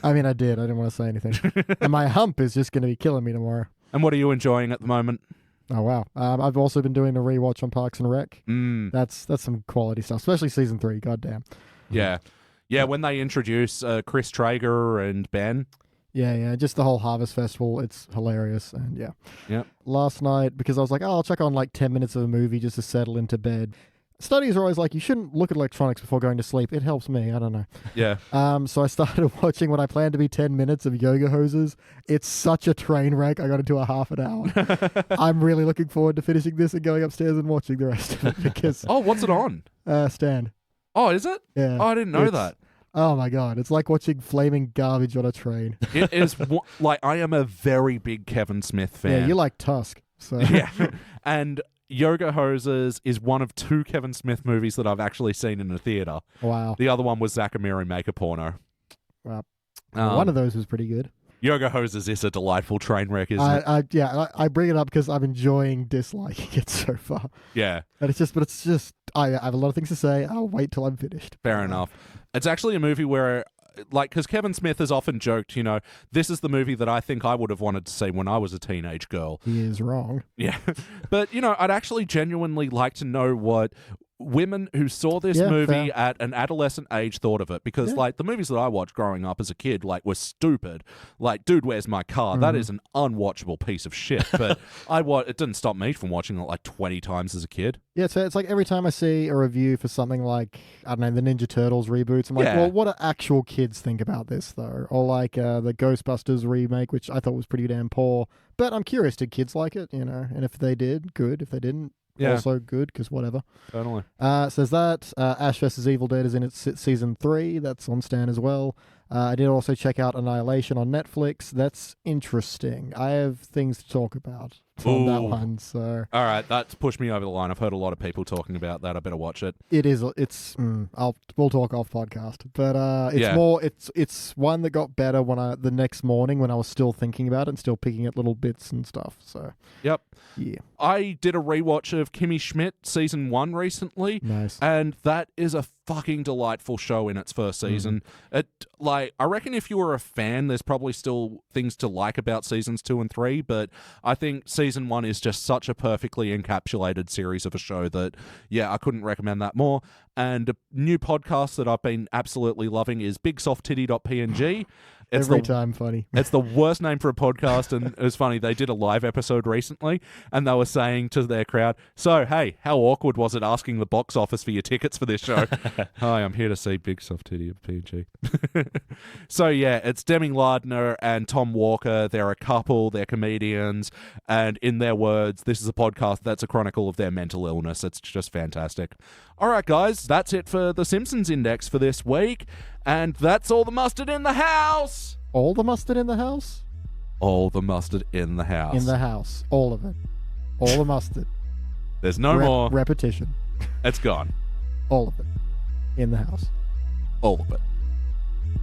I mean, I did. I didn't want to say anything. And my hump is just going to be killing me tomorrow. And what are you enjoying at the moment? Oh, wow. I've also been doing a rewatch on Parks and Rec. That's some quality stuff, especially season 3. Goddamn. Yeah. Yeah, when they introduce Chris Traeger and Ben. Yeah, just the whole Harvest Festival. It's hilarious. And yeah. Last night, because I was like, I'll check on like 10 minutes of a movie just to settle into bed. Studies are always like, you shouldn't look at electronics before going to sleep. It helps me. I don't know. Yeah. So I started watching what I planned to be 10 minutes of Yoga Hoses. It's such a train wreck. I got into a half an hour. I'm really looking forward to finishing this and going upstairs and watching the rest of it because... Oh, what's it on? Stan. Oh, is it? Yeah. Oh, I didn't know that. Oh my God. It's like watching flaming garbage on a train. It is like, I am a very big Kevin Smith fan. Yeah, you like Tusk. So. Yeah. And... Yoga Hosers is one of 2 Kevin Smith movies that I've actually seen in a theater. Wow. The other one was Zack and Miri Make a Porno. Wow. One of those was pretty good. Yoga Hosers is a delightful train wreck, isn't it? I bring it up because I'm enjoying disliking it so far. Yeah. And it's just, I have a lot of things to say. I'll wait till I'm finished. Fair enough. It's actually a movie where, like, because Kevin Smith has often joked, this is the movie that I think I would have wanted to see when I was a teenage girl. He is wrong. Yeah. But, I'd actually genuinely like to know what women who saw this movie at an adolescent age thought of it, because like the movies that I watched growing up as a kid were stupid. Like Dude, Where's My Car? That is an unwatchable piece of shit, but it didn't stop me from watching it like 20 times as a kid. Yeah, so it's like every time I see a review for something like, I don't know, the Ninja Turtles reboots, I'm like, well, what do actual kids think about this though? Or like the Ghostbusters remake, which I thought was pretty damn poor, but I'm curious, did kids like it, and if they did, good. If they didn't, also good, because whatever. Totally. Says that Ash vs. Evil Dead is in its season 3. That's on Stan as well. I did also check out Annihilation on Netflix. That's interesting. I have things to talk about from that one. So all right, that's pushed me over the line. I've heard a lot of people talking about that. I better watch it. It is. We'll talk off podcast, but it's one that got better the next morning when I was still thinking about it and still picking at little bits and stuff. So yep. Yeah. I did a rewatch of Kimmy Schmidt season 1 recently. Nice. And that is a fucking delightful show in its first season. I reckon if you were a fan, there's probably still things to like about seasons 2 and 3, but I think season 1 is just such a perfectly encapsulated series of a show that, I couldn't recommend that more. And a new podcast that I've been absolutely loving is BigSoftTitty.png. Every time funny. It's the worst name for a podcast, and it was funny. They did a live episode recently, and they were saying to their crowd, so, hey, how awkward was it asking the box office for your tickets for this show? Hi, I'm here to see Big Soft Titty of PNG. So, it's Demi Lardner and Tom Walker. They're a couple. They're comedians. And in their words, this is a podcast that's a chronicle of their mental illness. It's just fantastic. All right, guys, that's it for the Simpsons Index for this week. And that's all the mustard in the house. All the mustard in the house? All the mustard in the house. In the house. All of it. All the mustard. There's no more. Repetition. It's gone. All of it. In the house. All of it.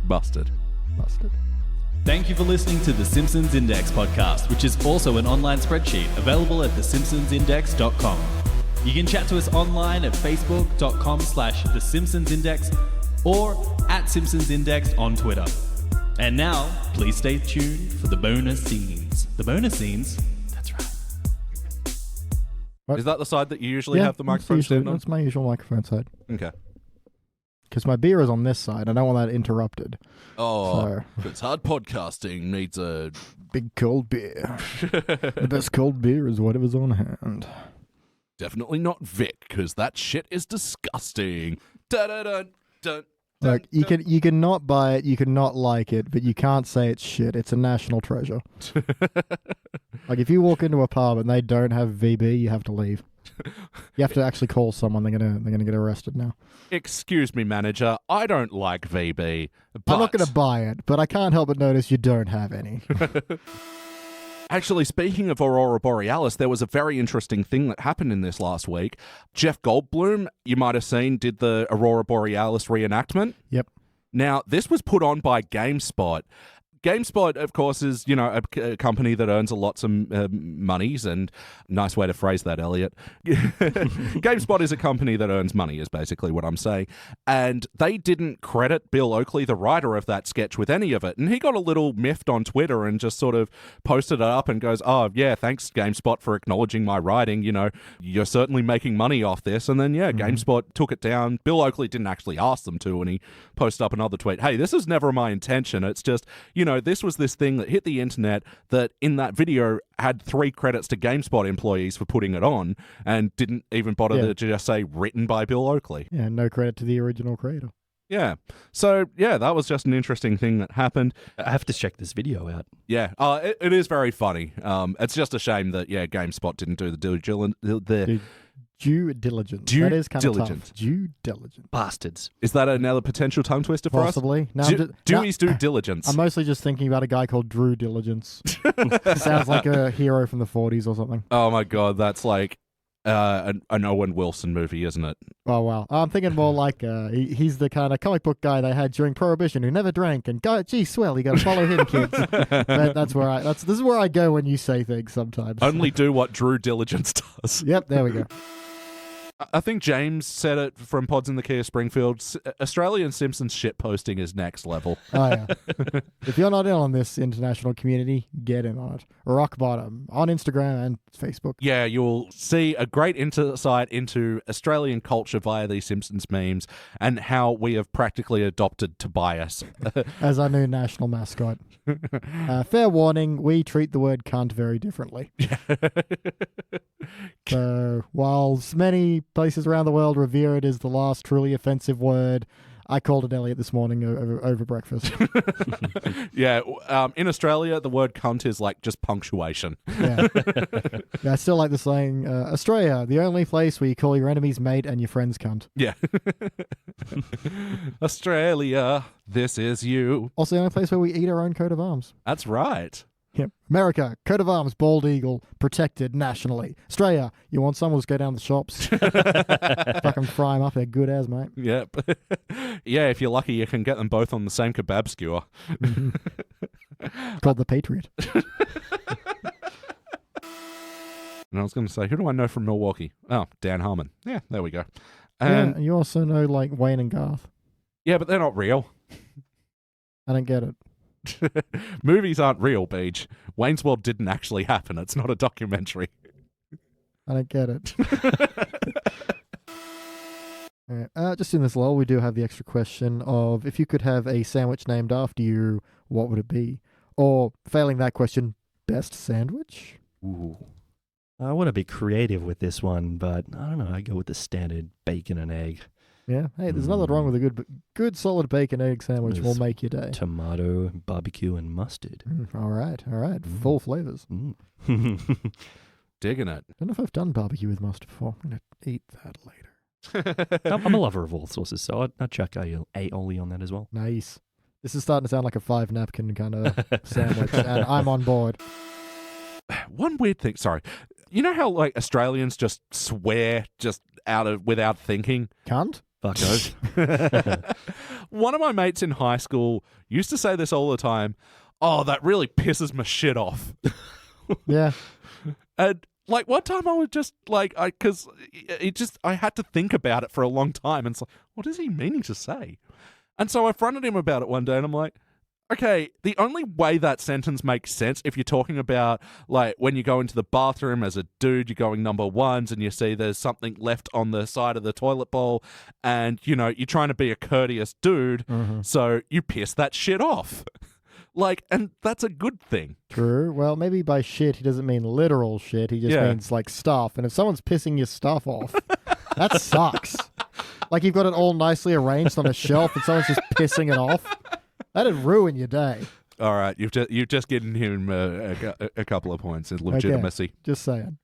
Mustard. Mustard. Thank you for listening to the Simpsons Index podcast, which is also an online spreadsheet available at thesimpsonsindex.com. You can chat to us online at facebook.com/The Simpsons Index or at Simpsons Index on Twitter. And now, please stay tuned for the bonus scenes. The bonus scenes? That's right. What? Is that the side that you usually have the microphone stand on? That's my usual microphone side. Okay. Because my beer is on this side. I don't want that interrupted. Oh, it's hard podcasting needs a big cold beer. The best cold beer is whatever's on hand. Definitely not Vic, because that shit is disgusting. Da-da-da-da. Look, you can not buy it, you can not like it, but you can't say it's shit. It's a national treasure. Like if you walk into a pub and they don't have VB, you have to leave. You have to actually call someone. They're gonna get arrested now. Excuse me, manager. I don't like VB. But... I'm not gonna buy it, but I can't help but notice you don't have any. Actually, speaking of Aurora Borealis, there was a very interesting thing that happened in this last week. Jeff Goldblum, you might have seen, did the Aurora Borealis reenactment. Yep. Now, this was put on by GameSpot. GameSpot, of course, is, a company that earns lots of monies, and nice way to phrase that, Elliot. GameSpot is a company that earns money, is basically what I'm saying. And they didn't credit Bill Oakley, the writer of that sketch, with any of it. And he got a little miffed on Twitter and just sort of posted it up and goes, oh, yeah, thanks, GameSpot, for acknowledging my writing. You're certainly making money off this. And then, GameSpot took it down. Bill Oakley didn't actually ask them to, and he posted up another tweet. Hey, this was never my intention. It's just, this was this thing that hit the internet that in that video had 3 credits to GameSpot employees for putting it on and didn't even bother to just say written by Bill Oakley. Yeah, no credit to the original creator. Yeah. So, that was just an interesting thing that happened. I have to check this video out. Yeah. It is very funny. It's just a shame that, GameSpot didn't do Due diligence. That is kind of tough. Due diligence. Bastards. Is that another potential tongue twister for Possibly. us? Dewey's due diligence. I'm mostly just thinking about a guy called Drew Diligence. Sounds like a hero from the 40s or something. Oh my god, that's like an Owen Wilson movie, isn't it? Oh, wow. I'm thinking more like he's the kind of comic book guy they had during Prohibition who never drank. And, gee, swell, you got to follow him, kids. This is where I go when you say things sometimes. Only do what Drew Diligence does. Yep, there we go. I think James said it from Pods in the Key of Springfield. Australian Simpsons shit posting is next level. Oh, yeah. If you're not in on this international community, get in on it. Rock bottom on Instagram and Facebook. Yeah, you'll see a great insight into Australian culture via these Simpsons memes and how we have practically adopted Tobias as our new national mascot. Fair warning, we treat the word cunt very differently. So, whilst many places around the world revere it as the last truly offensive word, I called it Elliot this morning over breakfast. Yeah, in Australia, the word cunt is like just punctuation. Yeah, I still like the saying, Australia, the only place where you call your enemies mate and your friends cunt. Yeah. Australia, this is you. Also the only place where we eat our own coat of arms. That's right. Yep. America, coat of arms, bald eagle, protected nationally. Australia, you want someone to go down the shops? Fucking fry them up, they're good as, mate. Yep. Yeah, if you're lucky, you can get them both on the same kebab skewer. Called the Patriot. And I was going to say, who do I know from Milwaukee? Oh, Dan Harmon. Yeah, there we go. And yeah, you also know, like, Wayne and Garth. yeah, but they're not real. I don't get it. Movies aren't real, Beach. Wayne's World didn't actually happen. It's not a documentary. I don't get it. All right. Just in this lull, we do have the extra question of if you could have a sandwich named after you, what would it be? Or, failing that question, best sandwich? Ooh. I want to be creative with this one, but I don't know. I go with the standard bacon and egg. Yeah. Hey, there's nothing wrong with a good solid bacon egg sandwich. Will make your day. Tomato, barbecue, and mustard. All right. Full flavors. Digging it. I don't know if I've done barbecue with mustard before. I'm going to eat that later. I'm a lover of all sauces, so I'd chuck aioli on that as well. Nice. This is starting to sound like a 5-napkin kind of sandwich, and I'm on board. One weird thing, sorry. You know how like Australians just swear just without thinking? Cunt? Fuckos. One of my mates in high school used to say this all the time. Oh, that really pisses my shit off. Yeah. And like one time I was just like, I had to think about it for a long time. And it's like, what is he meaning to say? And so I fronted him about it one day and I'm like, okay, the only way that sentence makes sense if you're talking about, like, when you go into the bathroom as a dude, you're going number ones and you see there's something left on the side of the toilet bowl and, you know, you're trying to be a courteous dude, so you piss that shit off. Like, and that's a good thing. True. Well, maybe by shit he doesn't mean literal shit. He just means, like, stuff. And if someone's pissing your stuff off, that sucks. Like, you've got it all nicely arranged on a shelf and someone's just pissing it off. That'd ruin your day. All right, you've just given him a couple of points in legitimacy. Okay, just saying.